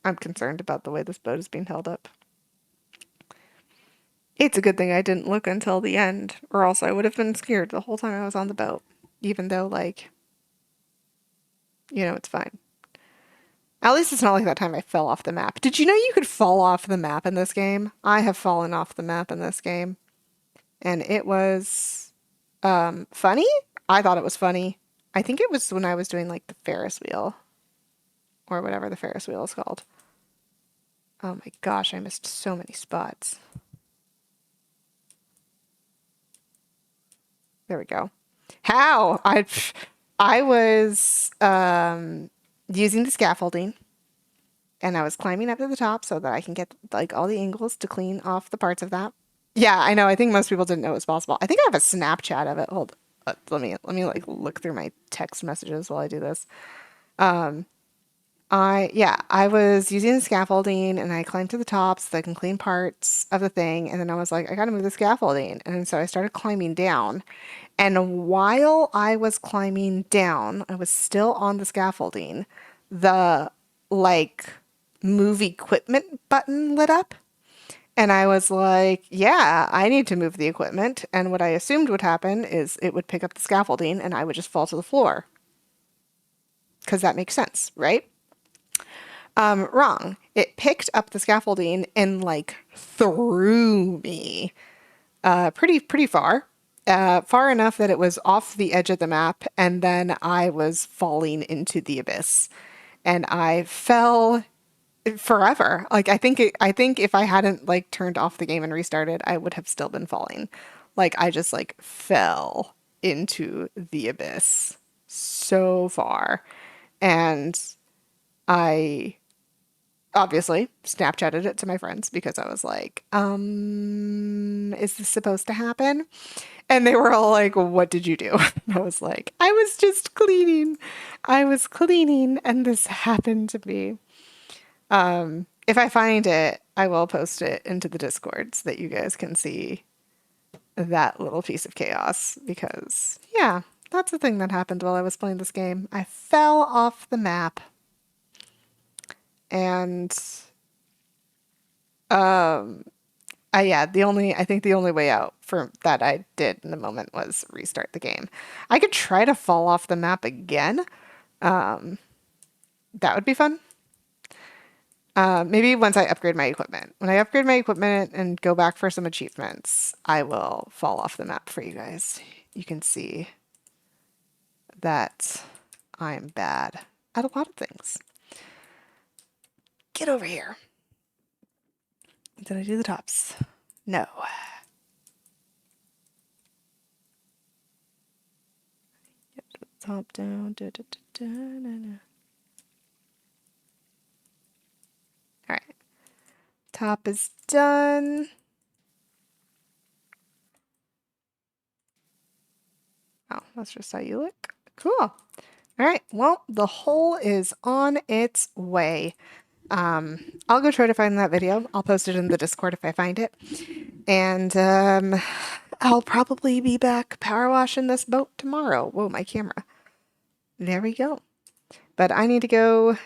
I'm concerned about the way this boat is being held up. It's a good thing I didn't look until the end, or else I would have been scared the whole time I was on the boat. Even though, like, it's fine. At least it's not like that time I fell off the map. Did you know you could fall off the map in this game? I have fallen off the map in this game. And it was funny. I thought it was funny. I think it was when I was doing like the Ferris wheel or whatever the Ferris wheel is called. Oh my gosh, I missed so many spots. There we go. How? I was using the scaffolding and I was climbing up to the top so that I can get like all the angles to clean off the parts of that. Yeah, I know. I think most people didn't know it was possible. I think I have a Snapchat of it. Hold, let me like look through my text messages while I do this. I was using the scaffolding and I climbed to the top so that I can clean parts of the thing. And then I was like, I gotta move the scaffolding. And so I started climbing down. And while I was climbing down, I was still on the scaffolding. The like move equipment button lit up. And I was like, yeah, I need to move the equipment. And what I assumed would happen is it would pick up the scaffolding and I would just fall to the floor. Because that makes sense, right? Wrong. It picked up the scaffolding and like threw me pretty far. Far enough that it was off the edge of the map, and then I was falling into the abyss. And I fell forever. Like I think if I hadn't like turned off the game and restarted, I would have still been falling. Like I just like fell into the abyss so far. And I obviously Snapchatted it to my friends because I was like, is this supposed to happen? And they were all like, what did you do? I was like, I was just cleaning. I was cleaning and this happened to me. If I find it, I will post it into the Discord so that you guys can see that little piece of chaos because, yeah, that's the thing that happened while I was playing this game. I fell off the map and yeah, I think the only way out for that I did in the moment was restart the game. I could try to fall off the map again. That would be fun. Maybe once I upgrade my equipment. When I upgrade my equipment and go back for some achievements, I will fall off the map for you guys. You can see that I'm bad at a lot of things. Get over here. Did I do the tops? No. Top down. Da, da, da, da, da, da. All right. Top is done. Oh, that's just how you look. Cool. All right. Well, the hole is on its way. I'll go try to find that video. I'll post it in the Discord if I find it. And I'll probably be back power washing this boat tomorrow. Whoa, my camera. There we go. But I need to go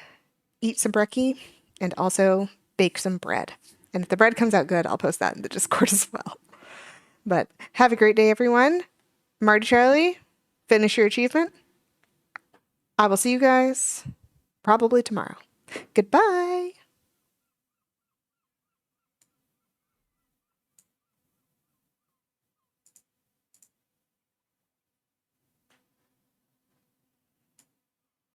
eat some brekkie and also bake some bread. And if the bread comes out good, I'll post that in the Discord as well. But have a great day, everyone. Marty Charlie, finish your achievement. I will see you guys probably tomorrow. Goodbye.